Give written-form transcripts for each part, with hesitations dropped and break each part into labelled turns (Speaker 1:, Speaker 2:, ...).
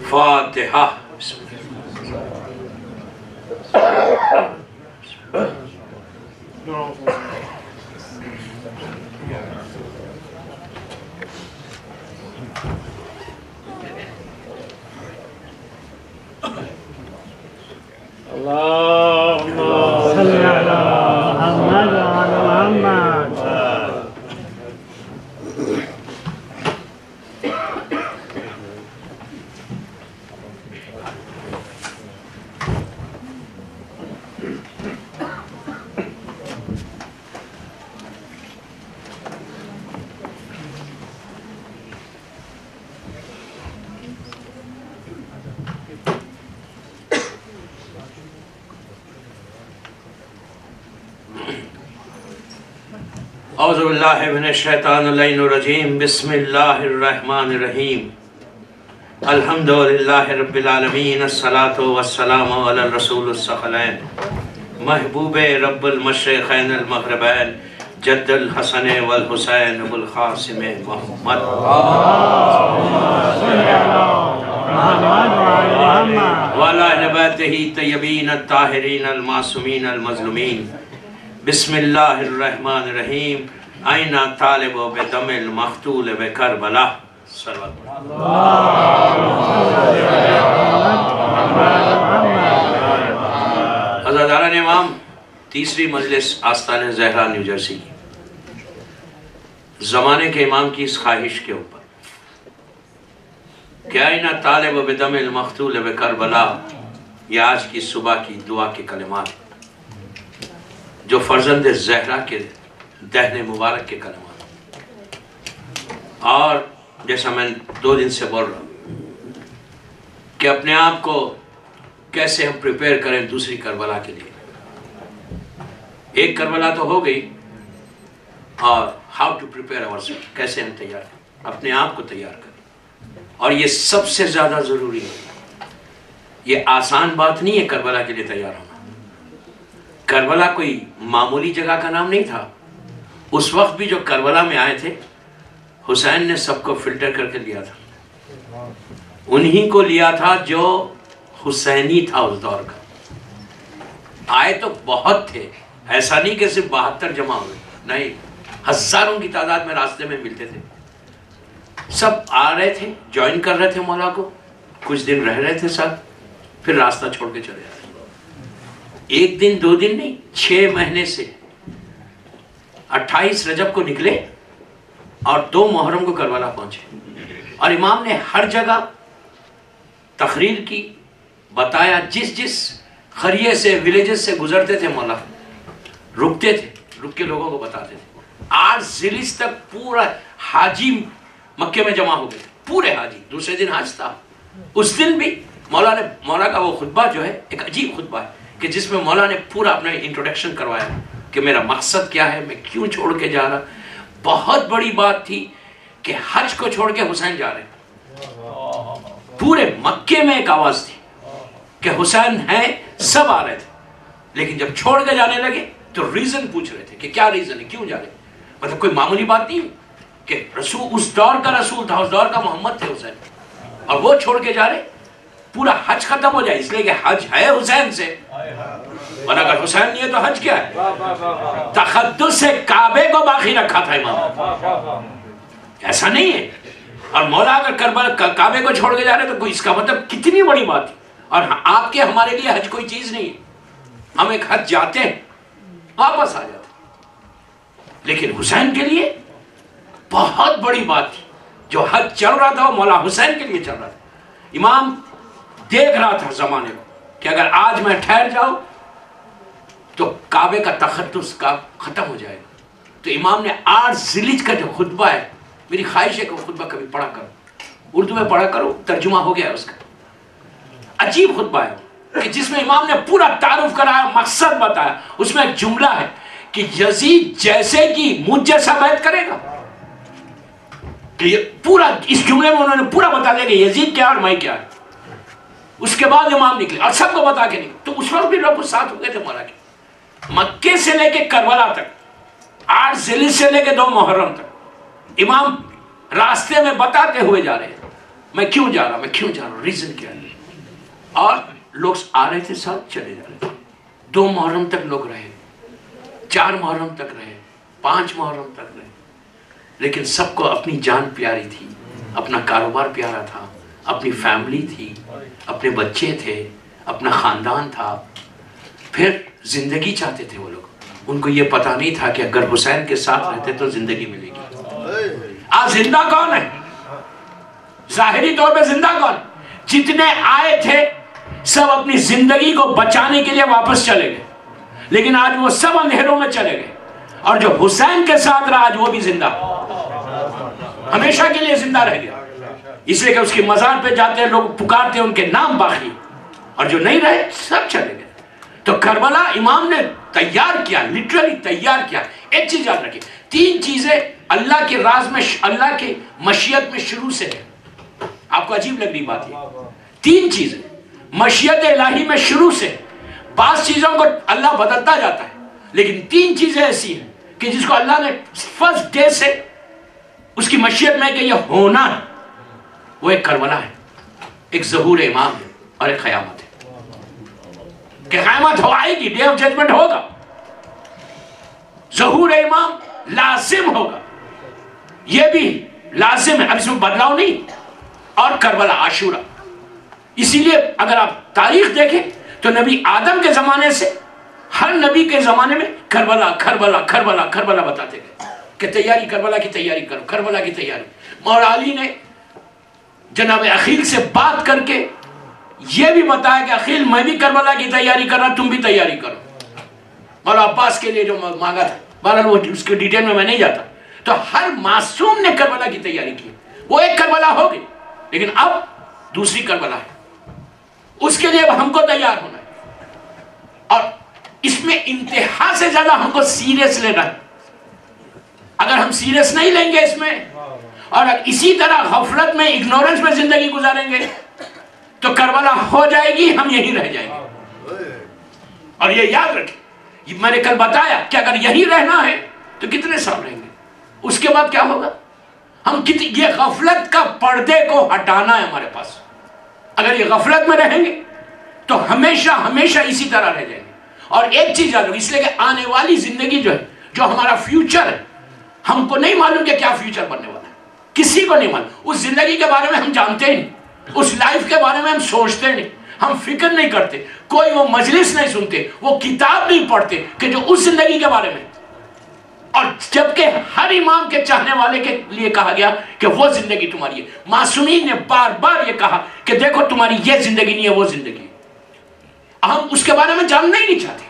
Speaker 1: فاتحہ.
Speaker 2: اللهم صل على محمد وعلى محمد.
Speaker 1: اعوذ باللہ من الشیطان اللعین الرجیم. بسم اللہ الرحمن الرحیم. الحمدللہ رب العالمین. الصلاة والسلام علی الرسول الثقلین محبوب رب المشرقین المغربین جد الحسن والحسین ابو القاسم محمد. وعلی اہل بیتہ طیبین الطاہرین المعصومین المظلومین. بسم اللہ الرحمن الرحیم. آئینہ طالب بدم المقتول بکربلا. عزاداران امام، تیسری مجلس آستان زہرا نیو جرسی کی زمانے کے امام کی اس خواہش کے اوپر کہ آئینہ طالب بدم المقتول بکربلا، یہ آج کی صبح کی دعا کے کلمات جو فرزند زہرا کے دہن مبارک کے کلمات. اور جیسا میں 2 دن سے بول رہا ہوں کہ اپنے آپ کو کیسے ہم پریپیئر کریں دوسری کربلا کے لیے. ایک کربلا تو ہو گئی، اور ہاؤ ٹو پریپیئر اور کیسے ہم تیار کریں، اپنے آپ کو تیار کریں. اور یہ سب سے زیادہ ضروری ہے. یہ آسان بات نہیں ہے کربلا کے لیے تیار ہونا. کربلا کوئی معمولی جگہ کا نام نہیں تھا. اس وقت بھی جو کربلا میں آئے تھے، حسین نے سب کو فلٹر کر کے لیا تھا. انہی کو لیا تھا جو حسینی تھا اس دور کا. آئے تو بہت تھے، ایسا نہیں کہ صرف 72 جمع ہوئے، نہیں، ہزاروں کی تعداد میں راستے میں ملتے تھے. سب آ رہے تھے، جوائن کر رہے تھے مولا کو، کچھ دن رہ رہے تھے ساتھ، پھر راستہ چھوڑ کے چلے آئے. 1 دن 2 دن نہیں، 6 مہینے سے 28 رجب کو نکلے اور 2 محرم کو کربلا پہنچے. اور امام نے ہر جگہ تقریر کی، بتایا. جس خریے سے ولیجز سے گزرتے تھے مولا، رکتے تھے، رک کے لوگوں کو بتاتے تھے. 8 ذیلحج تک پورا حاجی مکے میں جمع ہو گئے تھے، پورے حاجی. دوسرے دن حج تھا. اس دن بھی مولا کا وہ خطبہ جو ہے ایک عجیب خطبہ ہے کہ جس میں مولا نے پورا اپنا انٹروڈکشن کروایا کہ میرا مقصد کیا ہے، میں کیوں چھوڑ کے جا رہا. بہت بڑی بات تھی کہ حج کو چھوڑ کے حسین جا رہے ہیں. پورے مکے میں ایک آواز تھی کہ حسین ہیں، سب آ رہے تھے. لیکن جب چھوڑ کے جانے لگے تو ریزن پوچھ رہے تھے کہ کیا ریزن ہے، کیوں جا رہے. مطلب کوئی معمولی بات نہیں کہ رسول اس دور کا رسول تھا، اس دور کا محمد تھے حسین، اور وہ چھوڑ کے جا رہے. پورا حج ختم ہو جائے، اس لیے کہ حج ہے حسین سے، اور اگر حسین نہیں ہے تو حج کیا ہے. تقدس کعبے کو باقی رکھا تھا امام، ایسا نہیں ہے. اور مولا اگر کربلا کعبے کو چھوڑ کے جا رہے تو کوئی اس کا مطلب کتنی بڑی بات ہے. اور آپ کے ہمارے لیے حج کوئی چیز نہیں ہے. ہم ایک حج جاتے ہیں، واپس آ جاتے ہیں. لیکن حسین کے لیے بہت بڑی بات تھی. جو حج چل رہا تھا وہ مولا حسین کے لیے چل رہا تھا. امام دیکھ رہا تھا زمانے کو کہ اگر آج میں ٹھہر جاؤں تو کعبے کا تقدس کا ختم ہو جائے گا. تو امام نے 8 ذیلحج کا جو خطبہ ہے، میری خواہش ہے کہ وہ خطبہ کبھی پڑھا کرو، اردو میں پڑھا کرو، ترجمہ ہو گیا ہے اس کا. عجیب خطبہ ہے کہ جس میں امام نے پورا تعارف کرایا، مقصد بتایا. اس میں ایک جملہ ہے کہ یزید جیسے کہ مجھ جیسا بیعت کرے گا. کہ پورا اس جملے میں انہوں نے پورا بتا دیا کہ یزید کیا اور میں کیا ہے. اس کے بعد امام نکلے اور سب کو بتا کے نکلے. تو اس وقت بھی لوگ ساتھ ہو گئے تھے مولا کے. مکے سے لے کے کربلا تک، 8 ذیلحج سے لے کے 2 محرم تک امام راستے میں بتاتے ہوئے جا رہے ہیں. میں کیوں جا رہا، ریزن کیا ہے؟ اور لوگ آ رہے تھے ساتھ، چلے جا رہے تھے. 2 محرم تک لوگ رہے، 4 محرم تک رہے، 5 محرم تک رہے، لیکن سب کو اپنی جان پیاری تھی، اپنا کاروبار پیارا تھا، اپنی فیملی تھی، اپنے بچے تھے، اپنا خاندان تھا. پھر زندگی چاہتے تھے وہ لوگ. ان کو یہ پتا نہیں تھا کہ اگر حسین کے ساتھ رہتے تو زندگی ملے گی. آج زندہ کون ہے؟ ظاہری طور پہ زندہ کون؟ جتنے آئے تھے سب اپنی زندگی کو بچانے کے لیے واپس چلے گئے، لیکن آج وہ سب اندھیروں میں چلے گئے. اور جو حسین کے ساتھ رہا آج وہ بھی زندہ، ہمیشہ کے لیے زندہ رہ گیا. اس لیے کہ اس کی مزار پہ جاتے ہیں لوگ پکارتے ہیں ان کے نام باقی، اور جو نہیں رہے سب چلے گئے. تو کربلا امام نے تیار کیا، لٹرلی تیار کیا. ایک چیز یاد رکھیے، 3 چیزیں اللہ کے راز میں، اللہ کی مشیت میں شروع سے ہے. آپ کو عجیب لگ رہی بات یہ، 3 چیزیں مشیت الہی میں شروع سے. بعض چیزوں کو اللہ بدلتا جاتا ہے، لیکن 3 چیزیں ایسی ہیں کہ جس کو اللہ نے فرسٹ ڈے سے اس کی مشیت میں کہ یہ ہونا ہے. وہ ایک کربلا ہے، ایک ظہور امام ہے، اور ایک قیامت ہے. کہ قیامت ہو آئے گی، ڈے آف ججمنٹ ہوگا، ظہور امام لازم ہوگا، یہ بھی لازم ہے، اب اس میں بدلاؤ نہیں. اور کربلا عاشورہ، اسی لیے اگر آپ تاریخ دیکھیں تو نبی آدم کے زمانے سے ہر نبی کے زمانے میں کربلا کربلا کربلا کربلا بتاتے گئے کہ تیاری، کربلا کی تیاری کرو، کربلا کی تیاری. مولا علی نے جناب عقیل سے بات کر کے یہ بھی بتایا کہ عقیل میں بھی کربلا کی تیاری کر رہا، تم بھی تیاری کرو. مولا عباس کے لیے جو مانگا تھا، بہرحال وہ اس کے ڈیٹیل میں نہیں جاتا. تو ہر معصوم نے کربلا کی تیاری کی. وہ ایک کربلا ہوگی، لیکن اب دوسری کربلا ہے، اس کے لیے اب ہم کو تیار ہونا ہے. اور اس میں انتہا سے زیادہ ہم کو سیریس لینا ہے. اگر ہم سیریس نہیں لیں گے اس میں، اور اسی طرح غفلت میں، اگنورنس میں زندگی گزاریں گے، تو کربلا ہو جائے گی، ہم یہی رہ جائیں گے. اور یہ یاد رکھیں، میں نے کل بتایا کہ اگر یہی رہنا ہے تو کتنے سال رہیں گے، اس کے بعد کیا ہوگا. ہم یہ غفلت کا پردے کو ہٹانا ہے ہمارے پاس. اگر یہ غفلت میں رہیں گے تو ہمیشہ ہمیشہ اسی طرح رہ جائیں گے. اور ایک چیز یاد رکھو، اس لیے کہ آنے والی زندگی جو ہے، جو ہمارا فیوچر ہے، ہم کو نہیں معلوم کہ کیا فیوچر بننے والا ہے، کسی کو نہیں معلوم. اس زندگی کے بارے میں ہم جانتے نہیں، اس لائف کے بارے میں ہم سوچتے نہیں، ہم فکر نہیں کرتے، کوئی وہ مجلس نہیں سنتے، وہ کتاب نہیں پڑھتے کہ جو اس زندگی کے بارے میں. اور جبکہ ہر امام کے چاہنے والے کے لیے کہا گیا کہ وہ زندگی تمہاری ہے. معصومین نے بار بار یہ کہا کہ دیکھو تمہاری یہ زندگی نہیں ہے، وہ زندگی ہے. ہم اس کے بارے میں جاننا ہی نہیں چاہتے.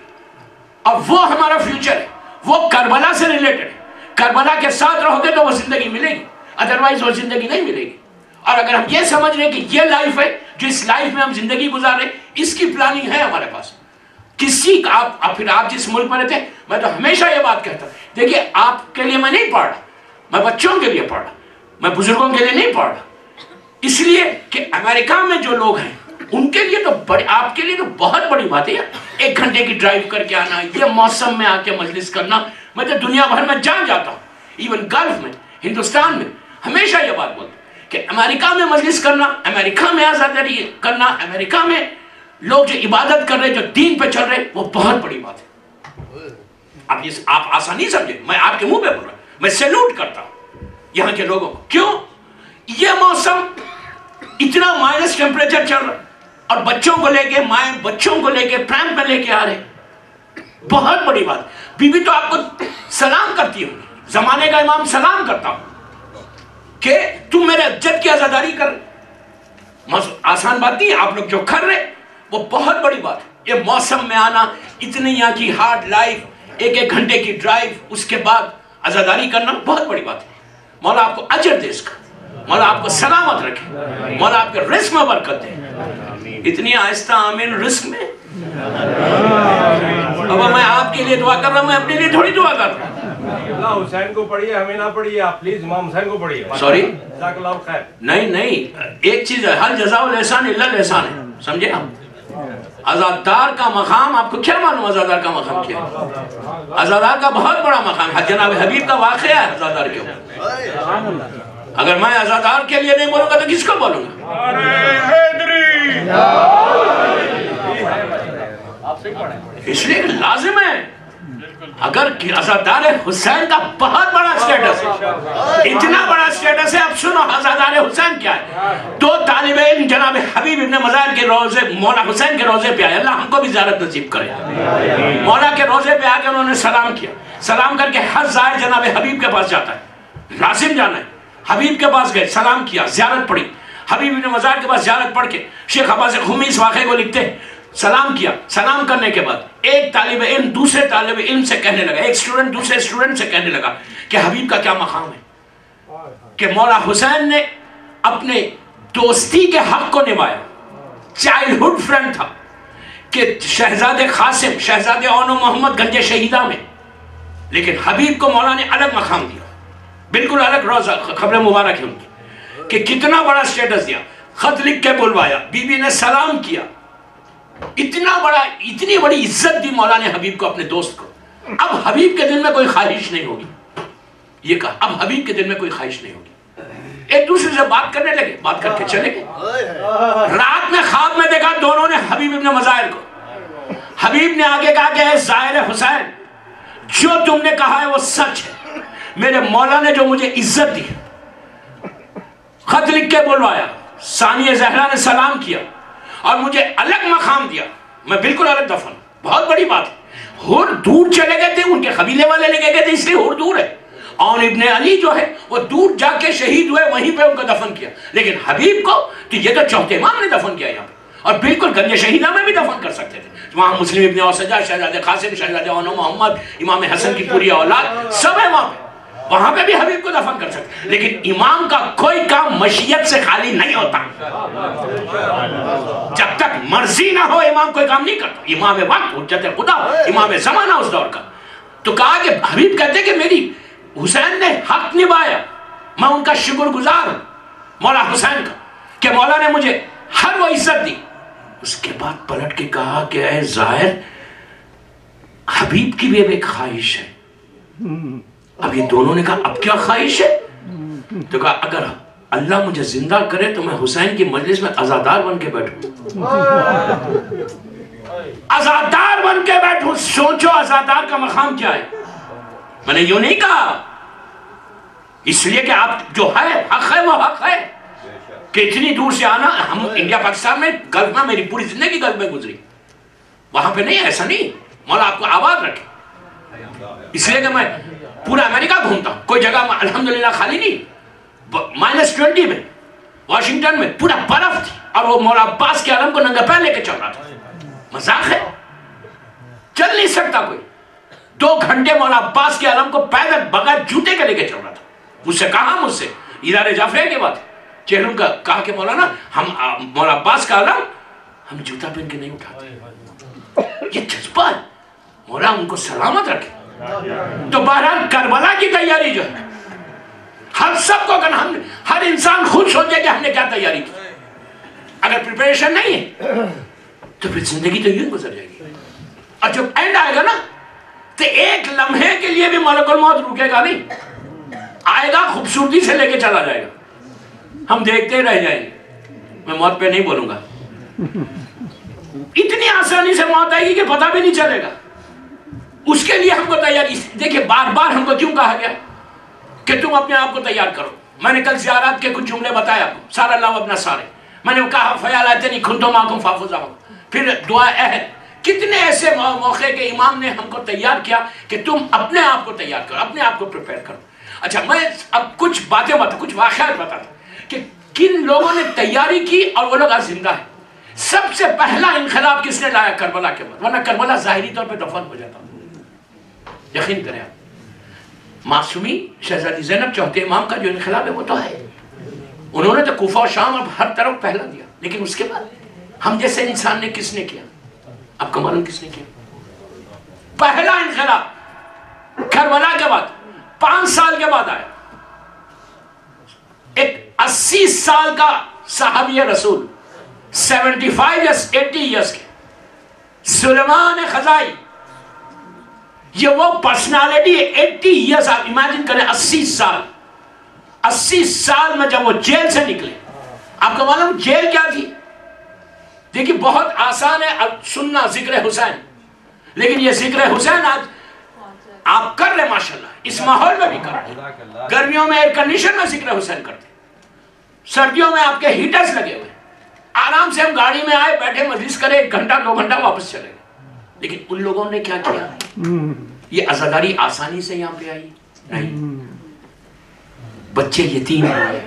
Speaker 1: اور وہ ہمارا فیوچر ہے، وہ کربلا سے ریلیٹڈ ہے. کربلا کے ساتھ رہو گے تو وہ زندگی ملے گی، ادروائز وہ زندگی نہیں ملے گی. اور اگر ہم یہ سمجھ رہے ہیں کہ یہ لائف ہے، جو اس لائف میں ہم زندگی گزار رہے ہیں، اس کی پلاننگ ہے ہمارے پاس. کسی کا پھر آپ جس ملک میں رہتے ہیں، میں تو ہمیشہ یہ بات کہتا ہوں، دیکھیے آپ کے لیے میں نہیں پڑھ رہا، میں بچوں کے لیے پڑھ رہا، میں بزرگوں کے لیے نہیں پڑھ رہا. اس لیے کہ امریکہ میں جو لوگ ہیں ان کے لیے تو آپ کے لیے تو بہت بڑی بات ہے. 1 گھنٹے کی ڈرائیو کر کے آنا، یہ موسم میں آ کے مجلس کرنا. میں تو دنیا بھر میں جان جاتا ہوں، ایون گلف میں، ہندوستان میں ہمیشہ یہ بات بولتا ہوں کہ امریکہ میں مجلس کرنا، امریکہ میں آزادی کرنا، امریکہ میں لوگ جو عبادت کر رہے، جو دین پہ چل رہے، وہ بہت بڑی بات ہے. آپ آسان نہیں سمجھے، میں آپ کے منہ پہ بول رہا ہوں. میں سیلوٹ کرتا ہوں یہاں کے لوگوں کو. کیوں؟ یہ موسم اتنا مائنس ٹیمپریچر چل رہا، اور بچوں کو لے کے، مائیں بچوں کو لے کے پریم پہ لے کے آ رہے، بہت بڑی بات. بیوی تو آپ کو سلام کرتی ہوں، زمانے کا امام سلام کرتا ہوں کہ تم میرے عزت کی عزاداری کر رہے. آسان بات نہیں. آپ لوگ جو کر رہے وہ بہت بڑی بات ہے. یہ موسم میں آنا، اتنی یہاں کی ہارڈ لائف، 1 گھنٹے کی ڈرائیو، اس کے بعد عزاداری کرنا بہت بڑی بات ہے. مولا آپ کو اجر دے اس کا، مولا آپ کو سلامت رکھے، مولا آپ کے رزق میں برکت دے. اتنی آہستہ آمین رزق میں. اب میں آپ کے لیے دعا کر رہا ہوں، میں اپنے لیے تھوڑی دعا کر رہا ہوں.
Speaker 3: اللہ حسین کو پڑھیے، ہمیں نہ پڑھیے آپ پلیز. امام حسین کو پڑھیے.
Speaker 1: سوری،
Speaker 3: جزاک اللہ خیر.
Speaker 1: نہیں، ایک چیز ہے، ہر جزاء الاحسان الا الاحسان ہے. سمجھے آپ؟ عزادار کا مقام آپ کو کیا معلوم عزادار کا مقام کیا ہے؟ عزادار کا بہت بڑا مقام ہے. جناب حبیب کا واقعہ ہے عزادار کے اوپر. اگر میں عزادار کے لیے نہیں بولوں گا تو کس کو بولوں گا؟ اس لیے لازم ہے، اگر عزادار حسین کا بہت بڑا اسٹیٹس ہے، اتنا بڑا اسٹیٹس ہے، اب سنو عزادار حسین کیا ہے. دو طالب علم جناب حبیب ابن مظاہر کے روزے، مولا حسین کے روزے پہ آئے، اللہ ہم کو بھی زیارت نصیب کرے. مولا کے روزے پہ آ کے انہوں نے سلام کیا، سلام کر کے ہر زائر جناب حبیب کے پاس جاتا ہے، لازم جانا ہے. حبیب کے پاس گئے، سلام کیا، زیارت پڑھی. حبیب ابن مظاہر کے پاس زیارت پڑھ کے شیخ عباس خمی اس واقعے کو لکھتے ہیں. سلام کیا، سلام کرنے کے بعد ایک طالب علم دوسرے طالب علم سے کہنے لگا، ایک اسٹوڈنٹ دوسرے اسٹوڈنٹ سے کہنے لگا کہ حبیب کا کیا مقام ہے، کہ مولا حسین نے اپنے دوستی کے حق کو نبھایا، چائلڈہڈ فرینڈ تھا، کہ شہزادے قاسم، شہزادے اونو محمد گنج شہیدہ میں، لیکن حبیب کو مولا نے الگ مقام دیا، بالکل الگ روزہ خبر مبارک ہے ان کی، کہ کتنا بڑا سٹیٹس دیا. خط لکھ کے بلوایا، بی بی نے سلام کیا، اتنا بڑا، اتنی بڑی عزت دی مولا نے حبیب کو، اپنے دوست کو. اب حبیب کے دل میں کوئی خواہش نہیں ہوگی، یہ کہا اب حبیب کے دل میں کوئی خواہش نہیں ہوگی. ایک دوسرے سے بات کرنے لگے، بات کر کے چلے گئے. رات میں خواب میں دیکھا دونوں نے حبیب ابن مظاہر کو. حبیب نے آگے کہا کہ اے زائر حسین، جو تم نے کہا ہے وہ سچ ہے، میرے مولا نے جو مجھے عزت دی، خط لکھ کے بلوایا، ثانیہ زہرا نے سلام کیا اور مجھے الگ مقام دیا، میں بالکل الگ دفن. بہت بڑی بات ہے. ہور دور چلے گئے تھے، ان کے قبیلے والے لے گئے تھے، اس لیے ہور دور ہے. اور ابن علی جو ہے وہ دور جا کے شہید ہوئے، وہیں پہ ان کو دفن کیا. لیکن حبیب کو تو یہ تو چوتھے امام نے دفن کیا یہاں پہ، اور بالکل گنج شہیدہ میں بھی دفن کر سکتے تھے. وہاں مسلم ابن اوسجہ، شہزادے قاسم، شہزادے اونو محمد، امام حسن کی پوری اولاد سب ہے وہاں پہ، وہاں پہ بھی حبیب کو دفن کر سکتے. لیکن امام کا کوئی کام مشیت سے خالی نہیں ہوتا. جب تک مرضی نہ ہو امام کوئی کام نہیں کرتا. امام وقت، حجت خدا، امام زمانہ اس دور کا. تو کہا کہ حبیب کہتے کہ میری حسین نے حق نبھایا، میں ان کا شکر گزار ہوں مولا حسین کا، کہ مولا نے مجھے ہر وہ عزت دی. اس کے بعد پلٹ کے کہا کہ اے ظاہر، حبیب کی بھی اب ایک خواہش ہے. اب یہ دونوں نے کہا اب کیا خواہش ہے؟ تو کہا اگر اللہ مجھے زندہ کرے تو میں حسین کی مجلس میں عزادار بن کے بیٹھوں. عزادار بن کے بیٹھوں. سوچو عزادار کا مقام کیا ہے. میں نے یوں نہیں کہا اس لیے کہ آپ جو ہے حق ہے وہ حق ہے، کہ اتنی دور سے آنا. ہم انڈیا پاکستان میں گلف میں، میری پوری زندگی گلف میں گزری، وہاں پہ نہیں، ایسا نہیں. مولا آپ کو آباد رکھے. اس لیے کہ میں پورا امریکہ گھومتا ہوں، کوئی جگہ الحمدللہ خالی نہیں. -20 میں واشنگٹن میں پورا برف تھی، اور وہ مولا عباس کے علم کو ننگا پیر لے کے چل رہا تھا. مذاق ہے؟ چل نہیں سکتا کوئی. 2 گھنٹے مولا عباس کے علم کو پیدل بغیر جوتے کے لے کے چل رہا تھا. مجھ سے ادارے جعفریہ کے بعد چہروں کا کہا کہ مولانا ہم مولا عباس کا علم ہم جوتا پہن کے نہیں اٹھاتے. یہ جذبہ ہے. مولا ان کو سلامت رکھے. تو بہرحال کربلا کی تیاری جو ہے، ہر سب کو، اگر ہر انسان خود سوچے کہ ہم نے کیا تیاری کی. اگر پریپریشن نہیں ہے تو پھر زندگی تو یوں گزر جائے گی. اور جب اینڈ آئے گا نا تو ایک لمحے کے لیے بھی ملک الموت رکے گا نہیں. آئے گا، خوبصورتی سے لے کے چلا جائے گا، ہم دیکھتے رہ جائیں گے. میں موت پہ نہیں بولوں گا. اتنی آسانی سے موت آئے گی کہ پتہ بھی نہیں چلے گا. اس کے لیے ہم کو تیاری. دیکھیں بار بار ہم کو کیوں کہا گیا کہ تم اپنے آپ کو تیار کرو. میں نے کل زیارات کے کچھ جملے بتایا آپ کو. سارا اللہ اپنا سارے. میں نے کہا فیالاتنی کنتم معکم فافزاہم. پھر دعا عہد. کتنے ایسے موقع کے امام نے ہم کو تیار کیا کہ تم اپنے آپ کو تیار کرو، اپنے آپ کو پریپیئر کرو. اچھا میں اب کچھ باتیں کچھ واقعات بتاتا کہ کن لوگوں نے تیاری کی اور وہ لوگ آج زندہ ہیں. سب سے پہلا انقلاب کس نے لایا؟ کربلا کے بعد. ورنہ کربلا ظاہری طور پہ دفن ہو جاتا. یقین کریں آپ، معصومی شہزادی زینب چوتھے امام کا جو انقلاب ہے وہ تو ہے. انہوں نے تو کوفہ و شام اب ہر طرف پھیلا دیا. لیکن اس کے بعد ہم جیسے انسان نے کس نے کیا؟ آپ کو معلوم کس نے کیا؟ پہلا انقلاب کربلا کے بعد 5 سال کے بعد آیا. ایک 80 سال کا صحابی رسول، 75 یا 80 ایئرس کے، سلیمان خزائی. یہ وہ پرسنالٹی ہے. 80 ایئرس آپ امیجن کریں، 80 سال 80 سال میں جب وہ جیل سے نکلے، آپ کو معلوم جیل کیا تھی؟ دیکھیے بہت آسان ہے سننا ذکر حسین، لیکن یہ ذکر حسین آج آپ کر رہے ماشاءاللہ، اس ماحول میں بھی کر رہے، گرمیوں میں ایئر کنڈیشن میں ذکر حسین کرتے، سردیوں میں آپ کے ہیٹرز لگے ہوئے، آرام سے ہم گاڑی میں آئے بیٹھے مجلس کرے 1 گھنٹہ 2 گھنٹہ واپس چلے گئے، لیکن ان لوگوں نے کیا کیا؟ یہ عزاداری آسانی سے یہاں پہ آئی نہیں، بچے یتیم ہوئے،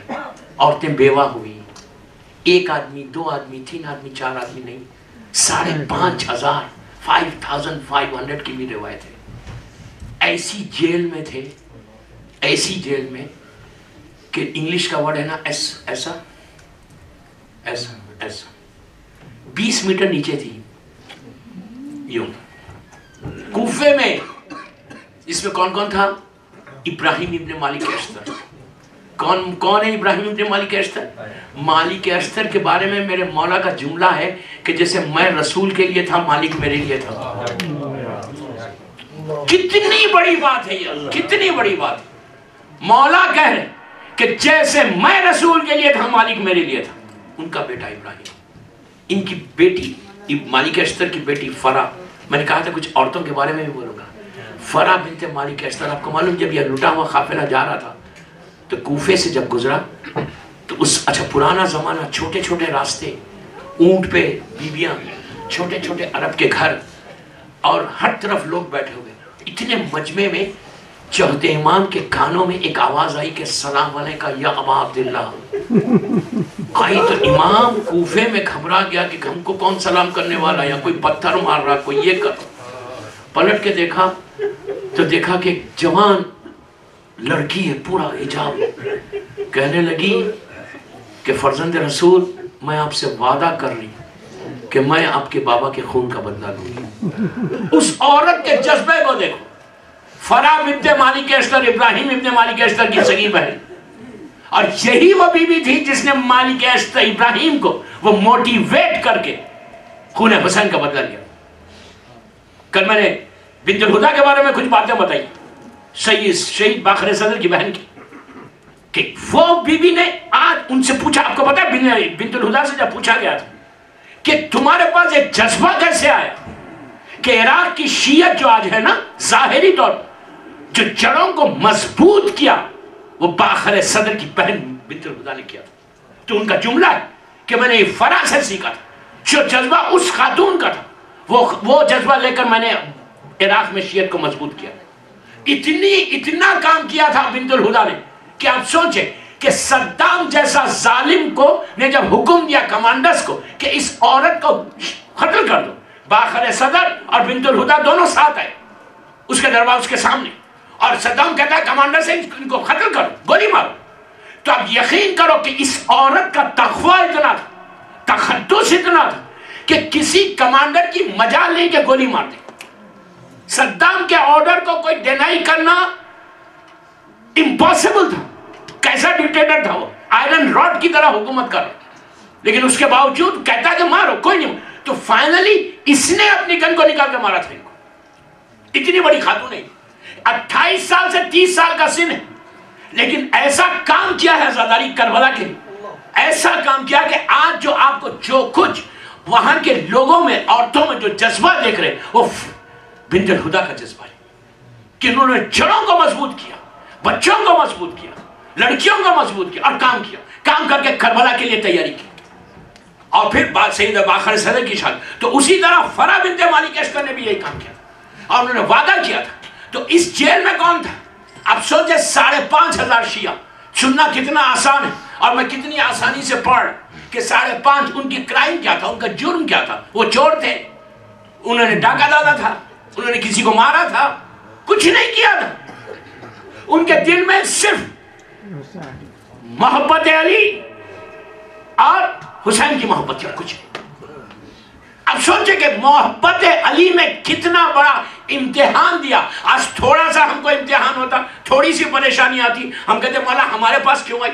Speaker 1: عورتیں بیوہ ہوئی، 1 آدمی 2 آدمی 3 آدمی 4 آدمی نہیں، 5,500 5,500 کی بھی روایت ہے۔ ایسی جیل میں تھے، ایسی جیل میں کہ انگلش کا ورڈ ہے نا ایسا 20 میٹر نیچے تھی، یوں کوفے میں۔ اس میں کون کون تھا؟ ابراہیم ابن مالک اشتر۔ کون ہے ابراہیم ابن مالک اشتر؟ مالک اشتر کے بارے میں میرے مولا کا جملہ ہے کہ جیسے میں رسول کے لیے تھا، مالک میرے لیے تھا۔ کتنی بڑی بات ہے یہ، کتنی بڑی بات۔ مولا کہہ رہے کہ جیسے میں رسول کے لیے تھا، مالک میرے لیے تھا۔ ان کا بیٹا ابراہیم، ان کی بیٹی مالک اشتر کی بیٹی فرا، میں نے کہا تھا کچھ عورتوں کے بارے میں بھی بولوں گا۔ فرا بنت مالک اشتر، آپ کو معلوم جب یہ لٹا ہوا قافلہ جا رہا تھا تو کوفے سے جب گزرا تو اچھا پرانا زمانہ، چھوٹے چھوٹے راستے، اونٹ پہ بیویاں، چھوٹے چھوٹے عرب کے گھر، اور ہر طرف لوگ بیٹھے ہوئے۔ اتنے مجمع میں چوتھے امام کے کانوں میں ایک آواز آئی کہ السلام علیکم یا ابا عبداللہ۔ آئی تو امام کوفے میں گھبرا گیا کہ ہم کو کون سلام کرنے والا، یا کوئی پتھر مار رہا، کوئی یہ کر۔ پلٹ کے دیکھا تو دیکھا کہ ایک جوان لڑکی ہے، پورا حجاب، کہنے لگی کہ فرزند رسول میں آپ سے وعدہ کر رہی ہوں کہ میں آپ کے بابا کے خون کا بدلہ لوں گی۔ اس عورت کے جذبے کو دیکھو، فرا بنت مالک اشتر، ابراہیم ابن مالک اشتر کی سگی بہن، اور یہی وہ بیوی تھی جس نے مالک اشتر ابراہیم کو وہ موٹیویٹ کر کے خون حسین کا بدلہ لیا۔ کل میں نے بنت الہدا کے بارے میں کچھ باتیں بتائی، شہید باقر صدر کی بہن کی، کہ وہ بیوی نے آج ان سے پوچھا، آپ کو پتا ہے بنت الہدا سے جب پوچھا گیا تھا کہ تمہارے پاس ایک جذبہ کیسے آیا کہ عراق کی شیعت جو آج ہے نا، ظاہری طور جو جڑوں کو مضبوط کیا وہ باقر صدر کی بہن بنت الہدا نے کیا تھا۔ تو ان کا جملہ ہے کہ میں نے یہ فرا سے سیکھا تھا، جو جذبہ اس خاتون کا تھا وہ جذبہ لے کر میں نے عراق میں شیعت کو مضبوط کیا۔ اتنا کام کیا تھا بنت الہدا نے کہ آپ سوچیں کہ صدام جیسا ظالم کو نے جب حکم دیا کمانڈرز کو کہ اس عورت کو قتل کر دو، باقر صدر اور بنت الہدا دونوں ساتھ آئے اس کے دروازے، اس کے سامنے، اور صدام کہتا ہے کمانڈر سے ان کو قتل کرو، گولی مارو۔ تو اب یقین کرو کہ اس عورت کا تقوی اتنا تھا، تقدس اتنا تھا کہ کسی کمانڈر کی مجال نہیں کہ گولی مار دے۔ صدام کے آرڈر کو کوئی ڈینائی کرنا امپاسبل تھا۔ کیسا ڈکٹیٹر تھا وہ، آئرن راڈ کی طرح حکومت کر رہا، لیکن اس کے باوجود کہتا کہ مارو، کوئی نہیں۔ تو فائنلی اس نے اپنی گن کو نکال کے مارا تھا ان کو۔ اتنی بڑی خاتون ہے، 28 سال سے 30 سال کا سن ہے، لیکن ایسا کام کیا ہے زاداری کربلا کے، ایسا کام کیا کہ آج جو آپ کو جو کچھ وہاں کے لوگوں میں، عورتوں میں جو جذبہ دیکھ رہے وہ بنت الہدا کا جذبہ ہے کہ انہوں نے جڑوں کو مضبوط کیا، بچوں کو مضبوط کیا، لڑکیوں کو مضبوط کیا، اور کام کیا، کام کر کے کربلا کے لیے تیاری کی۔ اور پھر بات سید باقر صدر کی شان، تو اسی طرح فرا بنت مالک اشتر نے بھی یہی کام کیا تھا اور انہوں نے وعدہ کیا تھا۔ تو اس جیل میں کون تھا؟ اب سوچے 5,500 شیعہ، سننا کتنا آسان ہے، اور میں کتنی آسانی سے پڑھ کہ 5.5 ان کی کرائم کیا تھا، ان کا جرم کیا تھا۔ وہ چور تھے، انہوں نے ڈاکہ ڈالا تھا، انہوں نے کسی کو مارا تھا، کچھ نہیں کیا تھا۔ ان کے دل میں صرف محبت علی اور حسین کی محبت ہے، کچھ نہیں۔ اب سوچے کہ محبت علی میں کتنا بڑا امتحان دیا۔ آج تھوڑا سا ہم کو امتحان ہوتا، تھوڑی سی پریشانی آتی، ہم کہتے مولا ہمارے پاس کیوں آئی،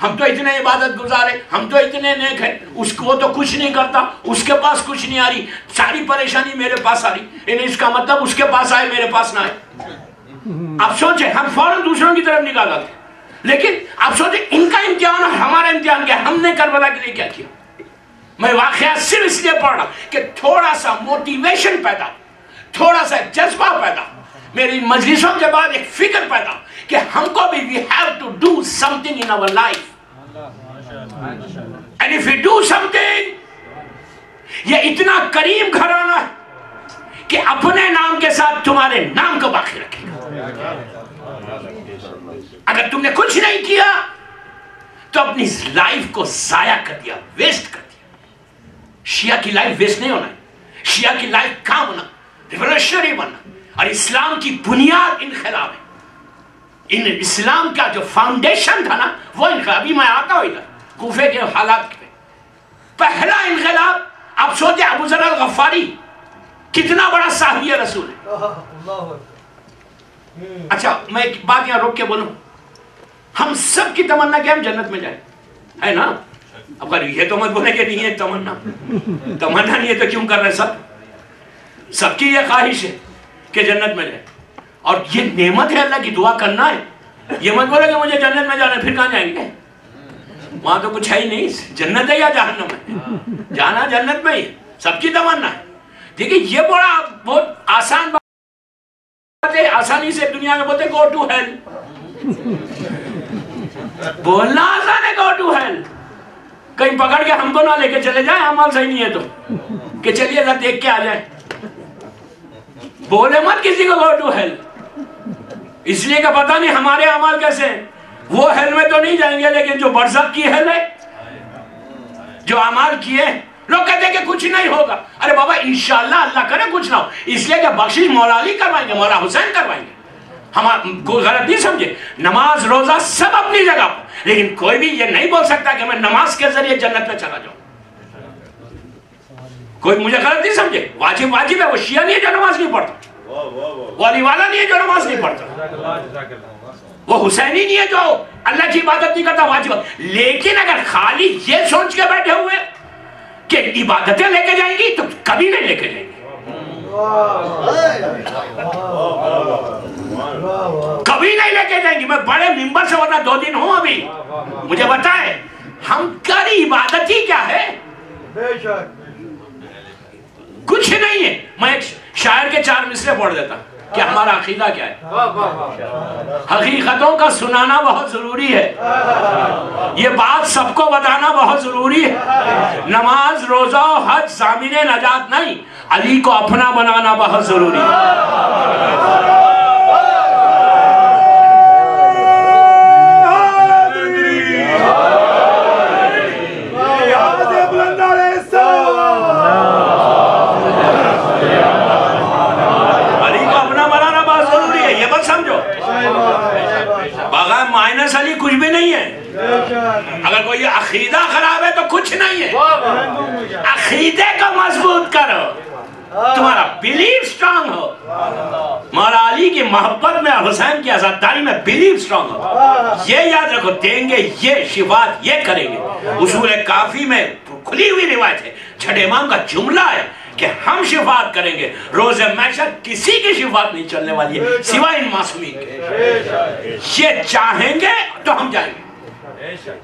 Speaker 1: ہم تو اتنے عبادت گزارے، ہم تو اتنے نیک ہیں، اس کو تو کچھ نہیں کرتا، اس کے پاس کچھ نہیں آ رہی، ساری پریشانی میرے پاس آ رہی، یعنی اس کا مطلب اس کے پاس آئے میرے پاس نہ آئے۔ اب سوچیں ہم فوراً دوسروں کی طرف نکال آتے، لیکن آپ سوچیں ان کا امتحان اور ہمارا امتحان کیا؟ ہم نے کربلا کے لیے کیا کیا؟ میں واقعہ صرف اس لیے پڑھ رہا کہ تھوڑا سا موٹیویشن پیدا، تھوڑا سا جذبہ پیدا، میری مجلسوں کے بعد ایک فکر پیدا کہ ہم کو بھی we have to do something in our life. And if we do something، یہ اتنا کریم گھرانہ ہے کہ اپنے نام کے ساتھ تمہارے نام کو باقی رکھے گا۔ اگر تم نے کچھ نہیں کیا تو اپنی لائف کو ضائع کر دیا، ویسٹ کر دیا۔ شیعہ کی لائف ویسٹ نہیں ہونا ہے، شیعہ کی لائف کام ہونا، ریولوشنری بننا، اور اسلام کی بنیاد انقلاب ہے۔ ان اسلام کا جو فاؤنڈیشن تھا نا وہ انقلاب، ابھی میں آتا ہوں ادھر کوفے کے حالات پہ، پہلا انقلاب۔ آپ سوچیں ابو ذر الغفاری کتنا بڑا صحابی رسول ہے۔ اچھا میں ایک بات یہاں روک کے بولوں، ہم سب کی تمنا کیا؟ ہم جنت میں جائیں، ہے نا؟ اب یہ تو مت بولے کہ نہیں ہے تمنا، تمنا نہیں ہے تو کیوں کر رہے؟ سب کی یہ خواہش ہے کہ جنت میں جائے، اور یہ نعمت ہے اللہ کی، دعا کرنا ہے۔ یہ مت بولے کہ مجھے جنت میں جانا ہے، پھر کہاں جائیں گے؟ وہاں تو کچھ ہے ہی نہیں، جنت ہے یا جہنم ہے؟ جانا جنت میں ہی، سب کی تمنا ہے۔ دیکھیں یہ بہت آسان بات ہے، آسانی سے دنیا میں بولتے گو ٹو ہیل، بولنا آسان ہے گو ٹو ہیل، کہیں پکڑ کے ہم کو نہ لے کے چلے جائیں عمل صحیح نہیں ہے تو، کہ چلیے ذرا دیکھ کے آ جائیں۔ بولے مت کسی کو گو ٹو ہیل، اس لیے کہ پتہ نہیں ہمارے عمل کیسے ہیں۔ وہ ہیل میں تو نہیں جائیں گے، لیکن جو برزخ کی ہیل ہے، جو عمل کیے، لوگ کہتے ہیں کہ کچھ نہیں ہوگا۔ ارے بابا انشاءاللہ اللہ کرے کچھ نہ ہو، اس لیے کہ بخشش مولا علی کروائیں گے، مولا حسین کروائیں گے۔ ہم کوئی غلط نہیں سمجھے، نماز روزہ سب اپنی جگہ پر، لیکن کوئی بھی یہ نہیں بول سکتا کہ میں نماز کے ذریعے جنت میں چلا جاؤں۔ کوئی مجھے غلط نہیں سمجھے، واجب واجب ہے، وہ شیعہ نہیں ہے جو نماز نہیں پڑھتا، وہ علی والا نہیں ہے جو نماز نہیں پڑھتا، وہ حسینی نہیں ہے جو اللہ کی عبادت نہیں کرتا، واجب۔ لیکن اگر خالی یہ سوچ کے بیٹھے ہوئے کہ عبادتیں لے کے جائیں گی تو کبھی نہیں لے کے جائیں گی، کبھی نہیں لے کے جائیں گی۔ میں بڑے ممبر سے ورنہ 2 دن ہوں ابھی، مجھے بتائیں ہم کری عبادت ہی کیا ہے؟ کچھ نہیں ہے۔ میں ایک شاعر کے 4 مصرے پڑھ دیتا کہ ہمارا عقیدہ کیا ہے۔ حقیقتوں کا سنانا بہت ضروری ہے، یہ بات سب کو بتانا بہت ضروری ہے۔ نماز روزہ و حج ضامن نجات نہیں، علی کو اپنا بنانا بہت ضروری ہے۔ بغیر مائنس علی کچھ بھی نہیں ہے۔ اگر کوئی عقیدہ خراب ہے تو کچھ نہیں ہے۔ عقیدے کو مضبوط کرو، تمہارا بیلیف سٹرانگ ہو، مولا علی کی محبت میں اور حسین کی عزاداری میں بیلیف سٹرانگ ہو، یہ یاد رکھو دیں گے یہ شفاعت، یہ کریں گے۔ اصول کافی میں کھلی ہوئی روایت ہے، چھٹے امام کا جملہ ہے کہ ہم شفاعت کریں گے، روز محشر کسی کی شفاعت نہیں چلنے والی ہے سوائے ان معصومین کے۔ یہ چاہیں گے تو ہم جائیں گے،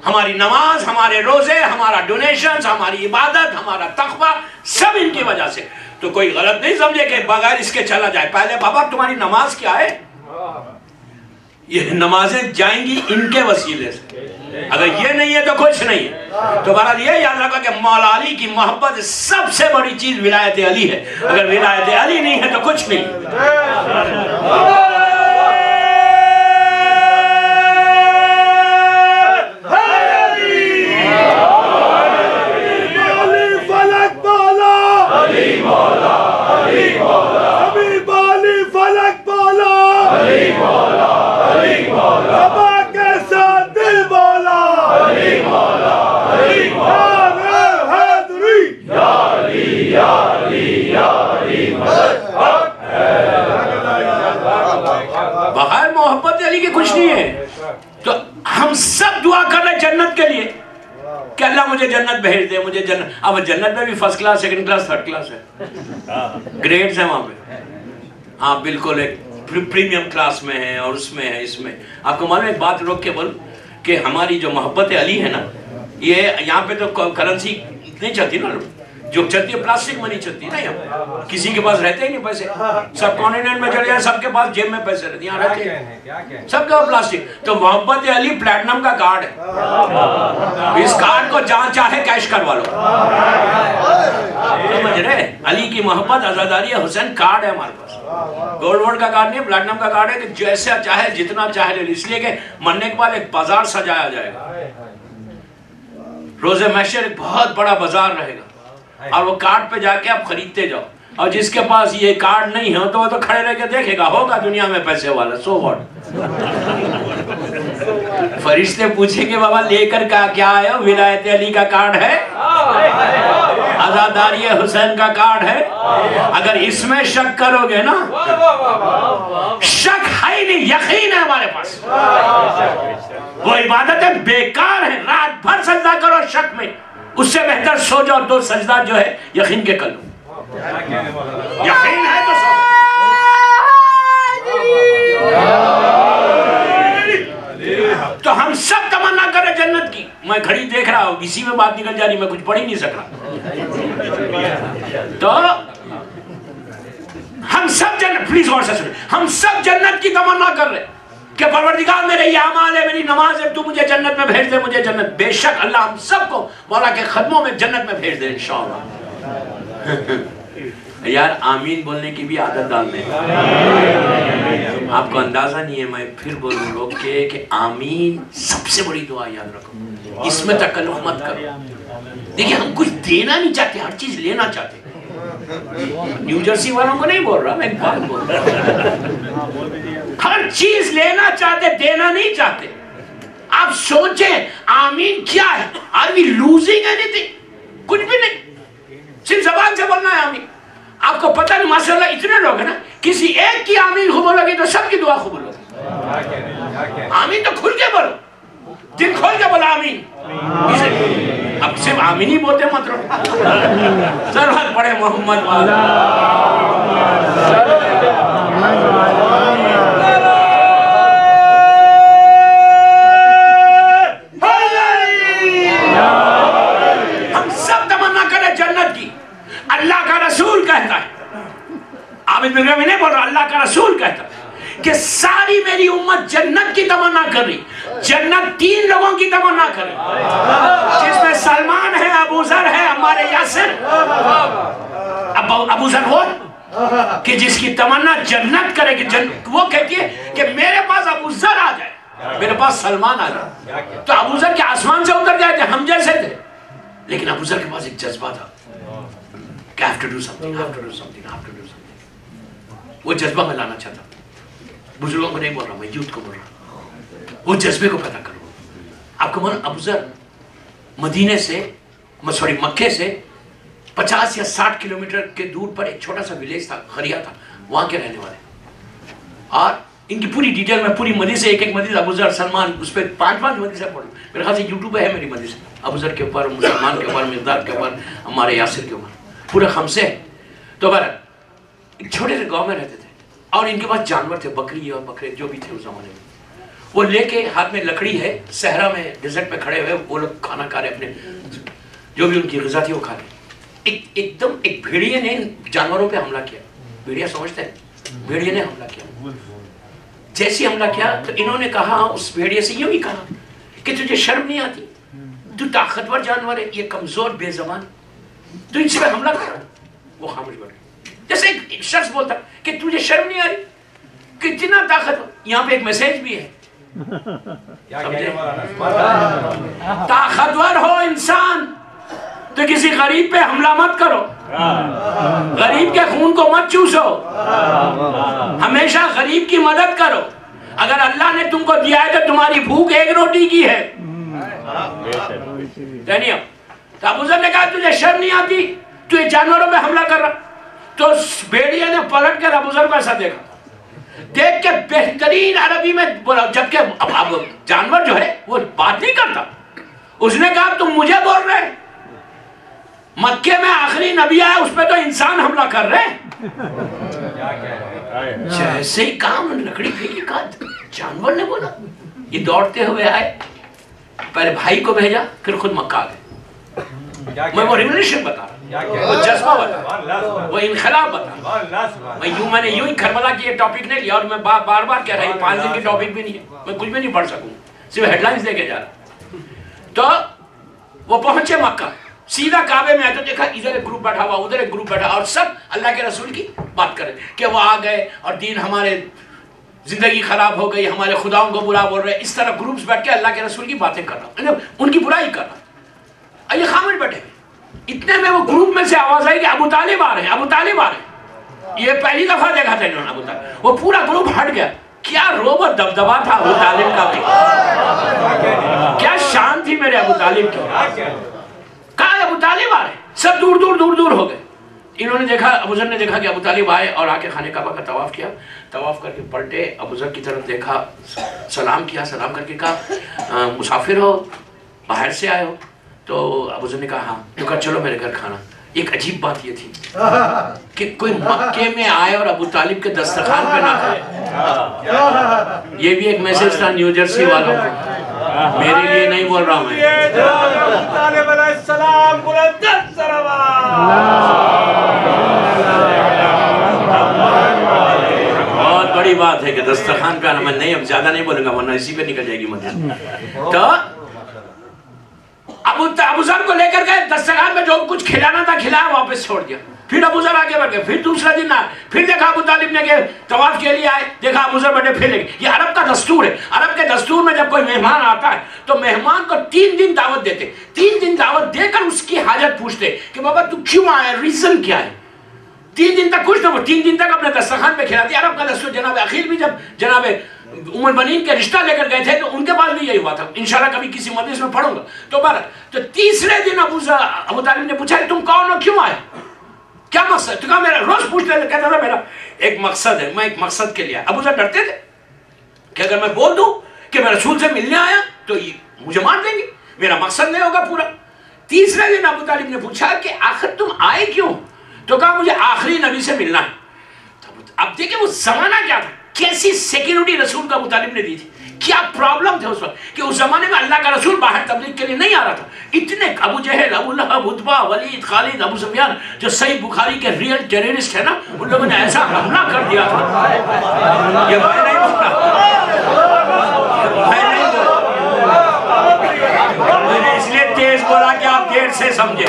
Speaker 1: ہماری نماز، ہمارے روزے، ہمارا ڈونیشنز، ہماری عبادت، ہمارا تقوی سب ان کی وجہ سے۔ تو کوئی غلط نہیں سمجھے کہ بغیر اس کے چلا جائے۔ پہلے بابا تمہاری نماز کیا ہے؟ یہ نمازیں جائیں گی ان کے وسیلے سے، اگر یہ نہیں ہے تو کچھ نہیں ہے۔ تو بہرحال یہ یاد رکھا کہ مولا علی کی محبت سب سے بڑی چیز ولایت علی ہے، اگر ولایت علی نہیں ہے تو کچھ نہیں۔ بغیر محبت علی کے کچھ نہیں ہے۔ تو ہم سب دعا کر رہے جنت کے لیے کہ اللہ مجھے جنت بھیج دے، مجھے جنت۔ اب جنت میں بھی first class, second class, third class ہے، گریڈز ہیں وہاں پہ۔ ہاں بالکل، ایک پریمیم کلاس میں ہے اور اس میں ہے، اس میں۔ آپ کو معلوم ہے ایک بات روک کے بول، کہ ہماری جو محبت علی ہے نا، یہ یہاں پہ تو کرنسی نہیں چلتی نا، جو چلتی ہے پلاسٹک منی چلتی ہے نا، یہاں کسی کے پاس رہتے ہی نہیں پیسے. سب کانٹیننٹ میں چلے جائیں، سب کے پاس جیب میں پیسے رہتے ہیں، یہاں رہتے ہیں سب کے پاس پلاسٹک. تو محبت علی پلیٹنم کا کارڈ ہے، اس کارڈ کو جہاں چاہے کیش کروا لو. سمجھ رہے؟ علی کی محبت عزاداری حسین کارڈ ہے ہمارے پاس، گولڈ وارڈ کا کارڈ نہیں، پلیٹنم کا کارڈ ہے کہ جیسا چاہے جتنا چاہے لے لو. اس لیے کہ مرنے کے بعد ایک بازار سجایا جائے گا، روز محشر ایک بہت بڑا بازار رہے گا، اور وہ کارڈ پہ جا کے آپ خریدتے جاؤ. اور جس کے پاس یہ کارڈ نہیں ہے تو وہ تو کھڑے رہ کے دیکھے گا، ہوگا دنیا میں پیسے والا، سو واٹ. فرشتے پوچھیں گے بابا لے کر کیا آئے ہو؟ ولایت علی کا کارڈ ہے، عزاداری حسین کا کارڈ ہے. اگر اس میں شک کرو گے نا، شک ہے نہیں، یقین ہے ہمارے پاس. وہ عبادتیں بیکار ہیں، رات بھر سجدہ کرو شک میں، اس سے بہتر سو جاؤ 2 سجدہ جو ہے یقین کے کر لو. یقین ہے تو سو. تو ہم سب تمنا کریں جنت کی. میں گھڑی دیکھ رہا ہوں، اسی میں بات نکل جا رہی، میں کچھ پڑھ ہی نہیں سک رہا. تو ہم سب جنت، پلیز غور سے سنیں، ہم سب جنت کی تمنا کر رہے کہ پروردگار میرے یہ اعمال ہے، میری نماز ہے، تو مجھے جنت میں بھیج دے، مجھے جنت. بے شک اللہ ہم سب کو مولا کے قدموں میں جنت میں بھیج دے انشاءاللہ. یار آمین بولنے کی بھی عادت ڈال دیں. آپ کو اندازہ نہیں ہے، میں پھر بولوں لوگ کہ آمین سب سے بڑی دعا یاد رکھو، اس میں تکلف مت کرو. دیکھیں ہم کچھ دینا نہیں چاہتے، ہر چیز لینا چاہتے. نیو جرسی والوں کو نہیں بول رہا میں، ایک بات بول رہا، ہر چیز لینا چاہتے، دینا نہیں چاہتے. آپ سوچیں آمین کیا ہے؟ Are we losing anything؟ کچھ بھی نہیں، صرف زبان سے بولنا ہے آمین. آپ کو پتہ نہیں ماشاءاللہ اتنے لوگ ہیں نا، کسی ایک کی آمین قبول ہوگی تو سب کی دعا قبول ہوگی. آمین تو کھل کے بولو، دل کھول کے بولو آمین. اب صرف آمین ہی بولتے مت رہو. سرحد پڑھے محمد والا. ہم سب تمنا کریں جنت کی. اللہ کا رسول کہتا ہے، عابد بن ربیع نہیں بول رہا، اللہ کا رسول کہتا ہے کہ ساری میری امت جنت کی تمنا کر رہی. جنت 3 لوگوں کی تمنا کر رہی، جس میں سلمان ہے، ابو ذر ہے، عمار یاسر. ابو ذر وہ کہ جس کی تمنا جنت کرے گی. وہ کہتی ہے کہ میرے پاس ابو ذر آ جائے، میرے پاس سلمان آ جائے. تو ابو ذر کے آسمان سے اتر گئے تھے، ہم جیسے تھے، لیکن ابو ذر کے پاس ایک جذبہ تھا کہ I have to do something, I have to do something, I have to do something. وہ جذبہ میں لانا چاہتا. بزرگوں کو نہیں بول رہا، میں یوتھ کو بول رہا. وہ جذبے کو پیدا کرو. آپ کو معلوم ابو ذر مدینے سے مکے سے 50 یا 60 کلومیٹر کے دور پر ایک چھوٹا سا ولیج تھا، خریا تھا، وہاں کے رہنے والے. اور ان کی پوری ڈیٹیل میں پوری مدینے سے ایک مدینے ابو ذر سلمان، اس پہ 5 مدینے پڑھوں. میرے خیال سے یوٹیوب ہے میری مدینے، ابو ذر کے اوپر، مسلمان کے اوپر، مقداد کے اوپر، ہمارے یاسر کے اوپر، پورے خمسے. تو بہرحال ایک چھوٹے سے گاؤں میں رہتے تھے، اور ان کے پاس جانور تھے، بکری اور بکرے جو بھی تھے اس زمانے میں. وہ لے کے ہاتھ میں لکڑی ہے، صحرا میں ڈیزرٹ میں کھڑے ہوئے وہ لوگ کھانا کھا رہے، اپنے جو بھی ان کی غذا تھی وہ کھا رہے. ایک دم ایک بھیڑیے نے جانوروں پہ حملہ کیا. بھیڑیا سمجھتے ہیں، بھیڑیے نے حملہ کیا. جیسے حملہ کیا تو انہوں نے کہا، اس بھیڑیے سے یوں ہی کہا کہ تجھے شرم نہیں آتی؟ تو طاقتور جانور ہے، یہ کمزور بے زبان، تو ان سے حملہ کر رہا. وہ خاموش بیٹھے. جیسے ایک شخص بولتا کہ تجھے شرم نہیں آ رہی، کتنا طاقتور. یہاں پہ ایک میسیج بھی ہے، طاقتور ہو انسان تو کسی غریب پہ حملہ مت کرو، غریب کے خون کو مت چوسو، ہمیشہ غریب کی مدد کرو. اگر اللہ نے تم کو دیا ہے تو تمہاری بھوک 1 روٹی کی ہے. تو ابو ذر نے کہا تجھے شرم نہیں آتی، تو یہ جانوروں پہ حملہ کر رہا. تو بھیڑیے نے پلٹ کر ابو ذر کو ایسا دیکھا، دیکھ کے بہترین عربی میں بولا، جبکہ اب جانور جو ہے وہ بات نہیں کرتا. اس نے کہا تم مجھے بول رہے، مکے میں آخری نبی آیا اس پہ تو انسان حملہ کر رہے. جیسے ہی کام لکڑی پھینکی، کہا جانور نے بولا. یہ دوڑتے ہوئے آئے، پہلے بھائی کو بھیجا پھر خود مکہ آ گئے. میں وہ ریولیشن بتا رہا ہوں, وہ جذبہ بتا رہا ہوں, وہ انقلاب بتا رہا ہوں. میں نے یوں ہی کربلا کی یہ ٹاپک نہیں لیا اور میں بار بار کہہ رہا ہوں 5 دن کی ٹاپک بھی نہیں ہے, میں کچھ بھی نہیں پڑھ سکوں, صرف ہیڈ لائنز دے کے جا رہا. تو وہ پہنچے مکہ, سیدھا کعبے میں آئے تو دیکھا ادھر ایک گروپ بیٹھا ہوا, ادھر ایک گروپ بیٹھا, اور سب اللہ کے رسول کی بات کرے کہ وہ آ گئے اور دین ہمارے زندگی خراب ہو گئی, ہمارے خداؤں کو برا بول رہے. اس طرح گروپس بیٹھ کے اللہ کے رسول کی باتیں کر رہا ہوں, ان کی برائی کر رہا. یہ خاموش بیٹھے, اتنے میں وہ گروپ میں سے آواز آئی کہ ابو طالب آ رہے ہیں, ابو طالب آ رہے ہیں. یہ پہلی دفعہ دیکھا تھا انہوں نے ابو طالب. وہ پورا گروپ ہٹ گیا. کیا روب اور دبدبا تھا ابو طالب کا بھی, کیا شان تھی میرے ابو طالب کی. کہا ابو طالب آ رہے ہیں, سب دور دور دور دور ہو گئے. انہوں نے دیکھا, ابو ذر نے دیکھا کہ ابو طالب آئے اور آ کے خانے کعبہ کا طواف کیا. طواف کر کے پلٹے, ابو ذر کی طرف دیکھا, سلام کیا, سلام کر کے کہا مسافر ہو, باہر سے آئے ہو؟ تو ابو ذر نے کہا ہاں. تو کہا چلو میرے گھر کھانا. ایک عجیب بات یہ تھی کہ کوئی مکے میں آئے اور ابو طالب کے دسترخوان پہ نہ کھائے. یہ بھی ایک میسج تھا نیو جرسی والوں کو, میرے لیے نہیں بول رہا ہوں میں. بہت بڑی بات ہے کہ دسترخوان پہ آنا. میں نہیں, اب زیادہ نہیں بولوں گا ورنہ اسی پہ نکل جائے گی مجھے. تو ابو ذر کو لے کر گئے, دسترخوان میں جو کچھ کھلانا تھا کھلایا, واپس چھوڑ دیا. پھر ابو ذر آگے بڑھ گئے. پھر دوسرا دن آئے, پھر دیکھا ابو طالب نے کہ طواف کے لیے آئے, دیکھا ابو ذر بیٹھے, پھر لے گئے. یہ عرب کا دستور ہے. عرب کے دستور میں جب کوئی مہمان آتا ہے تو مہمان کو 3 دن دعوت دیتے. 3 دن دعوت دے کر اس کی حاجت پوچھتے کہ بابا تو کیوں آیا, ریزن کیا ہے. 3 دن تک کچھ نہ, وہ 3 دن تک اپنے دسترخوان پہ کھلاتے. عرب کا دستور. جناب عقیل بھی جب جناب ام البنین کے رشتہ لے کر گئے تھے تو ان کے پاس بھی یہی ہوا تھا. انشاءاللہ کبھی کسی مجلس میں پڑھوں گا. تو تیسرے دن ابو طالب نے پوچھا تم کون ہو, کیوں آئے, کیا مقصد. تو کہا میرا روز پوچھتے تھے, کہتا تھا میرا ایک مقصد ہے, میں ایک مقصد کے لیے آیا. ابو ذر ڈرتے تھے کہ اگر میں بول دوں کہ میں رسول سے ملنے آیا تو یہ مجھے مار دیں گے, میرا مقصد نہیں ہوگا پورا. تیسرے دن ابو طالب نے پوچھا کہ آخر تم آئے کیوں. تو کہا مجھے آخری نبی سے ملنا ہے. اب دیکھیں وہ زمانہ کیا تھا, کیسی سیکیورٹی رسول کا ابو طالب نے دی تھی, کیا پرابلم تھے اس وقت کہ اس زمانے میں اللہ کا رسول باہر تبلیغ کے لیے نہیں آ رہا تھا. اتنے ابو جہل, ابو لہب, عتبہ, ولید, خالد, ابو سفیان جو صحیح بخاری کے ریئل ٹیررسٹ ہیں نا, ان لوگوں نے ایسا حملہ کر دیا تھا. یہ میں نہیں بولتا, میں نہیں بولتا, میں نے اس لیے تیز بولا کہ آپ دیر سے سمجھے.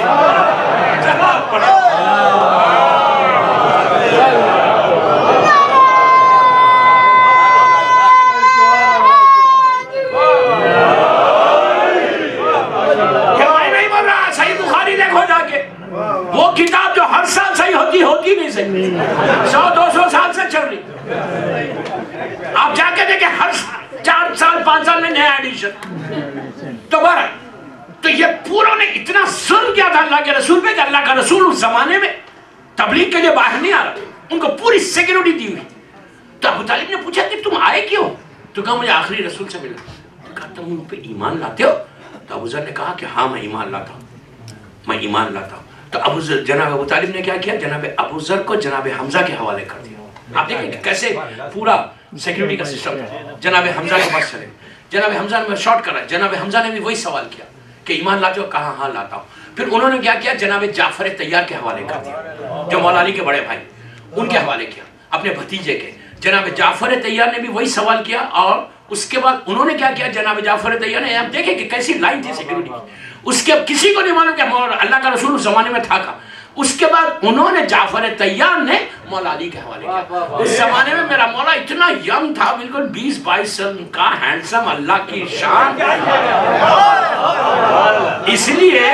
Speaker 1: وہ کتاب جو ہر سال صحیح ہوتی نہیں صحیح, 100-200 سال سے چل رہی. آپ جا کے دیکھیں ہر 4 سال 5 سال میں نیا ایڈیشن. تو یہ پوروں نے اتنا ظلم کیا تھا اللہ کے رسول پہ کہ اللہ کا رسول اس زمانے میں تبلیغ کے لیے باہر نہیں آ رہا, ان کو پوری سیکیورٹی دی ہوئی. تو ابو طالب نے پوچھا کہ تم آئے کیوں. تو کہا مجھے آخری رسول سے ملنا. تو کہا تم ان پہ ایمان لاتے ہو. تو ابو ذر نے کہا کہ ہاں میں ایمان لاتا ہوں, میں ایمان لاتا ہوں. تو جناب ابو طالب نے کیا کیا, جناب ابو ذر کو جناب حمزہ کے حوالے کر دیا. آپ دیکھیں کہ کیسے پورا سیکیورٹی کا سسٹم تھا. جناب حمزہ کے پاس چلے, جناب حمزہ نے شارٹ کرا. جناب حمزہ نے بھی وہی سوال کیا کہ ایمان لاتے ہو, کہا ہاں لاتا ہوں. پھر انہوں نے کیا کیا, جناب جعفر طیار کے حوالے کر دیا, جو مولا علی کے بڑے بھائی, ان کے حوالے کیا, اپنے بھتیجے کے. جناب جعفر طیار نے بھی وہی سوال کیا, اور اس کے بعد انہوں نے کیا کیا, جناب جعفر طیار نے, آپ دیکھیں کہ کیسی لائن تھی سیکیورٹی کی. اس کے کسی کو نہیں معلوم کہ اللہ کا رسول اس زمانے میں تھا کا. اس کے بعد انہوں نے جعفر طیار نے مولا علی کے حوالے کیا. اس زمانے میں میرا مولا اتنا ینگ تھا, بالکل 20-22 سال کا, ہینڈسم, اللہ کی شان. اس لیے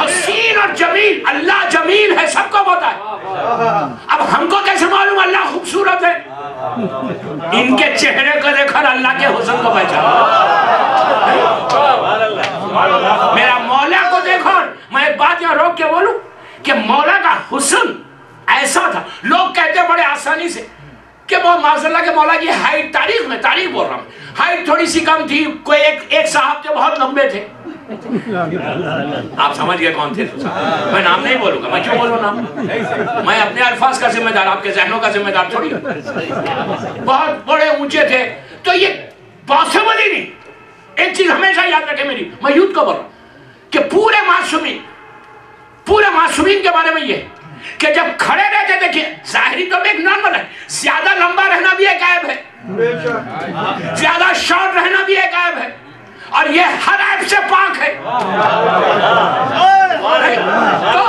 Speaker 1: حسین اور جمیل, اللہ جمیل ہے, سب کو پتا ہے. اب ہم کو کیسے معلوم اللہ خوبصورت ہے. ان کے چہرے کو دیکھ کر اللہ کے حسن کو پہچانا. میرا مولا کو دیکھو. میں ایک بات یہاں روک کے بولوں کہ مولا کا حسن ایسا تھا, لوگ کہتے بڑے آسانی سے کہ وہ معاذاللہ کے مولا کی ہائٹ, تاریخ بول رہا ہوں, ہائٹ تھوڑی سی کم تھی. کوئی ایک صاحب تھے بہت لمبے تھے, آپ سمجھ گئے کون تھے؟ میں نام نہیں بولوں گا، میں کیوں بولوں نام؟ میں اپنے الفاظ کا ذمہ دار، آپ کے ذہنوں کا ذمہ دار تھوڑی ہوں۔ بہت بڑے اونچے تھے، تو یہ پاسبل ہی نہیں۔ ایک چیز ہمیشہ یاد رکھے میری، میں یوتھ کو بول رہا ہوں کہ پورے معصومین کے بارے میں یہ کہ جب کھڑے رہتے تھے کہ ظاہری تو ایک نارمل ہے، زیادہ لمبا رہنا بھی ایک عیب ہے، زیادہ شارٹ رہنا بھی ایک عیب ہے، اور یہ ہر عیب سے پاک ہے۔ تو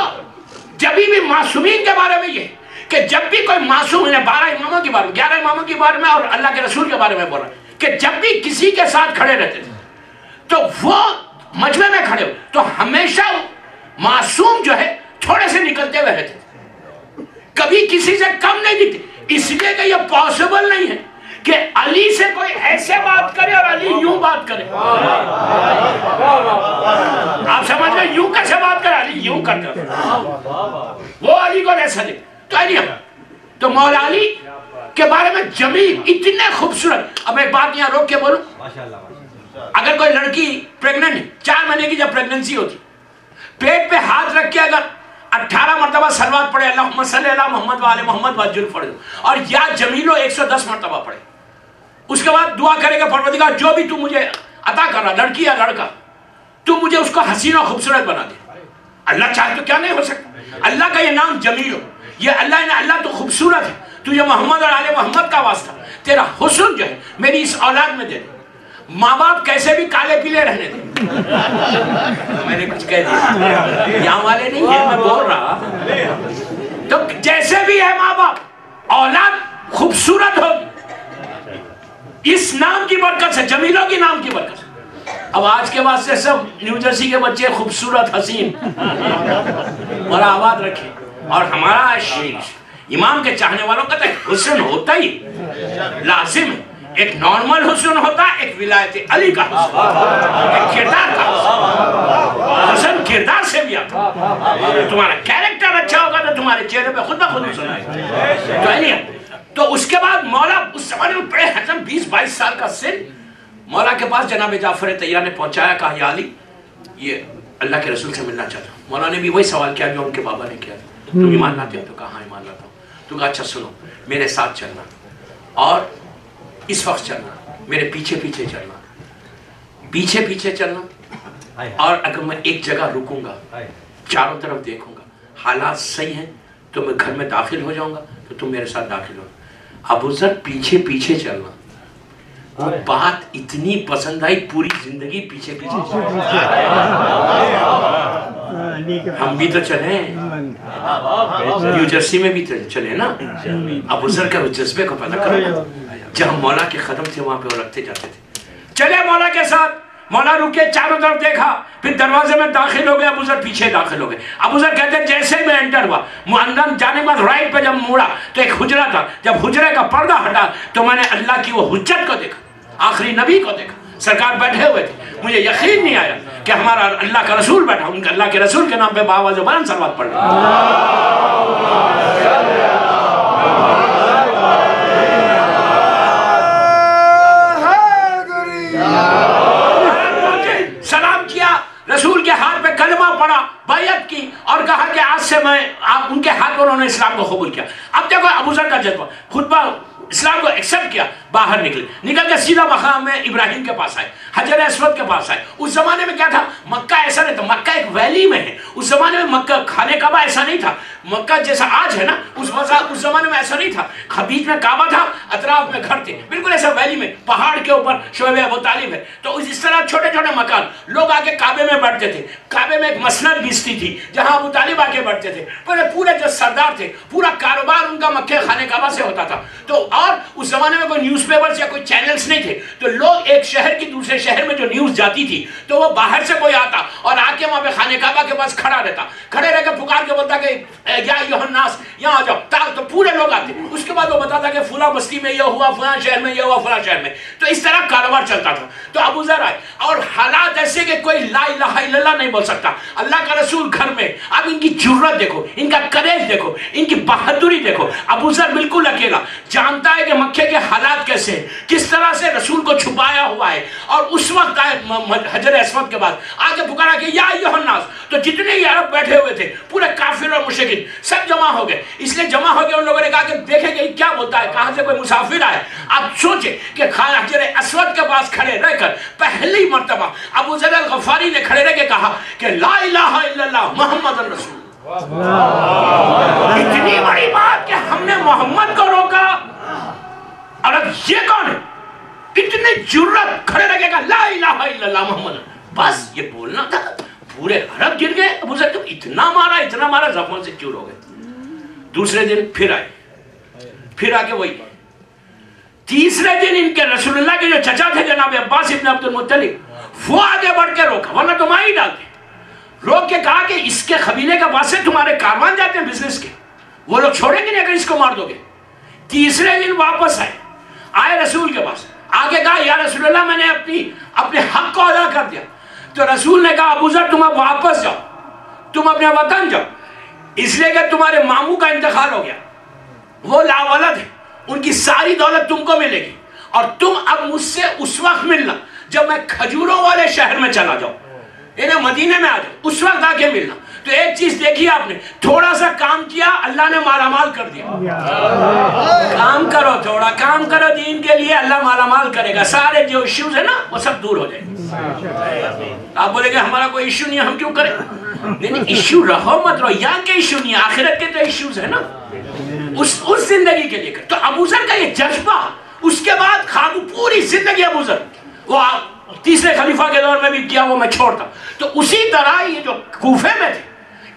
Speaker 1: جب بھی معصومین کے بارے میں یہ کہ جب بھی کوئی معصوم، 12 اماموں کے بارے میں، 11 اماموں کے بارے میں اور اللہ کے رسول کے بارے میں بول رہا ہے کہ جب بھی کسی کے ساتھ کھڑے رہتے تھے تو وہ مجمع میں کھڑے ہو تو ہمیشہ معصوم جو ہے تھوڑے سے نکلتے ہوئے رہتے تھے، کبھی کسی سے کم نہیں دکھتے، اس لیے کہ یہ پاسبل نہیں ہے کہ علی سے کوئی ایسے بات کرے اور علی یوں بات کرے۔ آپ سمجھ گئے؟ یوں کیسے بات کرے، علی یوں کرتا وہ علی کو ایسا دے تو مولا علی کے بارے میں جمیل اتنے خوبصورت۔ اب ایک بات یہاں روک کے بولوں، اگر کوئی لڑکی پریگننٹ ہے، 4 مہینے کی جب پریگننسی ہوتی، پیٹ پہ ہاتھ رکھ کے اگر 18 مرتبہ صلوات پڑھے، اللہم صلی علی محمد و آل محمد وجل پڑھے، اور یا جمیلو 110 مرتبہ پڑھے، اس کے بعد دعا کرے گا پروردگار جو بھی تو مجھے عطا کر رہا، لڑکی یا لڑکا، تو مجھے اس کو حسین و خوبصورت بنا دے۔ اللہ چاہے تو کیا نہیں ہو سکتا؟ اللہ کا یہ نام جمیل ہو، یہ اللہ تو خوبصورت ہے، تجھے محمد اور آل محمد کا واسطہ، تیرا حسن جو ہے میری اس اولاد میں دے دے۔ ماں باپ کیسے بھی کالے پیلے رہنے دے، میں نے کچھ کہہ دیا، یہاں والے نہیں ہیں، میں بول رہا تو جیسے بھی ہے ماں باپ، اولاد خوبصورت ہوگی اس نام کی برکت سے، جمیلوں کی نام کی برکت سے۔ اب آج کے بعد سے سب نیو جرسی کے بچے خوبصورت حسین اور آباد رکھیں، اور ہمارا امام کے چاہنے والوں کا تو حسن ہوتا ہی لازم ہے، ایک نارمل حسن ہوتا ہے، ایک ولایت علی کا حسن، ایک کردار کا حسن، حسن کردار سے بھی آتا ہے۔ تمہارا کیریکٹر اچھا ہوگا تو تمہارے چہرے پہ خود بخود حسن آئے گا۔ تو اس کے بعد مولا اس زمانے میں بڑے حسن 20-22 سال کا سن، مولا کے پاس جناب جعفر طیار نے پہنچایا، کہا یا علی یہ اللہ کے رسول سے ملنا چاہتا ہوں۔ مولا نے بھی وہی سوال کیا جو ان کے بابا نے کیا تھا، تو ایمان لاتے ہو؟ تو کہا ہاں ایمان لاتا ہوں۔ تو کہا اچھا سنو، میرے ساتھ چلنا اور اس وقت چلنا، میرے پیچھے پیچھے چلنا، پیچھے پیچھے چلنا، اور اگر میں ایک جگہ رکوں گا، چاروں طرف دیکھوں گا، حالات صحیح ہیں تو میں گھر میں داخل ہو جاؤں گا تو تم میرے ساتھ داخل ہو۔ ابو ذر پیچھے پیچھے چلنا، وہ بات اتنی پسند آئی، پوری زندگی پیچھے پیچھے چلنا۔ ہم بھی تو چلیں، نیو جرسی میں بھی چلیں نا، ابو ذر کا جذبے کو پیدا کرو۔ جہاں مولا کے قدم تھے وہاں پہ وہ رکھتے جاتے تھے، چلے مولا کے ساتھ۔ مولا رکے، چاروں طرف دیکھا، پھر دروازے میں داخل ہو گئے، ابو ذر پیچھے داخل ہو گئے۔ ابو ذر کہتے ہیں جیسے میں انٹر ہوا، اندر جانے کے بعد رائٹ پہ جب موڑا تو ایک حجرہ تھا، جب حجرے کا پردہ ہٹا تو میں نے اللہ کی وہ حجت کو دیکھا، آخری نبی کو دیکھا، سرکار بیٹھے ہوئے تھے۔ مجھے یقین نہیں آیا کہ ہمارا اللہ کا رسول بیٹھا، ان کا اللہ کے رسول کے نام پہ باآواز زبان صلوات پڑھ رہا۔ سلام کیا، رسول کے ہاتھ پہ کلمہ پڑا، بیعت کی، اور کہا کہ آج سے میں ان کے ہاتھ پر انہوں نے اسلام کو قبول کیا۔ اب دیکھو ابو ذر کا جذبہ، خطبہ اسلام کو ایکسپٹ کیا، باہر نکل کے سیدھا مقام میں ابراہیم کے پاس آئے، حجر اسود کے پاس آئے۔ اس زمانے میں کیا تھا، مکہ ایسا نہیں تھا، مکہ ایک ویلی میں ہے۔ اس زمانے میں مکہ خانہ کعبہ ایسا نہیں تھا، مکہ جیسا آج ہے نا، اس زمانے میں ایسا نہیں تھا۔ بیچ میں کعبہ تھا، اطراف میں گھر تھے، بالکل ایسا ویلی میں، پہاڑ کے اوپر شعیب ابو طالب ہے۔ تو اس طرح چھوٹے چھوٹے مکان، لوگ آ کے کعبے میں بیٹھتے تھے، کعبے میں ایک مسند بیچتی تھی جہاں ابو طالب آ کے بیٹھتے تھے۔ پورے جو سردار تھے، پورا کاروبار ان کا مکہ خانہ کعبہ سے ہوتا تھا۔ تو اور اس زمانے میں کوئی نیوز پیپرز یا کوئی چینلز نہیں تھے، تو لوگ ایک شہر کی دوسرے شہر میں جو نیوز جاتی تھی تو وہ باہر سے کوئی آتا اور آ کے وہاں پہ خانہ کعبہ کے پاس کھڑا رہتا، کھڑے رہ کے پکار کے بولتا کہ یا ایھا الناس یہاں آ جاؤ، تو پورے لوگ آتے. اس کے بعد وہ بتاتا کہ فلاں بستی میں یہ ہوا، فلاں شہر میں یہ ہوا، فلاں شہر میں. تو اس طرح کاروبار چلتا تھا. تو ابو ذر آئے اور حالات ایسے کہ کوئی لا الہ الا اللہ نہیں بول سکتا. اللہ کا رسول گھر میں. اب ان کی جرت دیکھو، ان کا کریج دیکھو، ان کی بہادری دیکھو. ابو ذر بالکل اکیلا جانتا ہے کہ مکے کے حالات کیسے ہیں، کس طرح سے رسول کو چھپایا ہوا ہے. اور اس وقت آئے حجر اسود کے بعد آگے پکارا کہ یا ایھا الناس. تو جتنے ہی عرب بیٹھے ہوئے تھے پورے کافر اور مشرکین سب جمع ہو گئے. اس لیے جمع ہو گئے، ان لوگوں نے کہا کہ دیکھیں کہ کیا بولتا ہے، کہاں سے کوئی مسافر آیا. آپ سوچیں کہ حجر اسود کے پاس کھڑے رہ کر پہلی مرتبہ ابو ذر الغفاری نے کھڑے رہ کے کہا کہ لا الہ الا اللہ محمد رسول. اتنی بڑی بات کہ ہم نے محمد کو روکا، اور اب یہ کون ہے؟ اتنی جرت کھڑے رہ کے کہا لا الہ الا اللہ محمد. بس یہ بولنا تھا. پورے عرب گر گئے. ابو ذر اتنا مارا زخموں سے چور ہو گئے. دوسرے دن پھر آئے، پھر آ کے وہی. تیسرے دن ان کے رسول اللہ کے جو چچا تھے جناب عباس ابن عبد المطلب، وہ آگے بڑھ کے روکا، ورنہ تم آ ہی ڈالتے. روک کے کہا کہ اس کے قبیلے کے پاس سے تمہارے کاروان جاتے ہیں بزنس کے، وہ لوگ چھوڑیں گے نہیں اگر اس کو مار دو گے. تیسرے دن واپس آئے رسول کے پاس. آگے کہا یا رسول اللہ میں نے اپنے حق کو ادا کر دیا. تو رسول نے کہا ابو ذر تم اب واپس جاؤ، تم اپنے وطن جاؤ، اس لیے کہ تمہارے ماموں کا انتقال ہو گیا، وہ لاولد ہے، ان کی ساری دولت تم کو ملے گی. اور تم اب مجھ سے اس وقت ملنا جب میں کھجوروں والے شہر میں چلا جاؤں، یعنی مدینے میں آ جاؤ، اس وقت آ کے ملنا. تو ایک چیز دیکھی آپ نے، تھوڑا سا کام کیا اللہ نے مالا مال کر دیا. کام کرو، تھوڑا کام کرو دین کے لیے، اللہ مالا مال کرے گا. سارے جو ایشوز ہیں نا وہ سب دور ہو جائیں گے. آپ بولے گے ہمارا کوئی ایشو نہیں ہے ہم کیوں کریں؟ نہیں، ایشو رہو مت رہو، یہاں کے ایشو نہیں، آخرت کے تو ایشوز ہیں نا، اس زندگی کے لیے. تو ابو ذر کا یہ جذبہ، اس کے بعد خامو پوری زندگی ابو ذر وہ تیسرے خلیفہ کے دور میں بھی کیا، وہ میں چھوڑتا. تو اسی طرح یہ جو کوفے میں تھے،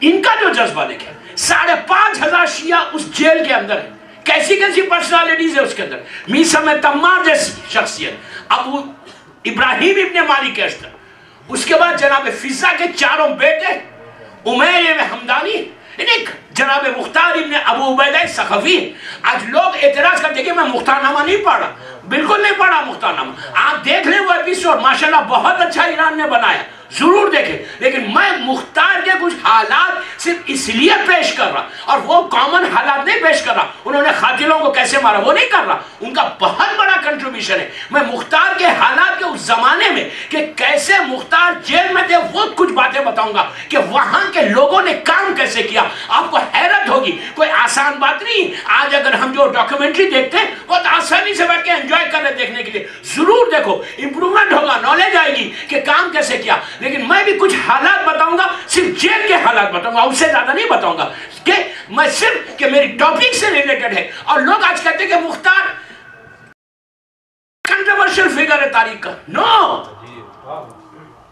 Speaker 1: ان کا جو جذبہ دیکھیں، 5,500 شیعہ اس جیل کے اندر ہے. کیسی کیسی پرسنالٹیز ہے اس کے اندر. میثم میں تمار جیسی شخصیت، ابو ابراہیم ابن مالک اشتر، اس کے بعد جناب فضا کے چاروں بیٹے، عمیر ابن حمدانی، جناب مختار ابن ابو عبیدہ ثقفی. آج لوگ اعتراض کرتے کہ میں مختار نامہ نہیں پڑھا. بالکل نہیں پڑھا مختار نامہ. آپ دیکھ لیں وہ ایپیسوڈ، ماشاءاللہ بہت اچھا ایران نے بنایا، ضرور دیکھیں. لیکن میں مختار کے کچھ حالات صرف اس لیے پیش کر رہا، اور وہ کامن حالات نہیں پیش کر رہا. انہوں نے قاتلوں کو کیسے مارا وہ نہیں کر رہا، ان کا بہت بڑا کنٹریبیوشن ہے. میں مختار کے حالات کے اس زمانے میں کہ کیسے مختار جیل میں تھے وہ کچھ باتیں بتاؤں گا کہ وہاں کے لوگوں نے کام کیسے کیا. آپ کو حیرت ہوگی، کوئی آسان بات نہیں. آج اگر ہم جو ڈاکیومنٹری دیکھتے ہیں بہت آسانی سے بیٹھ کے انجوائے کر رہے دیکھنے کے لیے. ضرور دیکھو، امپرومنٹ ہوگا، نالج آئے گی کہ کام کیسے کیا. لیکن میں بھی کچھ حالات بتاؤں گا، صرف جیل کے حالات بتاؤں گا، اس سے زیادہ نہیں بتاؤں گا. کہ میں صرف کہ میری ٹاپک سے ریلیٹڈ ہے. اور لوگ آج کہتے ہیں کہ مختار کنٹروورشل فگر ہے تاریخ کا. نو،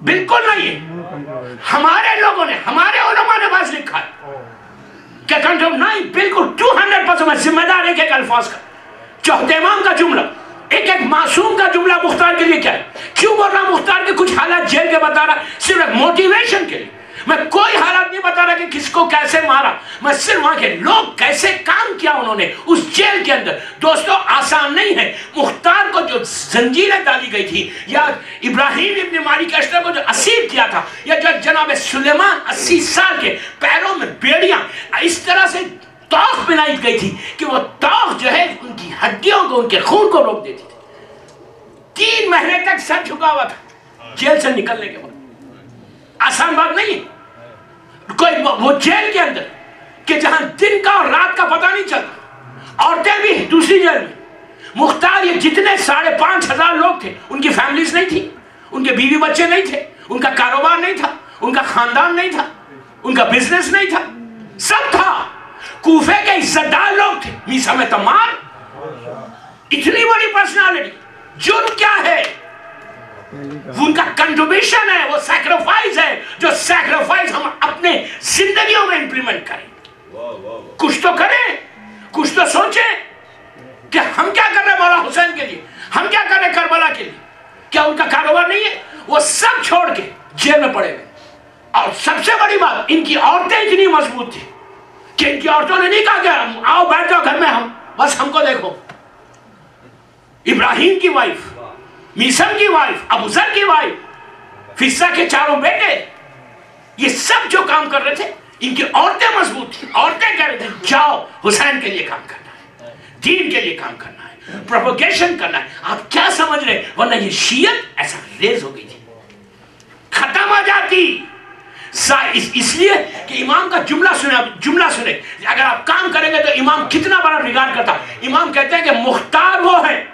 Speaker 1: بالکل نہیں ہے. ہمارے لوگوں نے، ہمارے علماء نے بس لکھا ہے کہ نہیں، بالکل 200% میں ذمہ دار ایک الفاظ کا. چوتھے امام کا جملہ، ایک معصوم کا جملہ مختار کے لیے کیا ہے. کیوں بول رہا مختار کے کچھ حالات جیل کے بتا رہا؟ صرف ایک موٹیویشن کے لیے. میں کوئی حالات نہیں بتا رہا کہ کس کو کیسے مارا، میں صرف وہاں کے لوگ کیسے کام کیا انہوں نے اس جیل کے اندر. دوستو آسان نہیں ہے. مختار کو جو زنجیریں ڈالی گئی تھی، یا ابراہیم ابن مالک اشتر کو جو اسیر کیا تھا، یا جو جناب سلیمان 80 سال کے پیروں میں بیڑیاں اس طرح سے توق بنائی گئی تھی کہ وہ توق جو ہے ان کی ہڈیوں کو، ان کے خون کو روک دیتی تھی. 3 مہینے تک سر جھکا ہوا تھا جیل سے نکلنے کے بعد. آسان بات نہیں ہے. کوئی وہ جیل کے اندر کہ جہاں دن کا اور رات کا پتہ نہیں چلتا، عورتیں بھی دوسری جیل میں. مختار یہ جتنے 5,500 لوگ تھے، ان کی فیملیز نہیں تھی، ان کے بیوی بچے نہیں تھے، ان کا کاروبار نہیں تھا، ان کا خاندان نہیں تھا، ان کا بزنس نہیں تھا، سب تھا. کوفے کے عزت دار لوگ تھے. میثم تمار اتنی بڑی پرسنالٹی، جرم کیا ہے؟ وہ ان کا کنٹریبیوشن ہے، وہ سیکریفائز ہے، جو سیکریفائز ہم اپنے زندگیوں میں امپلیمنٹ کریں. کچھ تو کریں، کچھ تو سوچیں کہ ہم کیا کر رہے ہیں مولا حسین کے لیے، ہم کیا کر رہے ہیں کربلا کے لیے. کیا ان کا کاروبار نہیں ہے؟ وہ سب چھوڑ کے جیل میں پڑے گئے. اور سب سے بڑی بات، ان کی عورتیں اتنی مضبوط تھی کہ ان کی عورتوں نے نہیں کہا کہ آؤ بیٹھ جاؤ گھر میں ہم بس ہم کو دیکھو. ابراہیم کی وائف, میسم کی وائف, ابو ذر کی وائف, فسا کے 4 بیٹے, یہ سب جو کام کر رہے تھے ان کی عورتیں مضبوط تھیں. عورتیں کہہ رہے تھے جاؤ حسین کے لیے کام کرنا ہے, دین کے لیے کام کرنا ہے, پروپیگیشن کرنا ہے. آپ کیا سمجھ رہے, ورنہ یہ شیعت ایسا ریز ہو گئی تھی, ختم ہو جاتی. اس لیے کہ امام کا جملہ سنے, اگر آپ کام کریں گے تو امام کتنا بڑا ریگارڈ کرتا. امام کہتے ہیں کہ مختار وہ ہے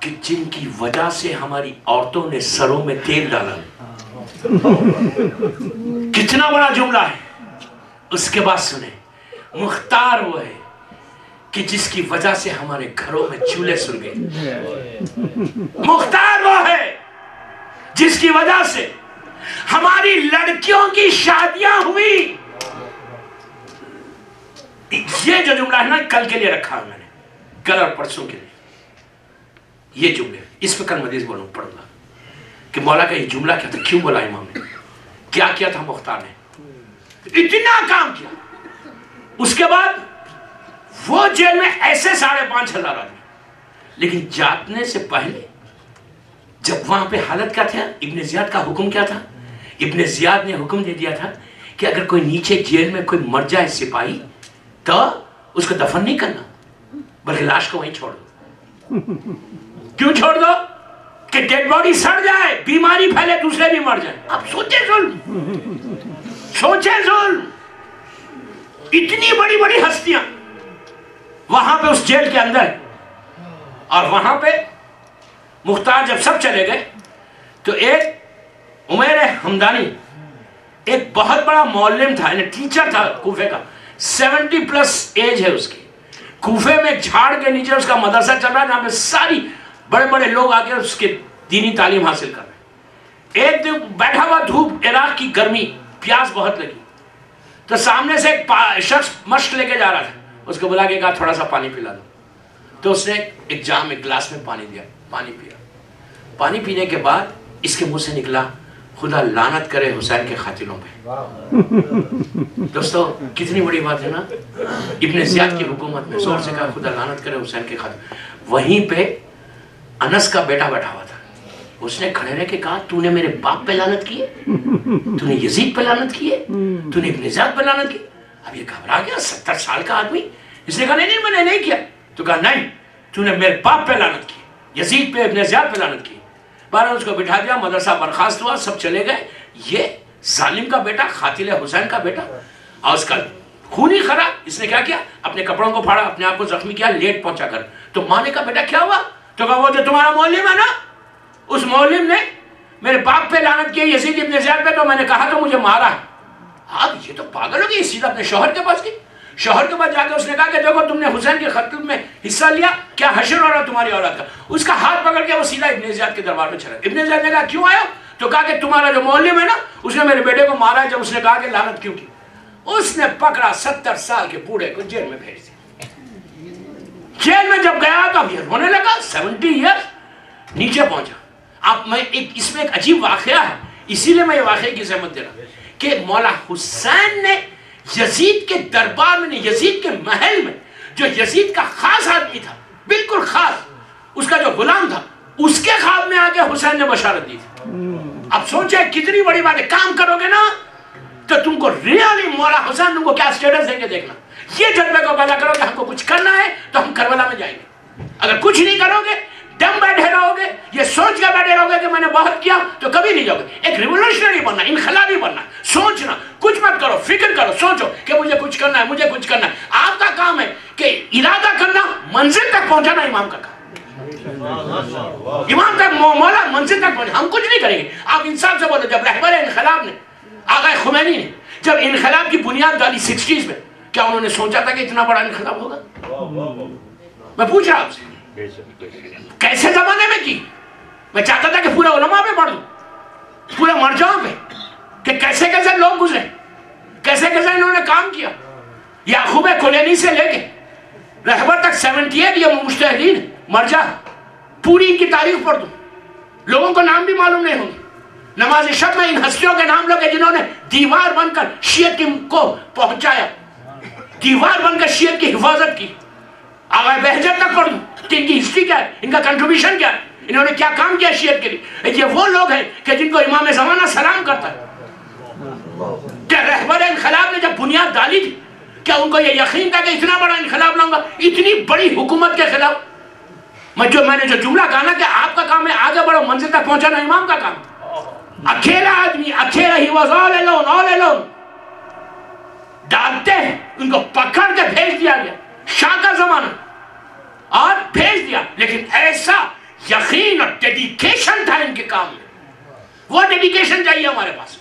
Speaker 1: کہ جن کی وجہ سے ہماری عورتوں نے سروں میں تیل ڈالا. کتنا بڑا جملہ ہے. اس کے بعد سنیں, مختار وہ ہے کہ جس کی وجہ سے ہمارے گھروں میں چولہے سر گئے. مختار وہ ہے جس کی وجہ سے ہماری لڑکیوں کی شادیاں ہوئی. یہ جو جملہ ہے نا کل کے لیے رکھا ہے میں نے, کل اور پرسوں کے لیے. یہ جملے اس وقت مدیز بولوں پڑھ گا کہ مولا کا یہ جملہ کیا تھا, کیوں بولا امام نے, کیا کیا تھا مختار نے, اتنا کام کیا. اس کے بعد وہ جیل میں ایسے 5,500 آدمی, لیکن جانے سے پہلے جب وہاں پہ حالت کیا تھا, ابن زیاد کا حکم کیا تھا. ابن زیاد نے حکم دے دیا تھا کہ اگر کوئی نیچے جیل میں کوئی مر جائے سپاہی تو اس کو دفن نہیں کرنا, بلکہ لاش کو وہیں چھوڑ دو. کیوں چھوڑ دو؟ کہ ڈیڈ باڈی سڑ جائے, بیماری پھیلے, دوسرے بھی مر جائیں. آپ سوچیں ظلم. اتنی بڑی بڑی ہستیاں وہاں پہ اس جیل کے اندر, اور وہاں پہ مختار جب سب چلے گئے تو ایک عمیر حمدانی, ایک بہت بڑا معلم تھا, ٹیچر تھا کوفے کا, 70+ ایج ہے اس کی. کوفے میں جھاڑ کے نیچے اس کا مدرسہ چل رہا ہے جہاں پہ ساری بڑے بڑے لوگ آ کے اس کے دینی تعلیم حاصل کر رہے ہیں. ایک دن بیٹھا ہوا, دھوپ, عراق کی گرمی, پیاس بہت لگی, تو سامنے سے ایک شخص مشق لے کے جا رہا تھا. اس کو بلا کے کہا تھوڑا سا پانی پلا دو. تو اس نے ایک جام, ایک گلاس میں پانی دیا, پانی پیا. پانی پینے کے بعد اس کے منہ سے نکلا, خدا لعنت کرے حسین کے قاتلوں پہ. دوستو کتنی بڑی بات ہے نا. ابن زیاد کی حکومت میں زور سے کہا خدا لعنت کرے حسین کے قاتل. وہیں پہ انس کا بیٹا بیٹھا ہوا تھا, اس نے کھڑے رہ کے کہا تو نے میرے باپ پہ لعنت کی ہے, تو نے یزید پہ لعنت کی ہے, تو نے ابن زیاد پہ لعنت کی. اب یہ گھبرا گیا, 70 سال کا آدمی. اس نے کہا نہیں میں نے نہیں کیا. تو کہا نہیں, تو نے میرے باپ پہ لعنت کی, یزید پہ, ابن زیاد پہ لعنت کی. بارہ اس کو بٹھا دیا, مدرسہ برخاست ہوا, سب چلے گئے. یہ ظالم کا بیٹا, قاتل حسین کا بیٹا, اور اس کا خونی خراب. اس نے کیا کیا, اپنے کپڑوں کو پھاڑا, اپنے آپ کو زخمی کیا, لیٹ پہنچا کر. تو ماں نے کہا بیٹا کیا ہوا؟ تو کہا وہ جو تمہارا معلم ہے نا, اس معلم نے میرے باپ پہ لعنت کی, یزید ابن زیاد پہ, تو میں نے کہا تو مجھے مارا. اب یہ تو پاگل ہو گئی, سیدھا اپنے شوہر کے پاس گئی. شوہر کے پاس جا کے اس نے کہا کہ دیکھو تم نے حسین کے قتل میں حصہ لیا, کیا حشر ہو رہا تمہاری اولاد کا. اس کا ہاتھ پکڑ کے وہ سیدھا ابن زیاد کے دربار میں چلا. ابن زیاد نے کہا کیوں آیا؟ تو کہا کہ تمہارا جو معلم ہے نا, اس نے میرے بیٹے کو مارا. جب اس نے کہا کہ لعنت کیوں کی, اس نے پکڑا 70 سال کے بوڑھے کو جیل میں بھیج دیا. جیل میں جب گیا تو اب یہ رونے لگا, 70 ایئر نیچے پہنچا. اب میں اس میں ایک عجیب واقعہ ہے, اسی لیے میں یہ واقعے کی زحمت دے رہا کہ مولا حسین نے یزید کے دربار میں, یزید کے محل میں, جو یزید کا خاص آدمی تھا, بالکل خاص, اس کا جو غلام تھا, اس کے خواب میں آ کے حسین نے بشارت دی تھی. اب سوچے کتنی بڑی بات ہے. کام کرو گے نا تو تم کو ریالی مولا حسین تم کو کیا سٹیٹس دیں گے دیکھنا. یہ جذبے کو پیدا کرو کہ ہم کو کچھ کرنا ہے تو ہم کربلا میں جائیں گے. اگر کچھ نہیں کرو گے, دم بیٹھے رہو گے, یہ سوچ کے بیٹھے رہو گے کہ میں نے بہت کیا, تو کبھی نہیں جاؤ گے. ایک ریولوشنری بننا, انقلابی بننا, سوچنا, کچھ مت کرو, فکر کرو, سوچو کہ مجھے کچھ کرنا ہے, مجھے کچھ کرنا ہے. آپ کا کام ہے کہ ارادہ کرنا, منزل تک پہنچانا امام کا کام. امام تک مولا منزل تک پہنچا, ہم کچھ نہیں کریں گے. آپ انصاف سے بولو, جب رہبر انقلاب نے, آقا خمینی نے جب انقلاب کی بنیاد ڈالی 60s میں, کیا انہوں نے سوچا تھا کہ اتنا بڑا انقلاب ہوگا؟ میں پوچھ رہا آپ سے, کیسے زمانے میں کی؟ میں چاہتا تھا کہ پورے علماء پہ پڑھ دوں, پورے مرجعوں پہ, کہ کیسے کیسے لوگ گزرے, کیسے کیسے انہوں نے کام کیا. یعقوب کلینی سے لے کے رہبر تک 78 یہ مجتہدین مرجع, پوری ان کی تاریخ پڑھ دوں. لوگوں کو نام بھی معلوم نہیں ہوں گے, نماز شب میں ان ہستیوں کے نام لوگے جنہوں نے دیوار بن کر شیعت کو پہنچایا، دیوار بن کر شیعت کی حفاظت کی. آغا بہجت تک پڑھ دوں کہ ان کی ہسٹری کیا ہے، ان کا کنٹریبیوشن کیا ہے، انہوں نے کیا کام کیا شیعت کے لیے. یہ وہ لوگ ہیں کہ جن کو امام زمانہ سلام کرتا ہے. کہ رہبر انقلاب نے جب بنیاد ڈالی تھی کیا ان کو یہ یقین تھا کہ اتنا بڑا انقلاب لاؤں گا اتنی بڑی حکومت کے خلاف؟ میں نے جو جملہ کہا نا کہ آپ کا کام ہے آگے بڑھو، منزل تک پہنچانا امام کا کام. اکیلا آدمی، اکیلا ہی واز all alone. ڈالتے ہیں ان کو پکڑ کے بھیج دیا گیا، شاہ کا زمانہ، اور بھیج دیا. لیکن ایسا یقین اور ڈیڈیکیشن تھا ان کے کام میں. وہ ڈیڈیکیشن چاہیے ہمارے پاس.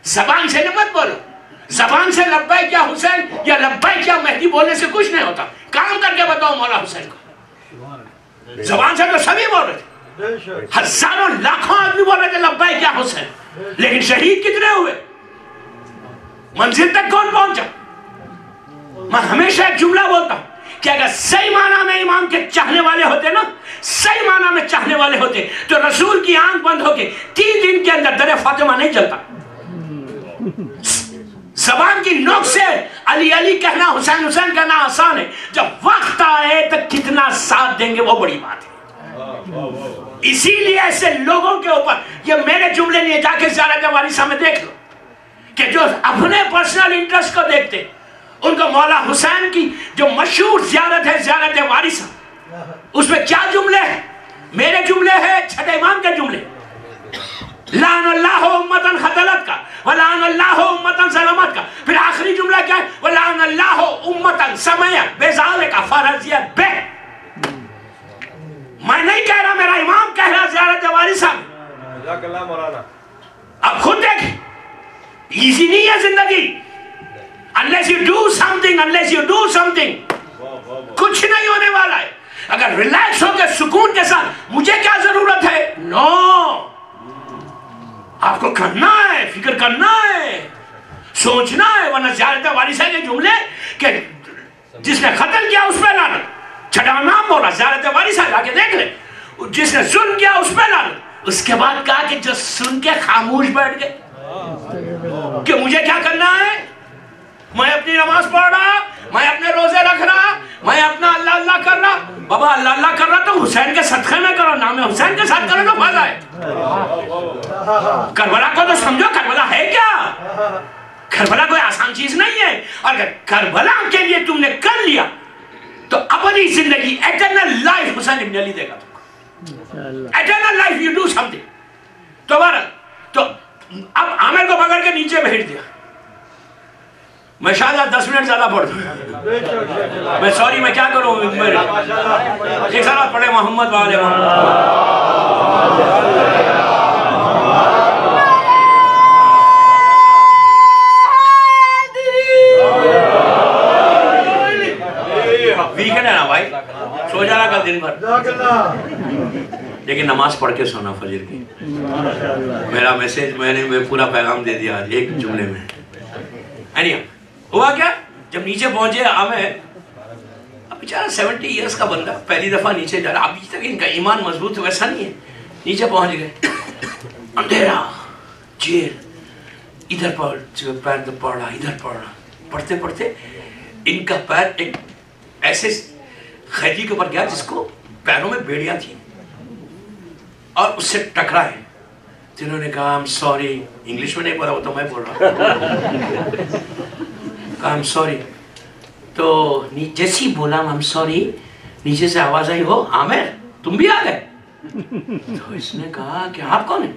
Speaker 1: زبان سے مت بولو، زبان سے لبیک یا حسین یا لبیک یا مہدی بولنے سے کچھ نہیں ہوتا. کام کر کے بتاؤ مولا حسین کو. زبان سے تو سبھی بول رہے تھے، ہزاروں لاکھوں آدمی بول رہے تھے لبیک یا حسین، لیکن شہید کتنے ہوئے؟ منزل تک کون پہنچا؟ میں ہمیشہ ایک جملہ بولتا ہوں کہ اگر صحیح معنی میں امام کے چاہنے والے ہوتے نا، صحیح معنی میں چاہنے والے ہوتے تو رسول کی آنکھ بند ہو کے 3 دن کے اندر در فاطمہ نہیں جلتا. زبان کی نوک سے علی علی کہنا، حسین حسین کہنا آسان ہے، جب وقت آئے تو کتنا ساتھ دیں گے وہ بڑی بات ہے. اسی لیے ایسے لوگوں کے اوپر، یہ میرے جملے نہیں ہے، جا کے زیارت وارثہ میں دیکھ لو کہ جو اپنے پرسنل انٹرسٹ کو دیکھتے، ان کو مولا حسین کی جو مشہور زیارت ہے زیارت وارثہ، اس میں کیا جملے ہیں؟ میرے جملے ہیں، چھٹے امام کے جملے، لعن اللہ امتن خطلت کا ولعن اللہ امتن ظلمت کا. پھر آخری جملہ کیا ہے؟ ولعن اللہ امتن سمیت بذالک فرضیت بے. میں نہیں کہہ رہا، میرا امام کہہ رہا زیارت وارثہ میں.
Speaker 3: جزاک اللہ مولانا.
Speaker 1: اب خود دیکھ، ایزی نہیں ہے زندگی. unless you do something کچھ نہیں ہونے والا ہے. اگر ریلیکس ہو کے سکون کے ساتھ مجھے کیا ضرورت ہے؟ نو، آپ کو کرنا ہے، فکر کرنا ہے، سوچنا ہے. ورنہ زیارت وارثہ کے جملے کہ جس نے قتل کیا اس پہ لعنت، چھٹا نام بولا زیارت وارثہ، جا کے دیکھ لے. جس نے ظلم کیا اس پہ لعنت. اس کے بعد کہا کہ جو سن کے خاموش بیٹھ گئے کہ مجھے کیا کرنا ہے، میں اپنی نماز پڑھ رہا، میں اپنے روزے رکھ رہا، میں اپنا اللہ اللہ کر رہا. بابا اللہ اللہ کر رہا تو حسین کے صدقے میں کرو، نام حسین کے ساتھ کرو تو فائدہ ہے. کربلا کو تو سمجھو، کربلا ہے کیا؟ کربلا کوئی آسان چیز نہیں ہے. اور اگر کربلا کے لیے تم نے کر لیا تو اپنی زندگی ایٹرنل لائف حسین ابن علی دے گا تم کو. Eternal life you do some thing. تو بہرحال تو اب عامر کو پکڑ کے نیچے بھیج دیا. میں شاید 10 منٹ زیادہ پڑھ دوں. میں سوری، میں کیا کروں. ایک ساتھ پڑھے محمد والے ویکینڈ ہے نا بھائی، سو جانا کل دن بھر، لیکن نماز پڑھ کے سونا فجر کی. میرا میسج میں نے پورا پیغام دے دیا آج ایک جملے میں. ہوا کیا، جب نیچے پہنچے عامر، اب بیچارہ 70 ایئرس کا بندہ پہلی دفعہ نیچے جا رہا. ابھی تک ان کا ایمان مضبوط ویسا نہیں ہے. نیچے پہنچ گئے، اندھیرا، جیل، ادھر پیر پڑھ رہا، ادھر پڑھ رہا. پڑھتے پڑھتے ان کا پیر ایک ایسے قیدی کے اوپر گیا جس کو پیروں میں بیڑیاں تھیں اور اس سے ٹکرائے. جنہوں نے کہا I'm sorry، انگلش میں نہیں بولا، وہ تو میں بول رہا ہوں. کہا I'm sorry. تو جیسی بولا I'm sorry، نیچے سے آواز آئی، ہو عامر تم بھی آ گئے؟ تو اس نے کہا کہ آپ کون ہیں؟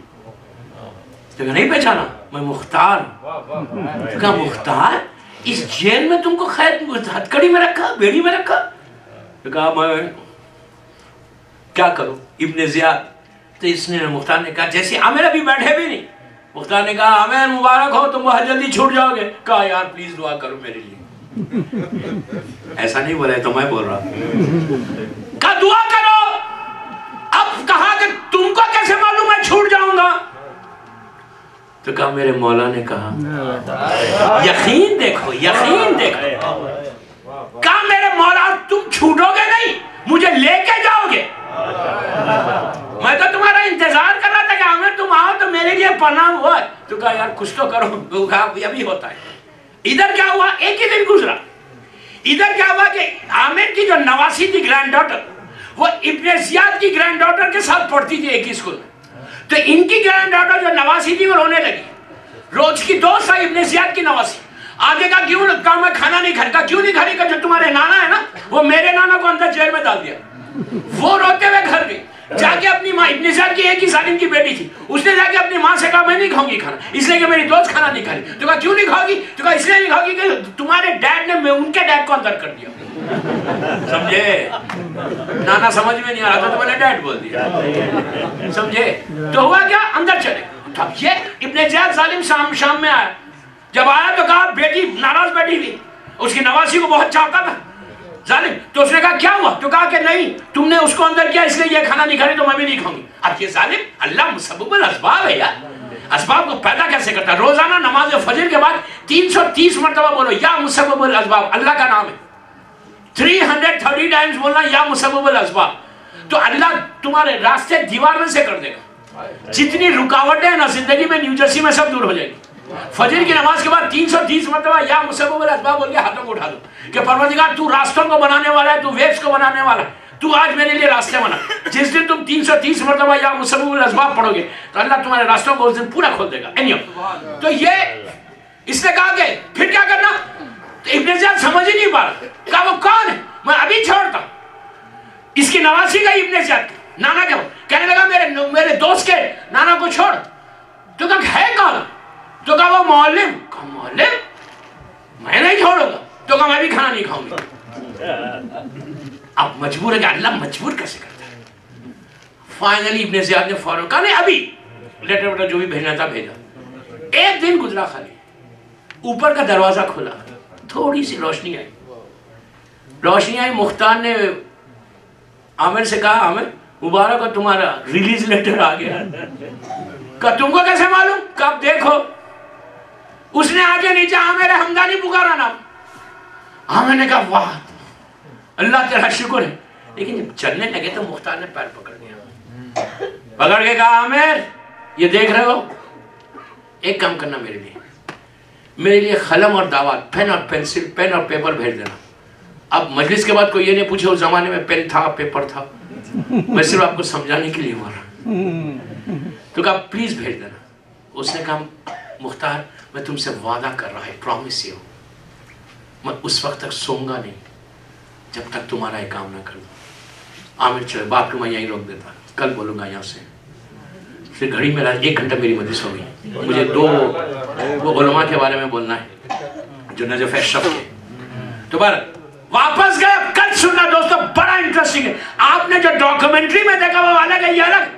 Speaker 1: تو کہا نہیں پہچانا، میں مختار. تو کہا مختار، اس جیل میں تم کو قید ہتھکڑی میں رکھا، بیڑی میں رکھا؟ تو کہا میں کیا کروں ابن زیاد. تو اس نے مختار نے کہا جیسے عامر ابھی بیٹھے بھی نہیں. مختار نے کہا عامر مبارک ہو، تم بہت جلدی چھوٹ جاؤ گے. کہا یار پلیز دعا کرو میرے لیے. ایسا نہیں بولا ہے تو میں بول رہا. کہا دعا کرو. اب کہا کہ تم کو کیسے معلوم میں چھوٹ جاؤں گا؟ تو کہا میرے مولا نے کہا. یقین دیکھو، یقین دیکھو. کہا میرے مولا تم چھوٹو گے نہیں، مجھے لے کے جاؤ گے. میں تو تمہارا انتظار کر رہا تھا کہ عامر تم آؤ تو میرے میرے لیے پناہ ہوا ہے. تو کہا یار کچھ تو کرو. تو کہا ابھی ہوتا ہے. ادھر کیا ہوا, ایک ہی دن گزرا. ادھر کیا ہوا کہ عامر کی جو نواسی تھی گرینڈ ڈاٹر, وہ ابن زیاد کی گرینڈ ڈاٹر کے ساتھ پڑھتی تھی ایک ہی اسکول میں. تو ان کی گرینڈ ڈاٹر جو نواسی تھی وہ رونے لگی. روز کی دوست تھا ابن زیاد کی نواسی. آگے کا کیوں کہا میں کھانا نہیں کھانے کا. کیوں نہیں کھانے کا, جو تمہارے نانا ہے نا وہ میرے نانا کو اندر جیل میں ڈال دیا. وہ روتے ہوئے گھر گئی, جا کے اپنی ماں, ابن زیاد کی ایک ہی سالم کی بیٹی تھی, اس نے جا کے اپنی ماں سے کہا میں نہیں کھاؤں گی کھانا, اس لیے کہ میری دوست کھانا نہیں کھا رہی. تو کہا کیوں نہیں کھاؤ گی. تو کہا اس لیے نہیں کھاؤ گی کہ تمہارے ڈیڈ نے ان کے ڈیڈ کو اندر کر دیا. سمجھے, نانا سمجھ میں نہیں آ رہا تھا تو میں نے ڈیڈ بول دیا. سمجھے, تو ہوا کیا, اندر چلے. اب یہ ابن زیاد ظالم شام میں آیا. جب آیا تو کہا بیٹی ناراض بیٹھی تھی, اس کی نواسی کو بہت چاہتا تھا ظالم. تو اس نے کہا کیا ہوا. تو کہا کہ نہیں تم نے اس کو اندر کیا اس لیے یہ کھانا نہیں کھا رہی تو میں بھی نہیں کھاؤں گی. اب یہ ظالم, اللہ مسبب الاسباب ہے یار, اسباب کو پیدا کیسے کرتا ہے. روزانہ نماز فجر کے بعد 330 مرتبہ بولو یا مسبب الاسباب, اللہ کا نام ہے. 330 ٹائمز بولنا یا مسبب الاسباب, تو اللہ تمہارے راستے دیوار میں سے کر دے گا. جتنی رکاوٹیں ہیں نا زندگی میں نیو جرسی میں سب دور ہو جائے گی. فجر کی نماز کے بعد 330 مرتبہ یا مسبب الاسباب بول کے ہاتھوں کو اٹھا دو کہ پروردگار تو راستوں کو بنانے والا ہے, تو ویوز کو بنانے والا ہے, تو آج میرے لیے راستے بنا. جس دن تم 330 مرتبہ یا مسبب الاسباب پڑھو گے تو اللہ تمہارے راستوں کو اس دن پورا کھول دے گا. تو یہ اس نے کہا کہ پھر کیا کرنا. تو ابن زیاد سمجھ ہی نہیں پا رہا, کہا وہ کون ہے, میں ابھی چھوڑتا. اس کی نواسی کا ابن زیاد نانا کیا, کہنے لگا میرے دوست کے نانا کو چھوڑ. تو کہا ہے کون. تو کہا وہ معلم. کہا معلم, میں نہیں چھوڑوں گا. تو کہا میں بھی کھانا نہیں کھاؤں گا. اب مجبور ہے کہ اللہ مجبور کیسے کرتا ہے. فائنلی ابن زیاد نے فوراً کہا نہیں ابھی لیٹر ویٹر جو بھی بھیجنا تھا بھیجا. ایک دن گزرا خالی, اوپر کا دروازہ کھلا, تھوڑی سی روشنی آئی. مختار نے عامر سے کہا عامر مبارک ہو تمہارا ریلیز لیٹر آ گیا. کہا تم کو کیسے معلوم. کہا دیکھو. اس نے آگے نیچے عامر حمدانی پکارا نام. عامر نے کہا واہ اللہ تیرا شکر ہے. لیکن جب چلنے لگے تو مختار نے پیر پکڑ لیا. پکڑ کے کہا عامر یہ دیکھ رہے ہو, ایک کام کرنا میرے لیے قلم اور دعوت, پین اور پینسل, پین اور پیپر بھیج دینا. اب مجلس کے بعد کوئی یہ نہیں پوچھے اس زمانے میں پین تھا پیپر تھا, میں صرف آپ کو سمجھانے کے لیے مارا. تو کہا پلیز بھیج دینا. اس نے کہا مختار میں تم سے وعدہ کر رہا ہے, پرومس یہ ہو, میں اس وقت تک سوؤں گا نہیں جب تک تمہارا یہ کام نہ کر دوں. عامر چلے, بات کو میں یہیں روک دیتا, کل بولوں گا یہاں سے. پھر گھڑی میں 1 گھنٹہ میری مجلس ہو گئی. مجھے 2 وہ علماء کے بارے میں بولنا ہے جو نجف اشرف کے. تو بار واپس گئے. کل سننا دوستو بڑا انٹرسٹنگ ہے. آپ نے جو ڈاکومنٹری میں دیکھا وہ الگ ہے, یہ الگ,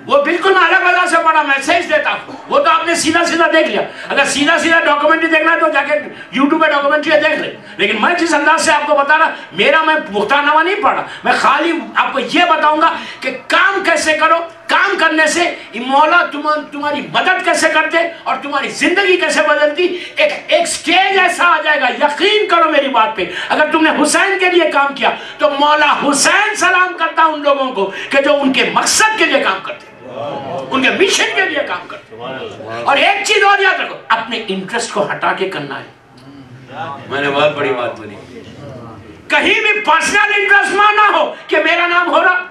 Speaker 1: وہ بالکل میں الگ وجہ سے پڑھا میسیج دیتا ہوں. وہ تو آپ نے سیدھا دیکھ لیا. اگر سیدھا ڈاکومنٹری دیکھنا ہے تو جا کے یوٹیوب پہ ڈاکومنٹری دیکھ لیں. لیکن میں جس انداز سے آپ کو بتا رہا, میں مختار نامہ نہیں پڑھ رہا, میں خالی آپ کو یہ بتاؤں گا کہ کام کیسے کرو. کام کرنے سے مولا تمہاری مدد کیسے کرتے اور تمہاری زندگی کیسے بدلتی. ایک سٹیج ایسا آ جائے گا, یقین کرو میری بات پہ. اگر تم نے حسین کے لیے کام کیا تو مولا حسین سلام کرتا ان لوگوں کو کہ جو ان کے مقصد کے لیے کام کرتے, ان کے مشن کے لیے کام کرتے. اور ایک چیز اور یاد رکھو, اپنے انٹرسٹ کو ہٹا کے کرنا ہے. میں نے بہت بڑی بات بولی, کہیں بھی پرسنل انٹرسٹ نہ ہو کہ میرا نام ہو رہا,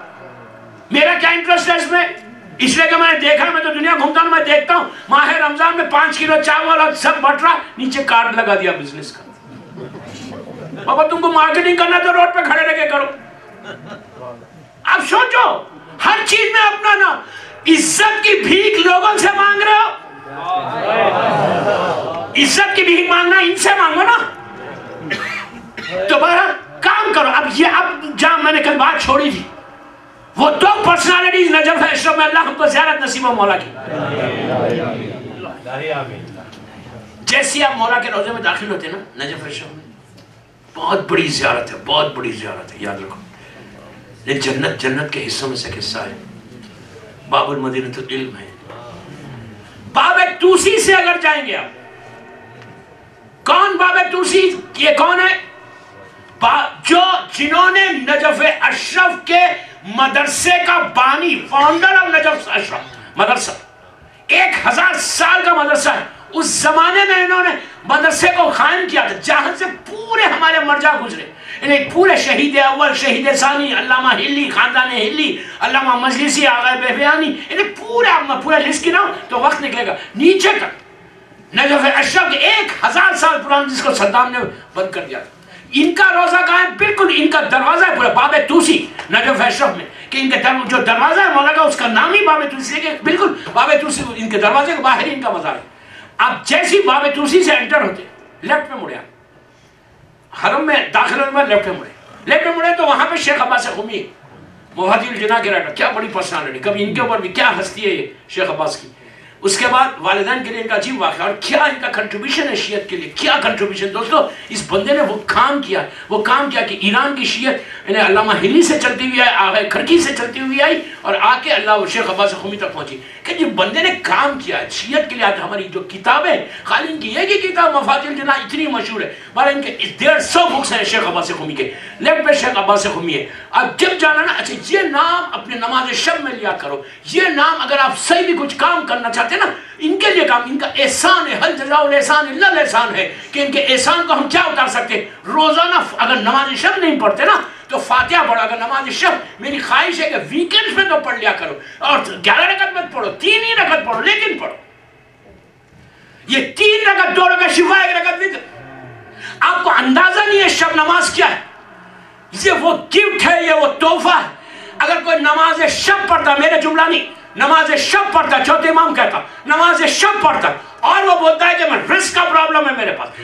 Speaker 1: میرا کیا انٹرسٹ ہے اس میں. اس لیے کہ میں نے دیکھا, میں تو دنیا گھومتا ہوں, میں دیکھتا ہوں ماہ رمضان میں 5 کلو چاول اور سب بٹ رہا, نیچے کارڈ لگا دیا بزنس کا. بابا تم کو مارکیٹنگ کرنا تو روڈ پہ کھڑے رہ کے کرو. اب سوچو ہر چیز میں اپنا نام. عزت کی بھیک لوگوں سے مانگ رہے ہو, عزت کی بھیک مانگنا ان سے مانگو نا. تو بہرحال کام کرو. اب جہاں میں نے کل بات چھوڑی تھی, وہ 2 پرسنالٹیز نجف اشرف میں, اللہ ہم کو زیارت نصیب ہو مولا کی. جیسے آپ مولا کے روزے میں داخل ہوتے ہیں نا نجف اشرف میں, بہت بڑی زیارت ہے, بہت بڑی زیارت ہے, یاد رکھو. یہ جنت کے حصوں میں سے حصہ ہے. باب المدینۃ العلم ہے. باب توسی سے اگر جائیں گے آپ, کون باب توسی, یہ کون ہے؟ جنہوں نے نجف اشرف کے مدرسے کا بانی, فاؤنڈر آف نجف اشرف مدرسہ, زمانے میں انہوں نے مدرسے کو قائم کیا تھا جہاں سے پورے ہمارے مرجع گزرے، انہیں پورے شہید اول، شہید ثانی، علامہ ہلی، خاندان ہلی، علامہ مجلسی، آغا بہبیانی، انہیں پورا لسٹ گناؤ تو وقت نکلے گا نیچے تک۔ نجف اشرف 1000 سال پرانا جس کو صدام نے بند کر دیا تھا، ان کا روزہ کہاں ہے؟ بالکل ان کا دروازہ ہے پورا باب توسی نجف اشرف میں، کہ ان کے جو دروازہ ہے مولا کا اس کا نام ہی باب توسی ہے، کہ بالکل باب توسی ان کے دروازے کے باہر ہی ان کا مزار ہے۔ آپ جیسی باب توسی سے انٹر ہوتے لیفٹ میں مڑے، حرم میں داخل ہونے میں لیفٹ میں مڑے تو وہاں پہ شیخ عباس قمی مفادی الجنا کے رائٹر، کیا بڑی پرسنالٹی، کبھی ان کے اوپر بھی کیا ہستی ہے یہ شیخ عباس کی۔ اس کے بعد والدین کے لیے ان کا عجیب واقعہ، اور کیا ان کا کنٹریبیوشن ہے شیعت کے لیے، کیا کنٹریبیوشن دوستو، اس بندے نے وہ کام کیا کہ ایران کی شیعت انہیں علامہ ہلی سے چلتی ہوئی آئی، آغا کھڑکی سے چلتی ہوئی آئی، اور آ کے اللہ شیخ عباس قمی تک پہنچی، کہ جب بندے نے کام کیا ہے شیعت کے لیے۔ آج ہماری جو کتابیں، خالی ان کی ایک ہی کتاب مفاتیح الجناح اتنی مشہور ہے، بارہ ان کے 150 بکس ہیں شیخ عباس قمی کے، لیفٹ پہ شیخ عباس قمی ہے۔ اب جب جانا نا، اچھا یہ نام اپنے نماز شب میں لیا کرو، یہ نام اگر آپ صحیح بھی کچھ کام کرنا چاہتے ہیں نا، ان کے لیے کام، ان کا احسان ہے، حل جزاء الاحسان الا الاحسان ہے، کہ ان کے احسان کو ہم کیا اتار سکتے ہیں؟ روزانہ اگر نماز شب نہیں پڑھتے نا تو فاتحہ پڑھو، اگر نماز شب میری خواہش ہے کہ ویکنڈز میں تو پڑھ لیا کرو، اور 11 رکعت مت پڑھو، 3 ہی رکعت پڑھو، لیکن پڑھو یہ 3 رکعت، 2 رکعت شفا، 1 رکعت وتر۔ آپ کو اندازہ نہیں ہے شب نماز کیا ہے، یہ وہ گفٹ ہے، یہ وہ تحفہ ہے۔ اگر کوئی نماز شب پڑھتا، میرے جملہ نہیں، نماز شب پڑھتا، چوتھے امام کہتا نماز شب پڑھتا، اور وہ بولتا ہے کہ میں رزق کا پرابلم ہے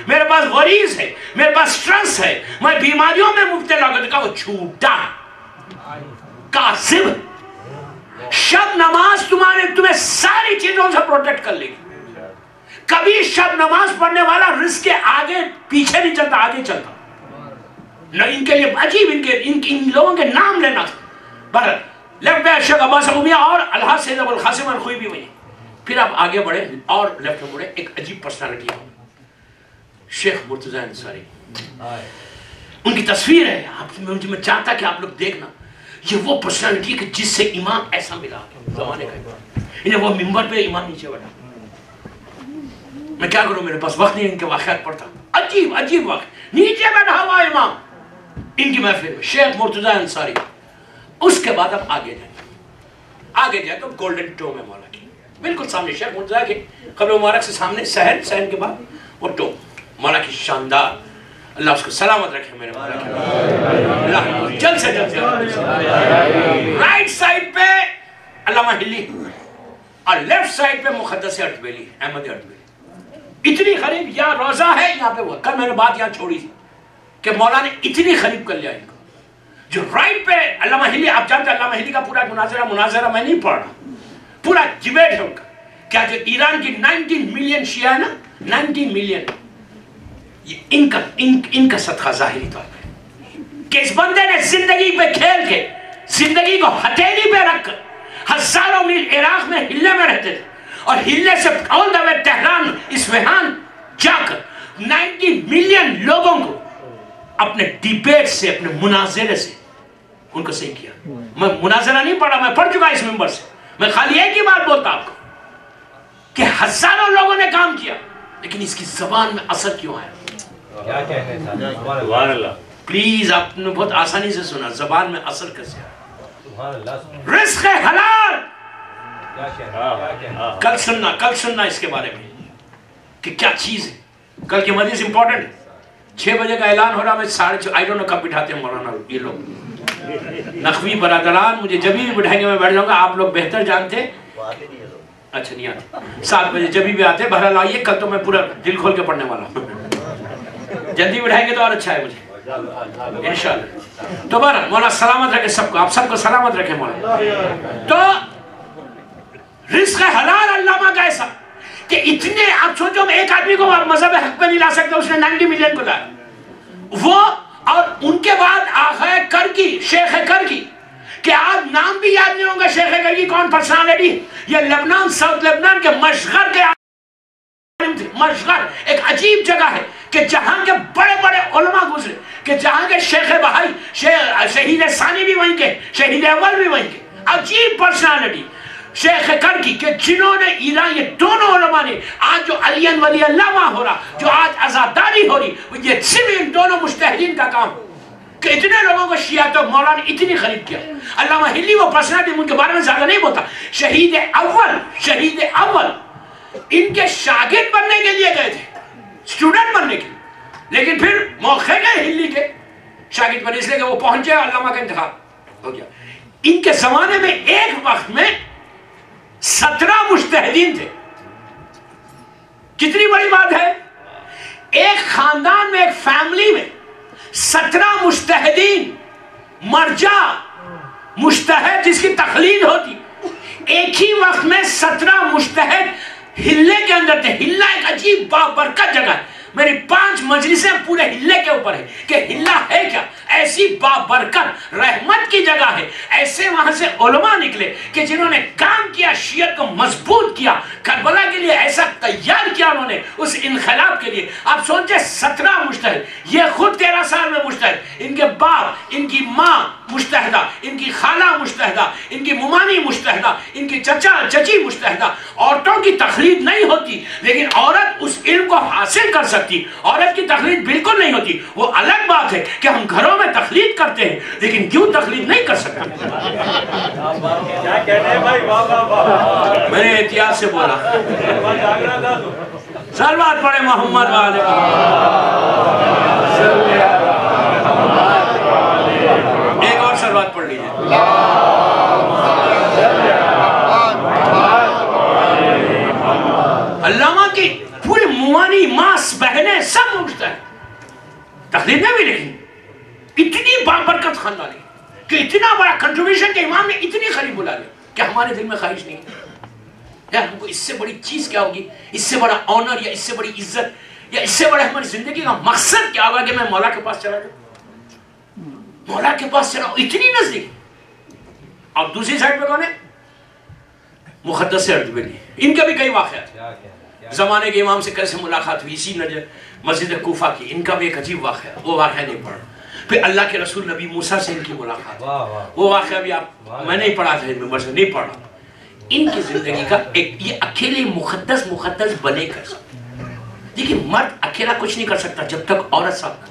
Speaker 1: میرے پاس وریز ہے، میرے پاس سٹرس ہے، میں بیماریوں میں مبتلا ہو گیا، وہ جھوٹا کاذب۔ شب نماز تمہیں ساری چیزوں سے پروٹیکٹ کر لے گی۔ کبھی شب نماز پڑھنے والا رزق کے آگے پیچھے نہیں چلتا، آگے چلتا نہ۔ ان کے لیے عجیب، ان لوگوں کے نام لینا تھا۔ لیفٹ پہ شیخ عباس قمی اور الحاج سید ابو القاسم الخوئی بھی وہی۔ پھر آپ آگے بڑھے اور لیفٹ میں بڑھے، ایک عجیب پرسنالٹی ہے شیخ مرتضیٰ انصاری، ان کی تصویر ہے، میں چاہتا کہ آپ لوگ دیکھنا، یہ وہ پرسنالٹی ہے کہ جس سے امام ایسا ملا زمانے کا، انہیں وہ ممبر پہ امام نیچے بیٹھا۔ میں کیا کروں، میرے پاس وقت نہیں ان کے واقعات پڑھتا، عجیب واقع، نیچے بیٹھا ہوا امام ان کی محفل میں شیخ مرتضیٰ انصاری۔ اس کے بعد اب آگے جائے تو گولڈن ٹو میں مولا کی بالکل سامنے، شیخ مرتضیٰ کے قبر مبارک سے سامنے سہن کے بعد وہ ٹو مولا کی شاندار، اللہ اس کو سلامت رکھے میرے مولا کی، اللہ جلد سے جلد رائٹ سائڈ پہ علامہ ہلی اور لیفٹ سائڈ پہ مقدس اردبیلی، احمد اردبیلی، اتنی قریب، یہاں روزہ ہے، یہاں پہ وہ، کل میں نے بات یہاں چھوڑی تھی کہ مولا نے اتنی قریب کر لیا ان کو۔ جو رائٹ پہ علامہ ہلی، آپ جانتے ہیں علامہ ہلی کا پورا مناظرہ میں نہیں پڑھ رہا، پورا ڈیبیٹ ہے ان کا، کیا جو ایران کی 19 ملین شیعہ ہے نا، 19 ملین، ان کا صدقہ ظاہری طور پہ، کہ اس بندے نے زندگی پہ کھیل کے، زندگی کو ہتھیلی پہ رکھ کر ہزاروں میل عراق میں ہلے میں رہتے تھے، اور ہلے سے آل دا وے تہران اصفہان جا کر 90 ملین لوگوں کو اپنے ڈیبیٹ سے، اپنے مناظرے سے ان کو صحیح کیا۔ میں مناظرہ نہیں پڑھا، میں پڑھ چکا اس ممبر سے، میں خالی ایک ہی بات بولتا آپ کو کہ ہزاروں لوگوں نے کام کیا، لیکن اس کی زبان میں اثر کیوں آیا؟ پلیز آپ نے بہت آسانی سے سنا، زبان میں اثر کیسے آیا؟ رزق حلال، کل سننا اس کے بارے میں کہ کیا چیز ہے۔ کل کی مجلس امپورٹنٹ ہے، 6 بجے کا اعلان ہو رہا، میں 6:30، آئی ڈونٹ نو کب بٹھاتے ہیں مولانا یہ لوگ، نقوی برادران، مجھے جبھی بھی بٹھائیں گے میں بیٹھ جاؤں گا، آپ لوگ بہتر جانتے، اچھا نہیں آتے، 7 بجے جبھی بھی آتے، بہرحال آئیے، کل تو میں پورا دل کھول کے پڑھنے والا ہوں، جلدی بٹھائیں گے تو اور اچھا ہے مجھے انشاءاللہ۔ تو بہرحال مولا سلامت رکھے سب کو، آپ سب کو سلامت رکھے مولا۔ تو رزق حلال علامہ کا ایسا کہ اتنے، آپ سوچو ایک آدمی کو مذہب حق پہ نہیں لا سکتے، اس نے 90 ملین کو لایا وہ، اور ان کے بعد آقا کرکی، شیخ کرکی، کہ آپ نام بھی یاد نہیں ہوں گے شیخ کرکی کون پرسنالٹی، یہ لبنان، ساؤتھ لبنان کے مشغر کے عالم تھے۔ مشغر ایک عجیب جگہ ہے کہ جہاں کے بڑے بڑے علماء گزرے، کہ جہاں کے شیخ بہائی، شہید ثانی بھی وہیں کے، شہید اول بھی وہیں کے، عجیب پرسنالٹی شیخ کرکی، کہ جنہوں نے ایران، یہ دونوں علماء علماء نے آج جو علی ولی اللہ وہاں ہو رہا، جو آج آزاداری ہو رہی، یہ صرف ان دونوں مجتہدین کا کام کہ اتنے لوگوں کو شیعہ تو مولانا اتنی خرید کیا. علامہ ہلی وہ پرسنالٹی ان کے بارے میں زیادہ نہیں بولتا. شہید اول ان کے شاگرد بننے کے لیے گئے تھے، اسٹوڈنٹ بننے کے لیے، لیکن پھر موقع گئے ہلی کے شاگرد بنے، اس لیے کہ وہ پہنچے علامہ کا انتخاب ہو گیا. ان کے زمانے میں ایک وقت میں 17 مجتہدین تھے. کتنی بڑی بات ہے، ایک خاندان میں، ایک فیملی میں 17 مجتہدین، مرجع مجتہد جس کی تقلید ہوتی، ایک ہی وقت میں 17 مجتہد ہلے کے اندر تھے. ہلا ایک عجیب بابرکت جگہ ہے، میری 5 مجلسیں پورے ہلے کے اوپر ہے کہ ہلا ہے کیا، ایسی بابرکت رحمت کی جگہ ہے. ایسے وہاں سے علماء نکلے کہ جنہوں نے کام کیا، شیعت کو مضبوط کیا، کربلا کے لیے ایسا تیار کیا انہوں نے اس انقلاب کے لیے. آپ سوچیں 17 مجتہد، یہ خود 13 سال میں مجتہد، ان کے باپ، ان کی ماں مجتہدہ، ان کی خالہ مجتہدہ، ان کی ممانی مجتہدہ، ان کی چچا چچی مجتہدہ. عورتوں کی تقلید نہیں ہوتی، لیکن عورت اس علم کو حاصل کر سکتی. عورت کی تقلید بالکل نہیں ہوتی. وہ الگ بات ہے کہ ہم گھروں میں تقلید کرتے ہیں، لیکن کیوں تقلید نہیں کر سکتے؟ میں نے احتیاط سے بولا. صلوات پڑھے محمد والے. ایک اور صلوات پڑھ لیجیے. علامہ کی پوری موانی ماس بہنیں سب مجتہد، تقلید میں بھی نہیں. اتنی بابرکت خاندانی کہ اتنا بڑا کنٹریبیوشن کہ امام نے اتنی قریب بلا لیا کہ ہمارے دل میں خواہش نہیں ہے یار ہم کو اس سے بڑی چیز کیا ہوگی، اس سے بڑا آنر یا اس سے بڑی عزت یا اس سے بڑا ہماری زندگی کا مقصد کیا ہوگا کہ میں مولا کے پاس چلا جاؤں، مولا کے پاس چلا ہوں اتنی نزدیک. اور دوسری سائڈ پہ کون ہے؟ مقدس اردبیلی. ان کا بھی کئی واقعات، زمانے کے امام سے کیسے ملاقات ہوئی، اسی مسجد کوفہ کی. ان کا بھی ایک عجیب واقعہ، وہ واقعہ نہیں پڑھا. پھر اللہ کے رسول نبی موسیٰ سے ان کی ملاقات، وہ واقعہ بھی میں نہیں پڑھا تھا، ممبر سے نہیں پڑھا. ان کی زندگی کا ایک یہ اکیلے مقدس بنے کر سکتے. لیکن مرد اکیلا کچھ نہیں کر سکتا جب تک عورت ساتھ نہ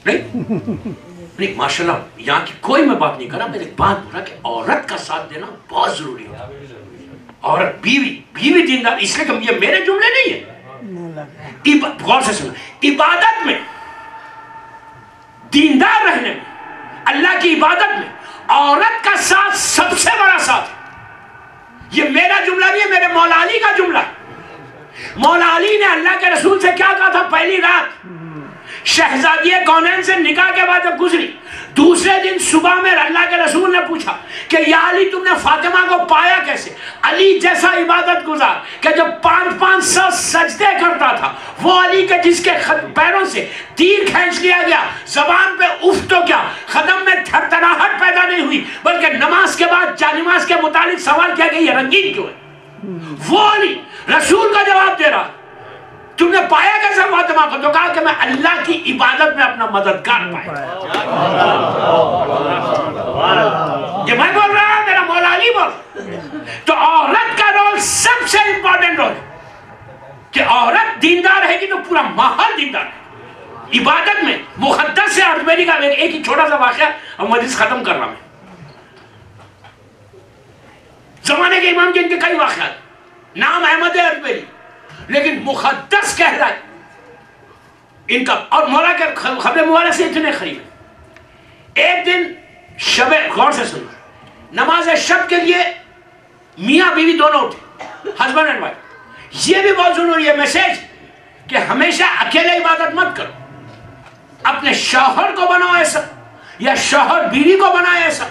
Speaker 1: نہیں. ماشاءاللہ یہاں کی کوئی میں بات نہیں کر رہا، میں ایک بات بولا کہ عورت کا ساتھ دینا بہت ضروری ہے. عورت بیوی دیندار، اس لیے کہ یہ میرے جملے نہیں ہیں، غور سے سنو. عبادت میں، دیندار رہنے میں، اللہ کی عبادت میں عورت کا ساتھ سب سے بڑا ساتھ. یہ میرا جملہ نہیں ہے، میرے مولا علی کا جملہ. مولا علی نے اللہ کے رسول سے کیا کہا تھا؟ پہلی رات شہزادی کونین سے نکاح کے بعد جب گزری، دوسرے دن صبح میں اللہ کے رسول نے پوچھا کہ یا علی تم نے فاطمہ کو پایا کیسے؟ علی جیسا عبادت گزار کہ جب 500 سجدے کرتا تھا، وہ علی کے جس کے پیروں سے تیر کھینچ لیا گیا، زبان پہ اف تو کیا، قدم میں تھرتھراہٹ پیدا نہیں ہوئی، بلکہ نماز کے بعد جانماز کے متعلق سوال کیا کہ یہ رنگین کیوں ہے؟ وہ علی رسول کا جواب دے رہا، تم نے پایا کیسے فاطمہ کو؟ تو کہا کہ میں اللہ کی عبادت میں اپنا مددگار پایا. یہ میں بول رہا ہوں، میرا مولا علی بول. تو عورت کا رول سب سے امپورٹنٹ رول کہ عورت دیندار رہے گی تو پورا ماحول دیندار ہے. عبادت میں مقدس سے اردبیلی کا ایک ہی چھوٹا سا واقعہ اور مجلس ختم کر رہا میں. زمانے کے امام کے ان کے کئی واقعات، نام احمد اردبیلی لیکن مقدس کہہ رہا ہے ان کا، اور مولا کے خبر مبارک سے اتنے قریب ہے. ایک دن شب، غور سے سنو، نماز شب کے لیے میاں بیوی دونوں اٹھے، ہسبینڈ اینڈ وائف. یہ بھی بہت ضروری ہے میسج کہ ہمیشہ اکیلے عبادت مت کرو. اپنے شوہر کو بناؤ ایسا، یا شوہر بیوی کو بنائے ایسا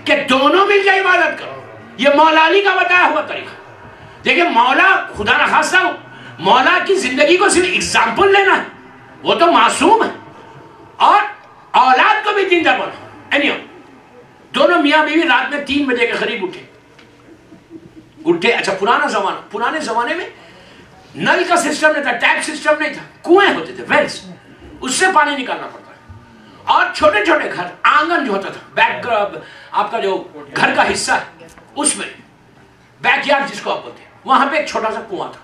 Speaker 1: کہ دونوں مل کے عبادت کرو. یہ مولا علی کا بتایا ہوا طریقہ. دیکھیں مولا خدا نخواستہ ہو، مولا کی زندگی کو صرف اگزامپل لینا ہے، وہ تو معصوم ہے، اور اولاد کو بھی دیندار بناؤ. دونوں میاں بیوی رات میں 3 بجے کے قریب اٹھے. اچھا پرانے زمانے میں نل کا سسٹم نہیں تھا، ٹیپ سسٹم نہیں تھا، کنویں ہوتے تھے، ویلز، اس سے پانی نکالنا پڑتا ہے. اور چھوٹے چھوٹے گھر، آنگن جو ہوتا تھا، بیک آپ کا جو گھر کا حصہ ہے، اس میں بیک یارڈ جس کو آپ بولتے ہیں، وہاں پہ ایک چھوٹا سا کنواں تھا.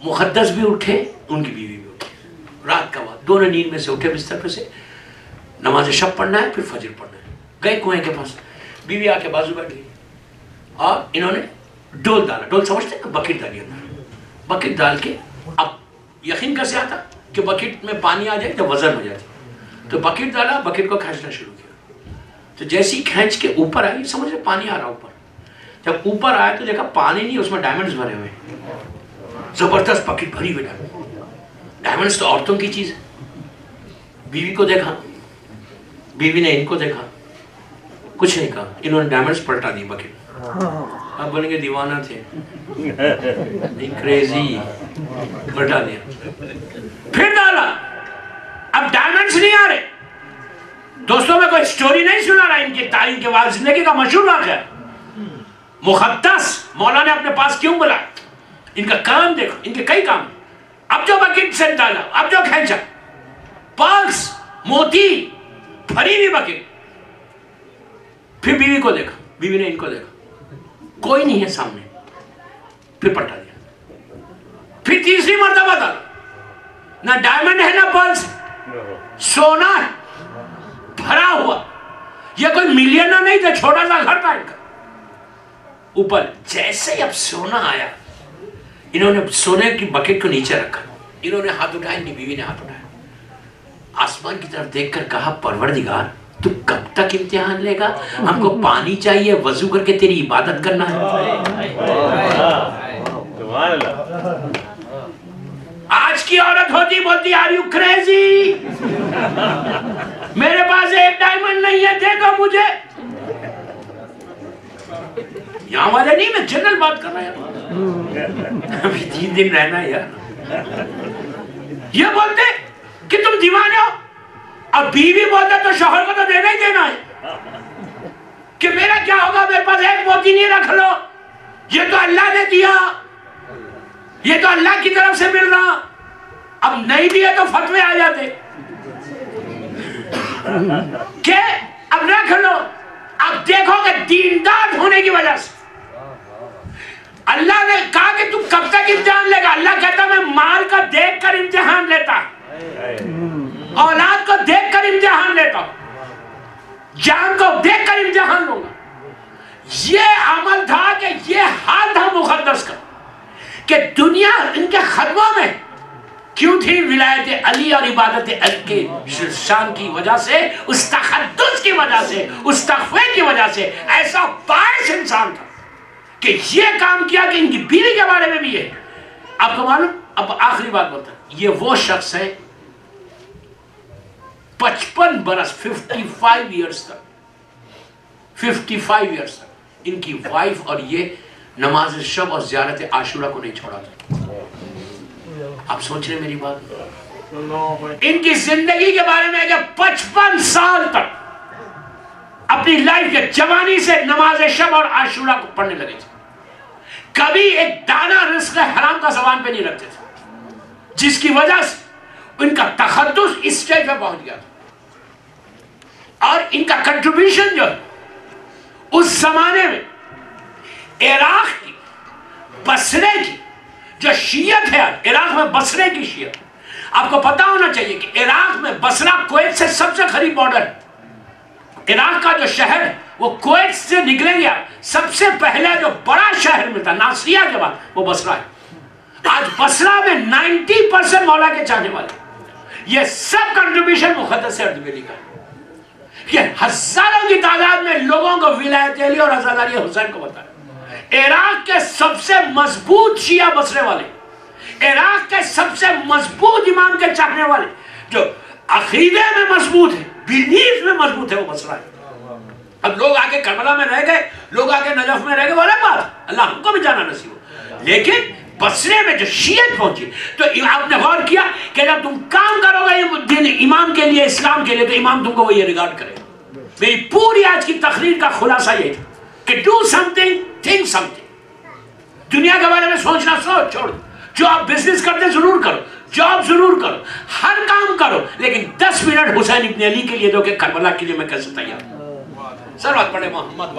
Speaker 1: مقدس بھی اٹھے, ان کی بیوی بھی اٹھی, رات کا وقت, دونوں نیند میں سے اٹھے بستر پہ سے, نماز شب پڑھنا ہے پھر فجر پڑھنا ہے. گئے کنویں کے پاس, بیوی آ کے بازو بیٹھ گئی اور انہوں نے ڈول ڈالا. ڈول سمجھتے ہیں, بکیٹ ڈالی اندر. بکیٹ ڈال کے اب یقین کیسے آتا کہ بکیٹ میں پانی آ جائے تو وزن ہو جاتی, تو بکیٹ ڈالا, بکیٹ کو کھینچنا شروع کیا. تو جیسی کھینچ کے اوپر آئی, سمجھ رہے پانی آ رہا اوپر. جب اوپر آیا تو دیکھا پانی نہیں, اس میں ڈائمنڈز بھرے ہوئے, زبردست بکیٹ بھری ہوئی ڈائمنڈز. تو عورتوں کی چیز. بیوی کو دیکھا, بیوی نے ان کو دیکھا, کچھ نہیں کہا, انہوں نے ڈائمنڈز پلٹا دی بکیٹ. اب بولیں گے دیوانہ تھے, کریزی, پلٹا دیا, پھر ڈالا. اب ڈائمنڈز نہیں آ رہے. دوستوں میں کوئی سٹوری نہیں سنا رہا ان کی تاریخ کے بعد, زندگی کا مشہور واقعہ ہے. مقدس مولا نے اپنے پاس کیوں بلا؟ ان کا کام دیکھو, ان کے کئی کام. اب جو بکیٹ سے ڈالا, اب جو کھینچا, پالس, موتی, بھری ہوئی بکیٹ. پھر بیوی کو دیکھا, بیوی نے ان کو دیکھا, کوئی نہیں ہے سامنے, پھر پلٹا دیا. پھر تیسری مرتبہ ڈالا, نہ ڈائمنڈ ہے نہ پالس, سونا ہے بھرا ہوا. یہ کوئی ملینر نہیں تھا, چھوٹا سا گھر تھا ان کا اوپر. جیسے ہی اب سونا آیا, انہوں نے سونے کی بکیٹ کو نیچے رکھا, انہوں نے ہاتھ اٹھایا, ان کی بیوی نے ہاتھ اٹھایا, آسمان کی طرف دیکھ کر کہا پروردگار تو کب تک امتحان لے گا؟ ہم کو پانی چاہیے, وضو کر کے تیری عبادت کرنا ہے. آج کی عورت ہوتی بولتی آر یو کریزی, میرے پاس ایک ڈائمنڈ نہیں ہے, دیکھو مجھے. یہاں والے نہیں, میں جنرل بات کر رہا ہوں, ابھی 3 دن رہنا ہے یار. یہ بولتے کہ تم دیوانے ہو, اور بیوی بولتا تو شوہر کو تو دینا ہی دینا ہے کہ میرا کیا ہوگا, میرے پاس ایک موتی نہیں, رکھ لو, یہ تو اللہ نے دیا, یہ تو اللہ کی طرف سے مل رہا. اب نہیں بھی ہے تو فتوے آ جاتے کہ اب رکھ لو. اب دیکھو کہ دیندار ہونے کی وجہ سے اللہ نے کہا کہ تم کب تک امتحان لے گا. اللہ کہتا میں مال کا دیکھ کر امتحان لیتا, اولاد کو دیکھ کر امتحان لیتا, جان کو دیکھ کر امتحان لوں گا. یہ عمل تھا کہ یہ حال تھا مقدس کا کہ دنیا ان کے خدموں میں کیوں تھی؟ ولایت علی اور عبادت علی کے شان کی وجہ سے, اس تقدس کی وجہ سے, اس تقوی کی وجہ سے. ایسا باعث انسان تھا کہ یہ کام کیا کہ ان کی بیوی کے بارے میں بھی ہے. آپ کو معلوم, اب آخری بات بولتا, یہ وہ شخص ہے 55 برس 55 ایئرس تک, 55 ایئرس تک ان کی وائف اور یہ نماز شب اور زیارت عاشورہ کو نہیں چھوڑا تھا. آپ سوچ رہے میری بات؟ ان کی زندگی کے بارے میں کہ 55 سال تک اپنی لائف کے جوانی سے نماز شب اور عاشورہ کو پڑھنے لگے تھے. کبھی ایک دانہ رزق حرام کا زبان پہ نہیں رکھتے تھے, جس کی وجہ سے ان کا تقدس اس سٹیج پہ پہنچ گیا تھا. اور ان کا کنٹریبیوشن جو اس زمانے میں عراق کی, بصرے کی جو شیعت ہے, عراق میں بصرے کی شیعت, آپ کو پتا ہونا چاہیے کہ عراق میں بصرہ کویت سے سب سے قریب بارڈر ہے. عراق کا جو شہر ہے وہ کویت سے نکلے گیا, سب سے پہلے جو بڑا شہر ملتا ناصریہ کے بعد وہ بصرہ ہے. آج بصرہ میں 90% مولا کے چاہنے والے. یہ سب کنٹریبیوشن مقدس اردبیلی کا ہے. یہ ہزاروں کی تعداد میں لوگوں کو ولایت علی اور حضرت علی حسین کو بتایا. عراق کے سب سے مضبوط شیعہ بصرے والے, عراق کے سب سے مضبوط امام کے چاہنے والے, جو عقیدے میں مضبوط ہے, بیلیف میں مضبوط ہے, وہ بصرہ ہے. اب لوگ آگے کربلا میں رہ گئے, لوگ آگے نجف میں رہ گئے, وہ الگ بات, اللہ ہم کو بھی جانا نصیب ہو. لیکن بصرے میں جو شیعت پہنچی, تو آپ نے غور کیا کہ جب تم کام کرو گے دین امام کے لیے, اسلام کے لیے, تو امام تم کو وہ یہ ریگارڈ کرے. میری پوری آج کی تقریر کا خلاصہ یہ تھا کہ do some thing, think some thing. دنیا کے بارے میں سوچنا سوچ چھوڑ, جو آپ بزنس کرتے ضرور کرو, جاب ضرور کرو, ہر کام کرو, لیکن 10 منٹ حسین ابن علی کے لیے دو کہ کربلا کے لیے میں کیسے تیار ہوں. سلوات پڑھے محمد.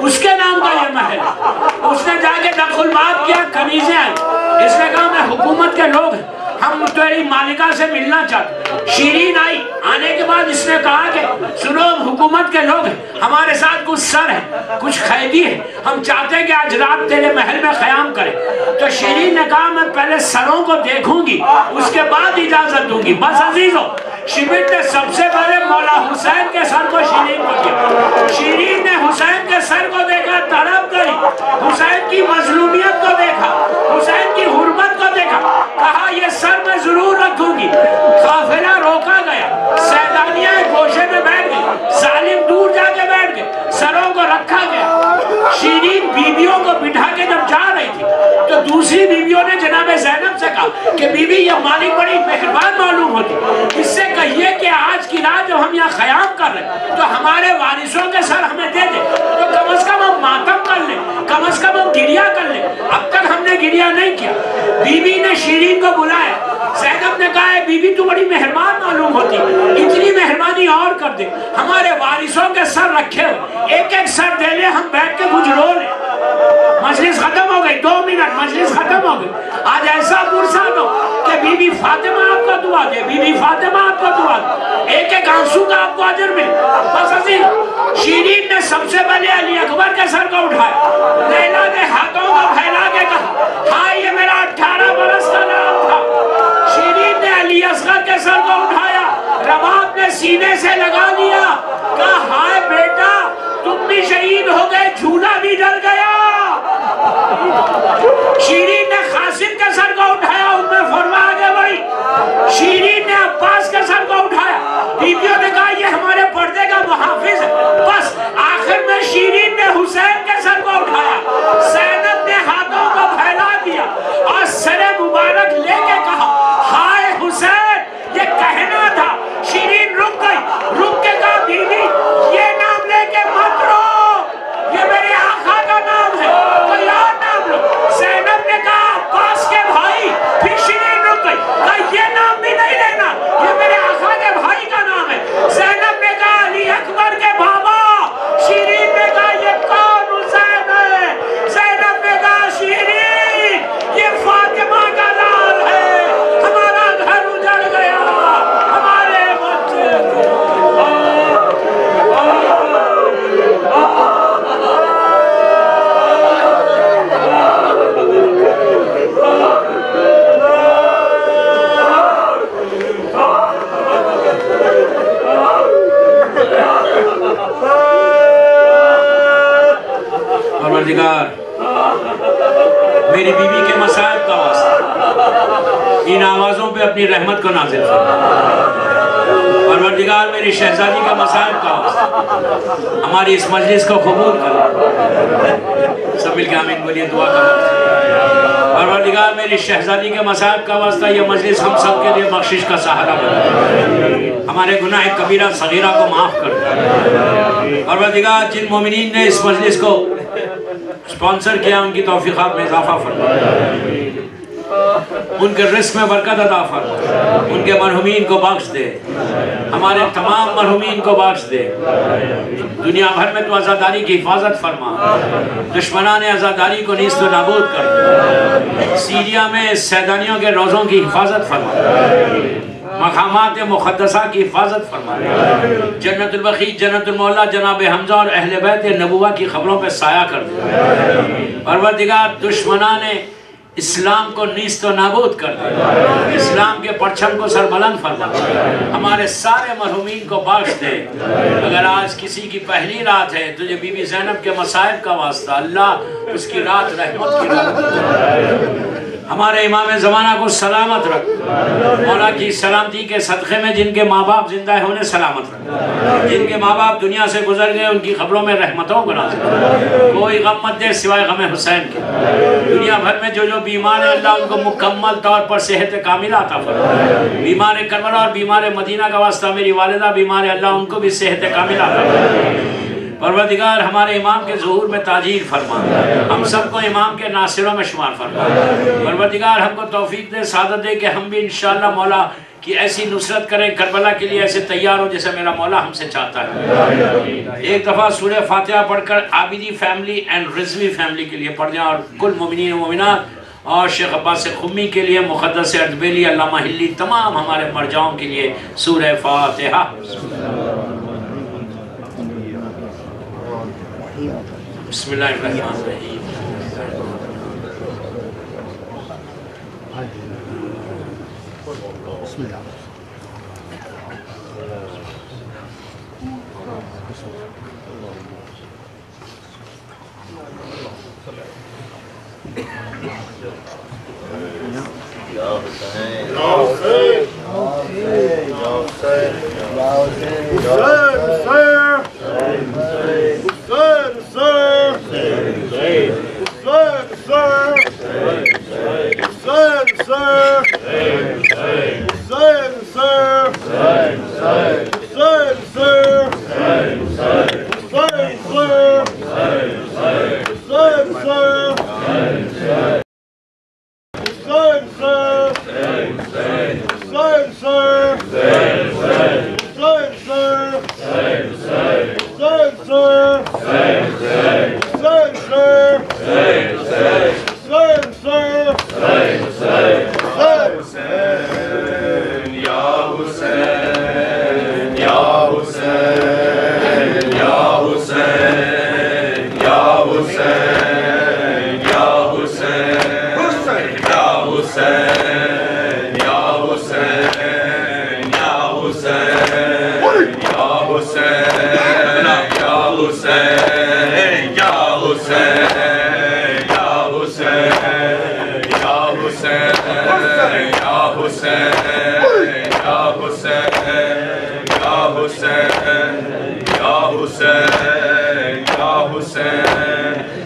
Speaker 1: اس کے نام کا یہ محل ہے۔ اس نے جا کے نقل الباب کیا، کنیزیں آئی، اس نے کہا میں حکومت کے لوگ ہیں، ہم تیری مالکہ سے ملنا چاہتے۔ شیرین آئی، آنے کے بعد اس نے کہا کہ سنو ہم حکومت کے لوگ ہیں، ہمارے ساتھ کچھ سر ہیں، کچھ قیدی ہیں، ہم چاہتے ہیں کہ آج رات تیرے محل میں قیام کریں۔ تو شیرین نے کہا میں پہلے سروں کو دیکھوں گی، اس کے بعد اجازت دوں گی۔ بس عزیزو، شبٹ نے سب سے پہلے مولا حسین کے سر کو شیرین کو دیا۔ شیرین نے حسین کے سر کو دیکھا، تڑپ گئی، حسین کی مظلومیت کو دیکھا، حسین کی حرمت کو دیکھا، کہا یہ سر میں ضرور رکھوں گی۔ قافلہ روکا گیا، سیدانیاں گوشے میں بیٹھ گئی، ظالم دور جا کے بیٹھ گئے، سروں کو رکھا گیا۔ شیرین بیویوں کو بٹھا کے جب جا رہی تھی تو دوسری بیویوں نے جناب زینب سے کہا کہ بی بی یہ مالک بڑی مہربان معلوم ہوتی، اس سے کہیے کہ آج کی رات جو ہم یہاں قیام کر رہے ہیں تو ہمارے وارثوں کے سر ہمیں دے دے، تو کم از کم ہم ماتم کر لیں، کم از کم ہم گریہ کر لیں۔ اب تک ہم نے گریہ نہیں کیا۔ بی بی نے شیرین کو بلایا، زینب نے کہا ہے بی بی تو بڑی مہربان معلوم ہوتی، اتنی مہربانی اور کر دے، ہمارے وارثوں کے سر رکھے ہو، ایک ایک سر دے لے، ہم بیٹھ کے کچھ رو لیں۔ مجلس ختم ہو گئی، 2 منٹ مجلس ختم ہو گئی۔ آج ایسا فرصت ہو کہ بی بی فاطمہ آپ کو دعا دے، بی بی فاطمہ آپ کو دعا دے، ایک ایک آنسو کا آپ کو اجر ملے۔ بس عزیز، شیرین نے سب سے پہلے علی اکبر کے سر کو اٹھایا، لیلا نے ہاتھوں کو پھیلا کے کہا ہاں یہ میرا 18 برس کا نام تھا۔ شیرین نے علی اصغر کے سر کو اٹھایا، رباب نے سینے سے لگا دیا، کہا ہائے بیٹا تم بھی شہید ہو گئے، جھولا بھی ڈر گیا۔ شیرین نے قاسم کے سر کو اٹھایا، ام فروا آگے بڑھی۔ شیرین نے عباس کے سر کو اٹھایا، بیویوں نے کہا یہ ہمارے پردے کا محافظ ہے۔ بس آخر میں شیرین نے حسین کے سر کو اٹھایا، زینب نے ہاتھوں کو پھیلا دیا اور سر مبارک لے کے کہا ہائے حسین، یہ کہنا تھا۔ شیرین رک گئی، رک کے کہا بیوی یہ نام لے کے مت رو، یہ میرے آقا کا نام ہے، کوئی اور نام لو۔ زینب نے کہا عباس کے بھائی، پھر شیرین رک گئی، کہا یہ نام بھی نہیں لینا، یہ میرے آقا کے بھائی کا نام ہے۔ زینب نے کہا علی اکبر کے بابا، شیرین نے کہا یہ کون حسین ہے؟ زینب نے کہا شیرین یہ فاطمہ کا لال ہے، ہمارا گھر اجڑ گیا، ہمارے بچے پروردگار میری بیوی کے مصائب کا واسطہ ان آوازوں پہ اپنی رحمت کو نازل فرما۔ پروردگار میری شہزادی کے مصائب کا واسطہ ہماری اس مجلس کو قبول کر، سب مل کے آمین بولیے، دعا کا وقت۔ پروردگار میری شہزادی کے مصائب کا واسطہ یہ مجلس ہم سب کے لیے بخشش کا سہارا بنا، ہمارے گناہ کبیرہ صغیرہ کو معاف کر۔ پروردگار جن مومنین نے اس مجلس کو سپانسر کیا ان کی توفیقات میں اضافہ فرما، ان کے رزق میں برکت عطا فرما، ان کے مرحومین کو بخش دے، ہمارے تمام مرحومین کو بخش دے۔ دنیا بھر میں تو عزاداری کی حفاظت فرما، دشمنان عزاداری کو نیست و نابود کر، سیریا میں سیدانیوں کے روزوں کی حفاظت فرما، مقامات مقدسہ کی حفاظت فرما، جنت البقیع، جنت المولا جناب حمزہ اور اہل بیت نبوہ کی خبروں پہ سایہ کر دے۔ پروردگار دشمنان اسلام کو نیست و نابود کر دے، اسلام کے پرچم کو سربلند فرما، ہمارے سارے مرحومین کو بخش دے۔ اگر آج کسی کی پہلی رات ہے تجھے بی بی زینب کے مصائب کا واسطہ اللہ اس کی رات رحمت کی رات، ہمارے امام زمانہ کو سلامت رکھ، مولا کی سلامتی کے صدقے میں جن کے ماں باپ زندہ ہیں انہیں سلامت رکھ، جن کے ماں باپ دنیا سے گزر گئے ان کی خبروں میں رحمتوں کو نازل کر، کوئی غم مت دے سوائے غم حسین کے۔ دنیا بھر میں جو بیمار ہیں اللہ ان کو مکمل طور پر صحت کاملہ عطا فرما، بیمار کربلا اور بیمار مدینہ کا واسطہ میری والدہ بیمار ہے اللہ ان کو بھی صحت کاملہ عطا فرما، پروردگار ہمارے امام کے ظہور میں تاجیل فرما، ہم سب کو امام کے ناصروں میں شمار فرما۔ پروردگار ہم کو توفیق دے، سعادت دے کہ ہم بھی انشاءاللہ مولا کی ایسی نصرت کریں، کربلا کے لیے ایسے تیار ہو جیسے میرا مولا ہم سے چاہتا ہے۔ ایک دفعہ سورہ فاتحہ پڑھ کر Abidi family and Rizvi family کے لیے پڑھ جائیں، اور کل مومنین و مومنات اور شیخ عباس خمی کے لیے، مقدس اردبیلی، علامہ ہلی، تمام ہمارے مرجعوں کے لیے سورہ فاتحہ۔ بسم اللہ الرحمن الرحیم۔
Speaker 2: بسم اللہ۔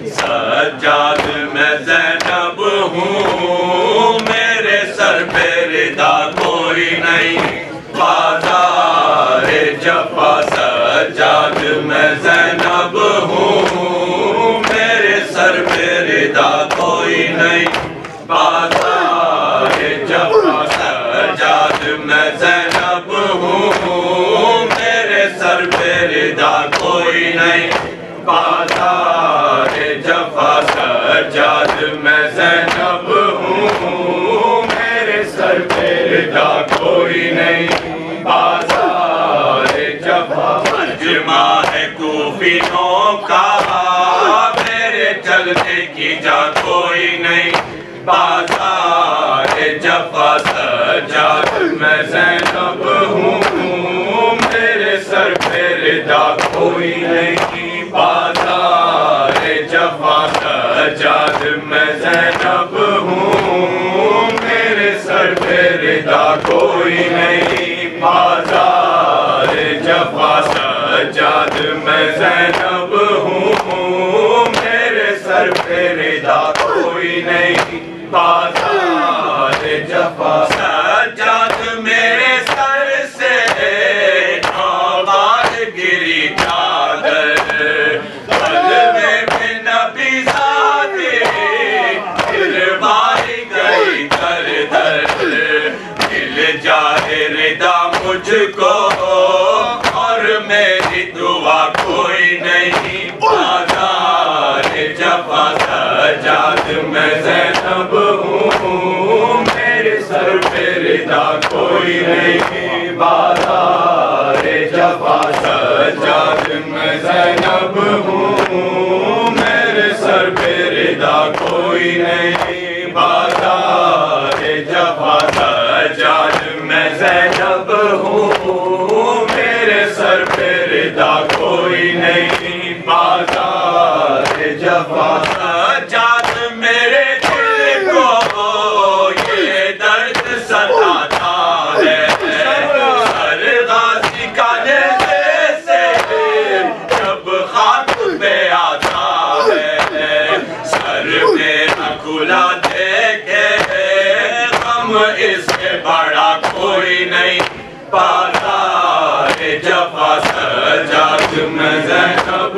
Speaker 4: سجاد میں زینب ہوں، میرے سر پہ ردا کوئی نہیں، بازار جفا سجاد میں زینب ہوں، میرے سر پہ ردا کوئی نہیں، بازار جفا سجاد میں زینب ہوں، میرے سر پہ ردا کوئی نہیں، بازار جفا سجاد میں زینب ہوں، میرے سر پہ ردا کوئی نہیں، بازار جفا ترجمہ ہے کوفیوں کا، میرے چلنے کی جا کوئی نہیں، بازار جفا سجاد میں زینب ہوں، میرے سر پہ ردا کوئی نہیں، بازار جفا سجاد میں زینب ہوں، میرے سر پہ ردا کوئی نہیں، بازار جفا سجاد میں زینب ہوں، میرے سر پہ ردا کوئی نہیں، بازار جفا سجاد میرے سر سے آباد گری چادر، قلبے میں نبی زادے دلواری گئی در در، مل جائے ردا مجھ کو اور میری دعا کوئی نہیں، بازار جفا سجاد میں زینب ہوں، میرے سر پہ ردا کوئی نہیں، بازار جفا سجاد میں زینب ہوں، میرے سر پہ ردا کوئی نہیں، بازار جفا سجاد میں زینب ہوں، میرے سر پہ ردا کوئی نہیں، بازار جفا سجاد میرے دل کو یہ درد ستاتا ہے، سر غازی کا نیزے سے جب خاک پہ آتا ہے، سر میرا کھلا دیکھے غم اس سے بڑا کوئی نہیں، بازار جفا سجاد میں زینب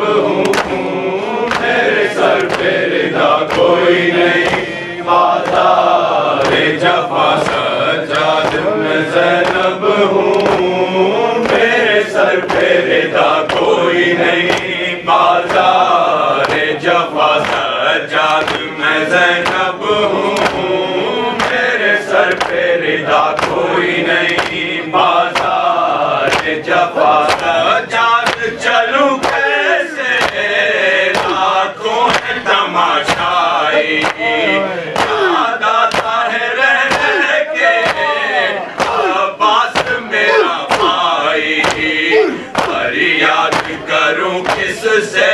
Speaker 4: رضا کوئی نہیں، بازار جفا سجاد میں زینب ہوں، میرے سر پہ رضا کوئی نہیں، بازار جفا سجاد چلوں کیسے لاکھوں ہے تماشائی، یاد آتا ہے رہ رہ کے عباس میرا بھائی، فریاد کروں کس سے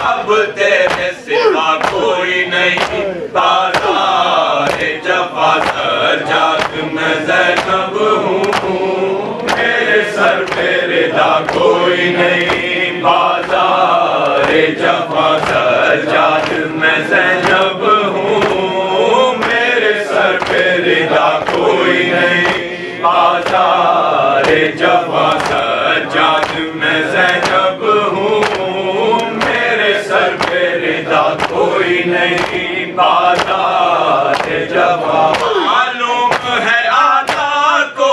Speaker 4: اب تیرے سوا کوئی نہیں، بازار جفا سجاد میں زینب ہوں، میرے سر پہ رضا کوئی نہیں، بازار جفا سجاد میں زینب ہوں، میرے سر پہ رضا کوئی نہیں، بازار جفا سجاد میں زینب ہوں، میرے سر پہ رضا کوئی نہیں، بازار جفا معلوم ہے آقا کو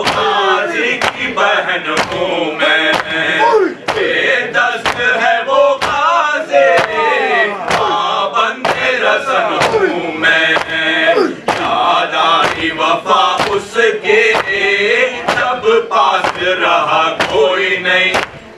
Speaker 4: غازی کی بہن ہوں میں، بے دست ہے وہ غازی پابند رسن ہوں میں، یاد آئی وفا اس کے جب پاس رہا کوئی نہیں،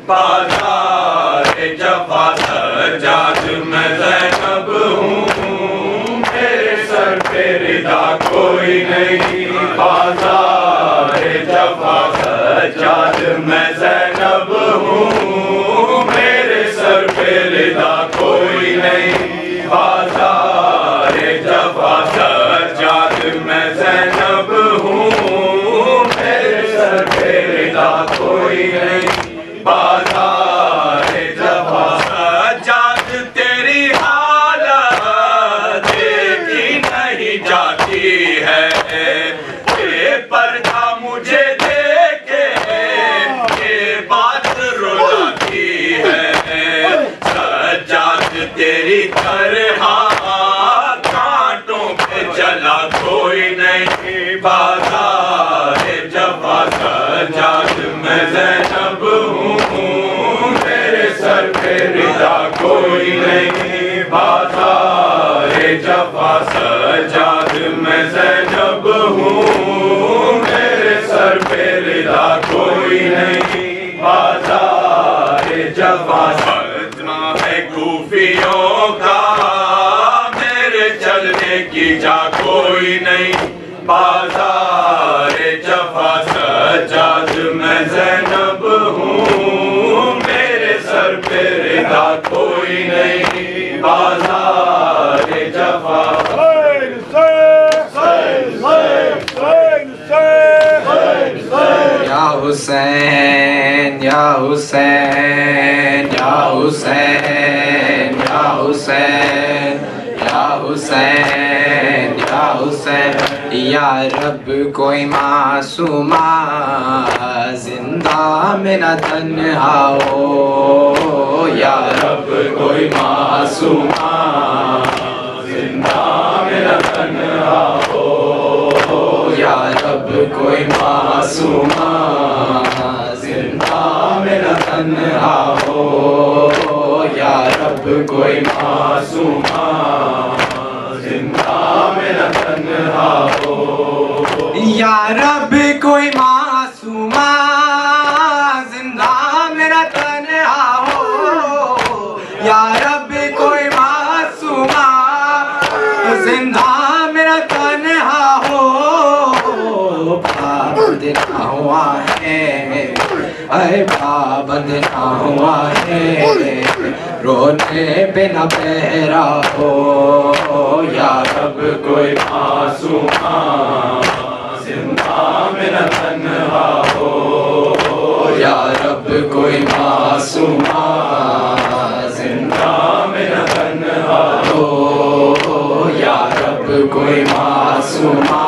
Speaker 4: بازار جفا سجاد میں زینب ہوں، میرے سر پہ رضا کوئی نہیں، بازار جفا سجاد میں زینب ہوں، میرے سر پہ رضا کوئی نہیں، بازار جفا سجاد میں زینب ہوں، میرے سر پہ رضا کوئی نہیں، بازار جفا سجاد تیری حالت دیکھی نہیں جاتی ہے، بے پردہ مجھے دیکھے یہ بات رلاتی ہے، سجاد تیری طرح کانٹوں پہ جلا کوئی نہیں، بازار جفا سجاد میں زینب ہوں، میرے سر پہ رضا کوئی نہیں، بازار جفا سجاد میں زینب ہوں، میرے سر پہ رضا کوئی نہیں، بازار جفا سجدہ ہے کوفیوں کا میرے چلنے کی جا کوئی نہیں، بازار جفا سجاد میں زینب ہوں، میرے سر پہ رضا کوئی نہیں، بازار جفا
Speaker 5: یا حسین یا حسین یا حسین یا حسین یا حسین یا حسین، یا رب کوئی معصومہ زندہ میرا تنہا ہو، یا رب کوئی معصومہ زندہ میرا تنہا ہو، یا رب کوئی معصومہ زندہ میرا تنہا ہو، یا رب کوئی معصومہ زندہ میرا تنہا ہو، یا رب کوئی معصومہ زندہ میرا تنہا ہو، یا رب کوئی معصومہ زندہ میرا تنہا ہو، پابند نہ ہوا ہے اے پابند نہ ہوا ہے، رونے پہ نہ بہرا ہو، یا رب کوئی معصومہ زندہ میرا تنہا ہو، یا رب کوئی معصومہ زندہ میرا تنہا ہو، یا رب کوئی معصومہ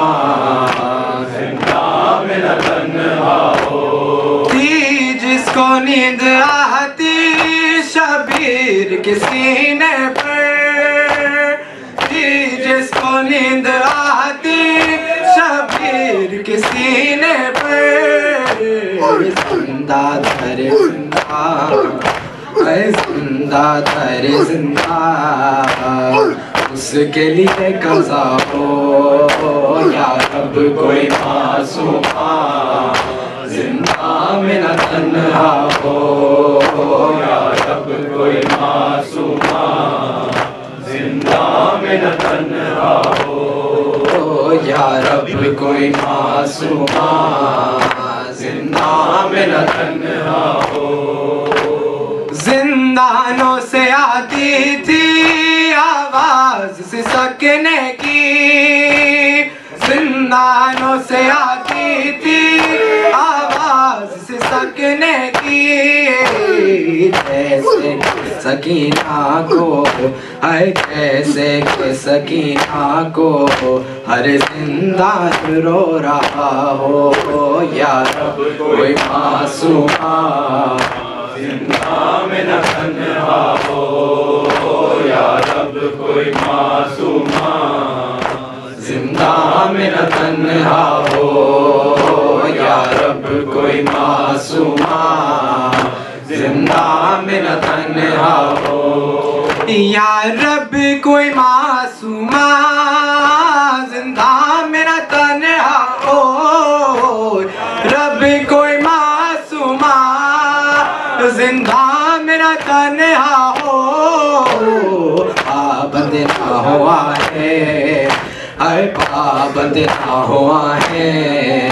Speaker 5: زندہ میرا تنہا ہو، جس کو نیند آتی شبیر کے سینے پر، جس کو نیند آتی شبیر کے سینے پر، زندہ در زندہ اے زندہ در زندہ اس کے لیے قضا ہو یا رب کوئی معصومہ زندہ میں نہ تنہا ہو یا رب کوئی معصومہ زندہ میں نہ تنہا ہو یا رب کوئی معصومہ زندہ میں نہ تنہا ہو زندانوں سے آتی تھی آواز سسکنے کی زندانوں سے آتی تھی آواز سسکنے کی جیسے سکینہ کو اے جیسے کہ سکینہ کو ہر زندان رو رہا ہو یا رب کوئی معصومہ زندہ میں نہ تنہا ہو یا رب کوئی معصومہ زندہ میں نہ تنہا ہو یا رب کوئی معصومہ زندہ میں نہ تنہا ہو یا رب کوئی معصومہ زندہ میں نہ تنہا ہو رب کوئی معصومہ زندہ میں نہ تنہا ہو پابند نہ ہوا ہے اے پابند نہ ہوا ہے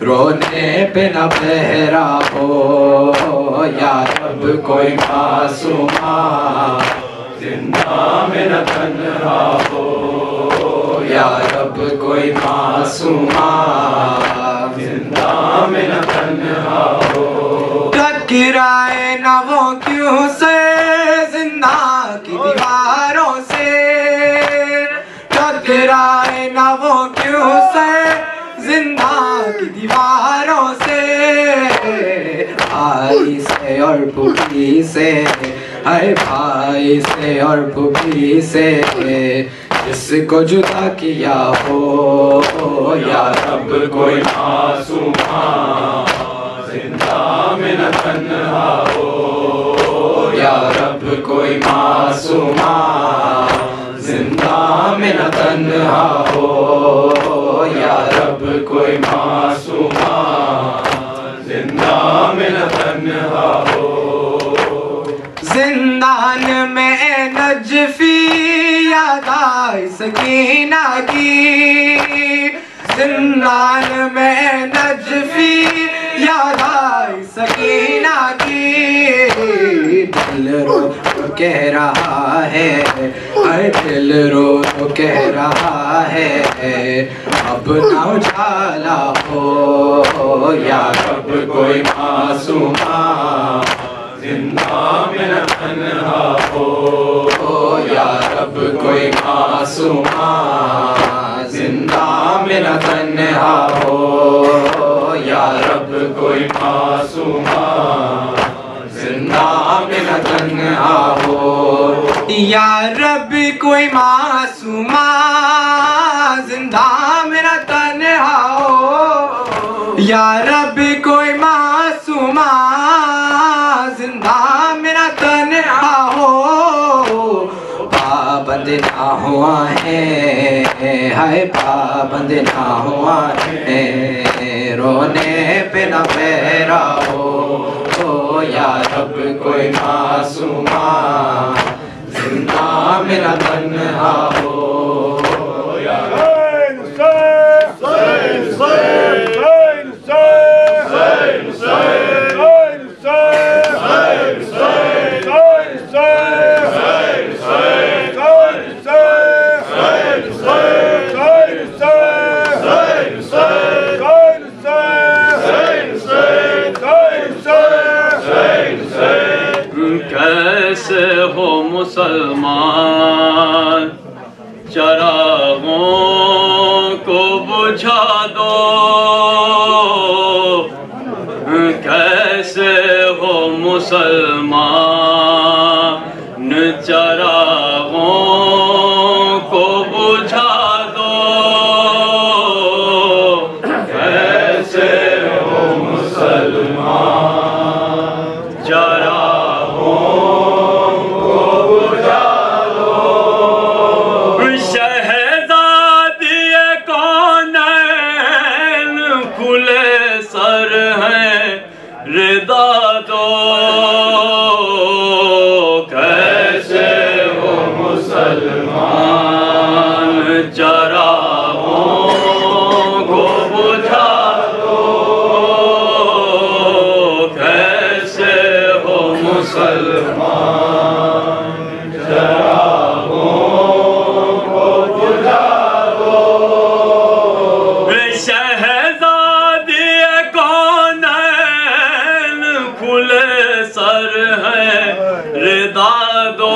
Speaker 5: رونے پہ نہ بہرا ہو یا رب کوئی معصومہ زندہ میں نہ تنہا ہو یا رب کوئی معصومہ زندہ میں نہ تنہا ہو ٹکرائے نہ وہ کیوں سے زندہ کی دیواروں سے ٹکرائے نہ وہ کیوں سے زندہ کی دیواروں سے بھائی سے اور پھوپھی سے اے بھائی سے اور پھوپھی سے جس کو جدا کیا ہو یا رب کوئی معصومہ زندہ میں نہ تنہا ہو یا رب کوئی معصومہ زندہ میں نہ تنہا ہو یا رب کوئی معصومہ زندہ میں نہ تنہا ہو زندان میں نجفی یاد آئی سکینہ کی زندان میں نجفی یاد آئی سکینہ کی دل رو کہہ رہا ہے اے دل رو کہہ رہا ہے اب نہ اجالا ہو یا رب کوئی معصومہ زندہ میں نہ تنہا ہو یا رب کوئی معصومہ زندہ میں نہ تنہا ہو یا رب کوئی معصومہ زندہ میں نہ تنہا ہو یا رب کوئی معصومہ زندہ میں نہ تنہا ہو یا رب کوئی معصومہ زندہ میں نہ تنہا ہو پابند نہ ہوا ہے ہائے پابند نہ ہوا ہے رونے پہ نہ بہرا ہو یا رب کوئی معصومہ زندہ میں نہ تنہا ہو یا
Speaker 6: کیسے ہو مسلمان چراغوں کو بجھا دو کیسے ہو مسلمان چراغوں کو بجھا دو کیسے ہو مسلمان کیسے ہو مسلمان چراغوں کو بجھا دو کیسے ہو مسلمان چراغوں کو بجھا دو شہزادی کونین کھلے سر ہے ردا دو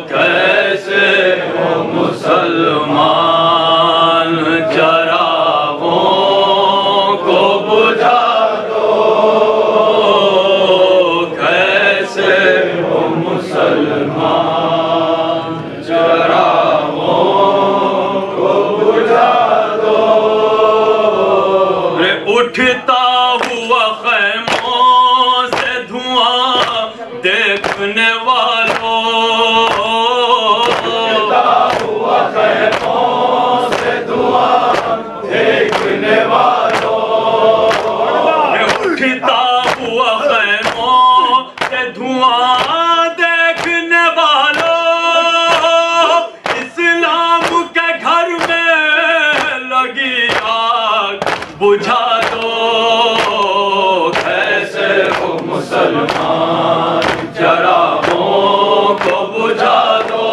Speaker 6: کیسے ہو مسلمان چراغوں کو بجھا دو کیسے ہو مسلمان چراغوں کو بجھا دو اٹھتا ہوا خیموں سے دھواں دیکھنے والوں اٹھتا ہوا خیموں سے دھواں دیکھنے والوں اٹھتا ہوا خیموں سے دھواں دیکھنے والوں اسلام کے گھر میں لگی آگ بجھا دو کیسے ہو مسلمان چراغوں کو بجھا دو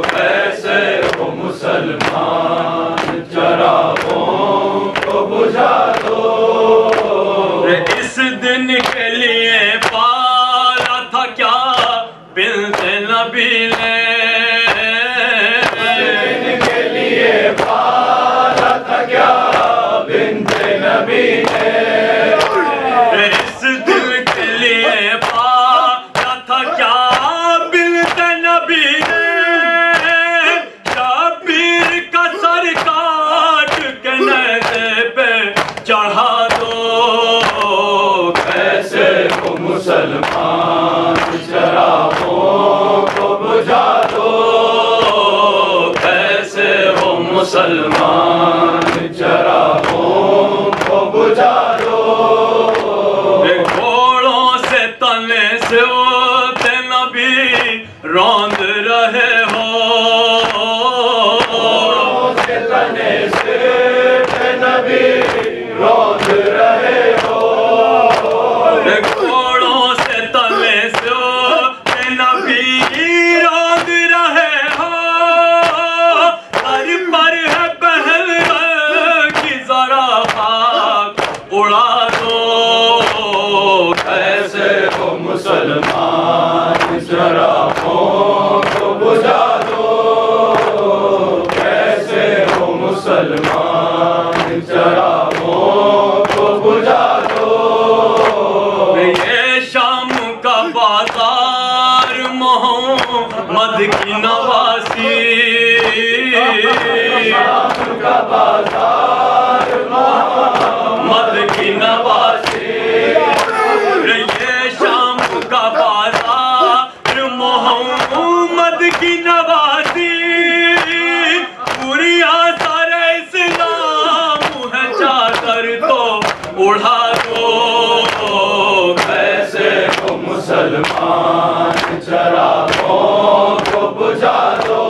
Speaker 6: کیسے ہو مسلمان چراغوں کو بجھا دو اس دن کے لیے پالا تھا کیا بنت نبی نے اس دن کے لیے پالا تھا کیا بنت نبی نے اس دن کے لیے پالا تھا کیا بنت نبی نے شبیر کا سر کاٹ کے نیزے پہ چڑھا دو کیسے ہو مسلمان چراغوں کو بجھا دو کیسے ہو مسلمان چراغوں کو بجھا دو گھوڑوں سے تنے سے ہوتے نبی روند رہے ہو گھوڑوں سے تنے سے نبی روند رہے ہو گھوڑوں سے تنے سے ہوتے نبی روند رہے ہو سر پر ہے پہل کی ذرا خاک اڑا دو کیسے ہو مسلمان چراغوں کو بجھا دو کیسے ہو مسلمان چراغوں کو بجھا دو یہ شام کا بازار محمد کی نواسی شام کا بازار محمد کی نواسی یہ شام کا بازار محمد کی نواسی پوری آثار اسلام ہے چادر تو اڑا دو کیسے ہو مسلمان چراغوں کو بجھا دو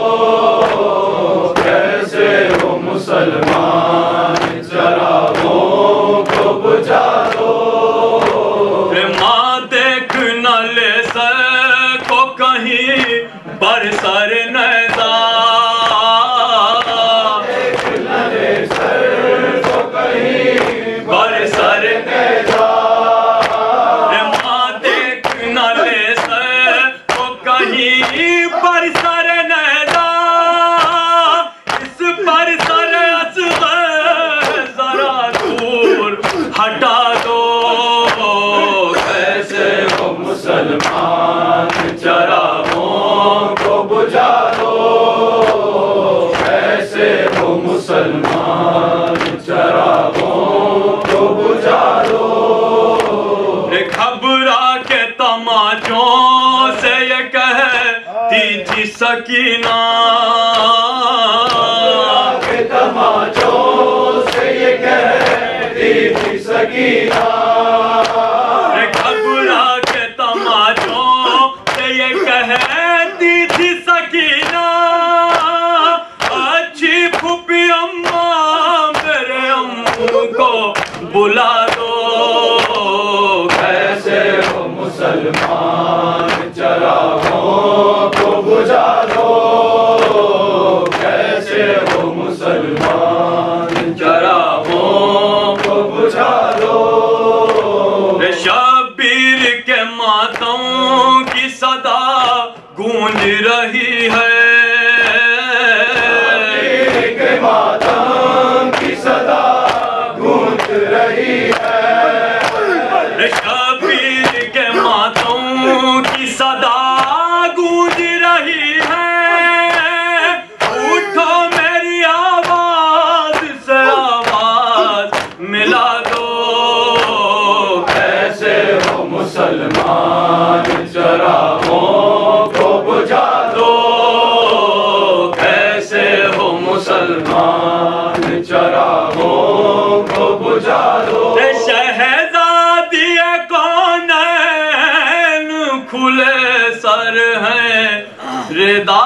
Speaker 6: کیسے ہو مسلمان چراغوں کو بجھا دو ماں دیکھ نہ لے سکو کہیں برسر نیزہ دیکھ نہ لے سکو کہیں برسر نیزہ ماں دیکھ نہ لے سکو کہیں برسر نیزہ اس برسر اصغر ذرا دور ہٹا دو کیسے ہو مسلمان چراغوں کو بجھا دو کیسے ہو مسلمان چراغوں کو بجھا دو گھبرا کے تماچوں سے یہ کہتی تھی سکینہ کے تماچوں سے یہ کہتی تھی سکینہ
Speaker 4: سکینہ
Speaker 6: گھبرا کے تماچوں سے یہ کہتی تھی سکینہ اچھی پھوپھی اماں میرے امو کو بلا دو
Speaker 4: کیسے ہو مسلمان چراغوں کو بجھا دو کیسے ہو مسلمان چراغوں کو بجھا دو
Speaker 6: شبیر کے ماتوں کی صدا گونج رہی ہے
Speaker 4: شبیر کے ماتم کی صدا گونج رہی ہے
Speaker 6: شبیر کے ماتوں کی صدا گونج رہی ہے اٹھو میری آواز سے آواز ملا دو
Speaker 4: کیسے ہو مسلمان چراغوں کو بجھا دو کیسے ہو مسلمان چراغوں کو بجھا دو
Speaker 6: شہزادی کونین کھلے سر ہیں ردا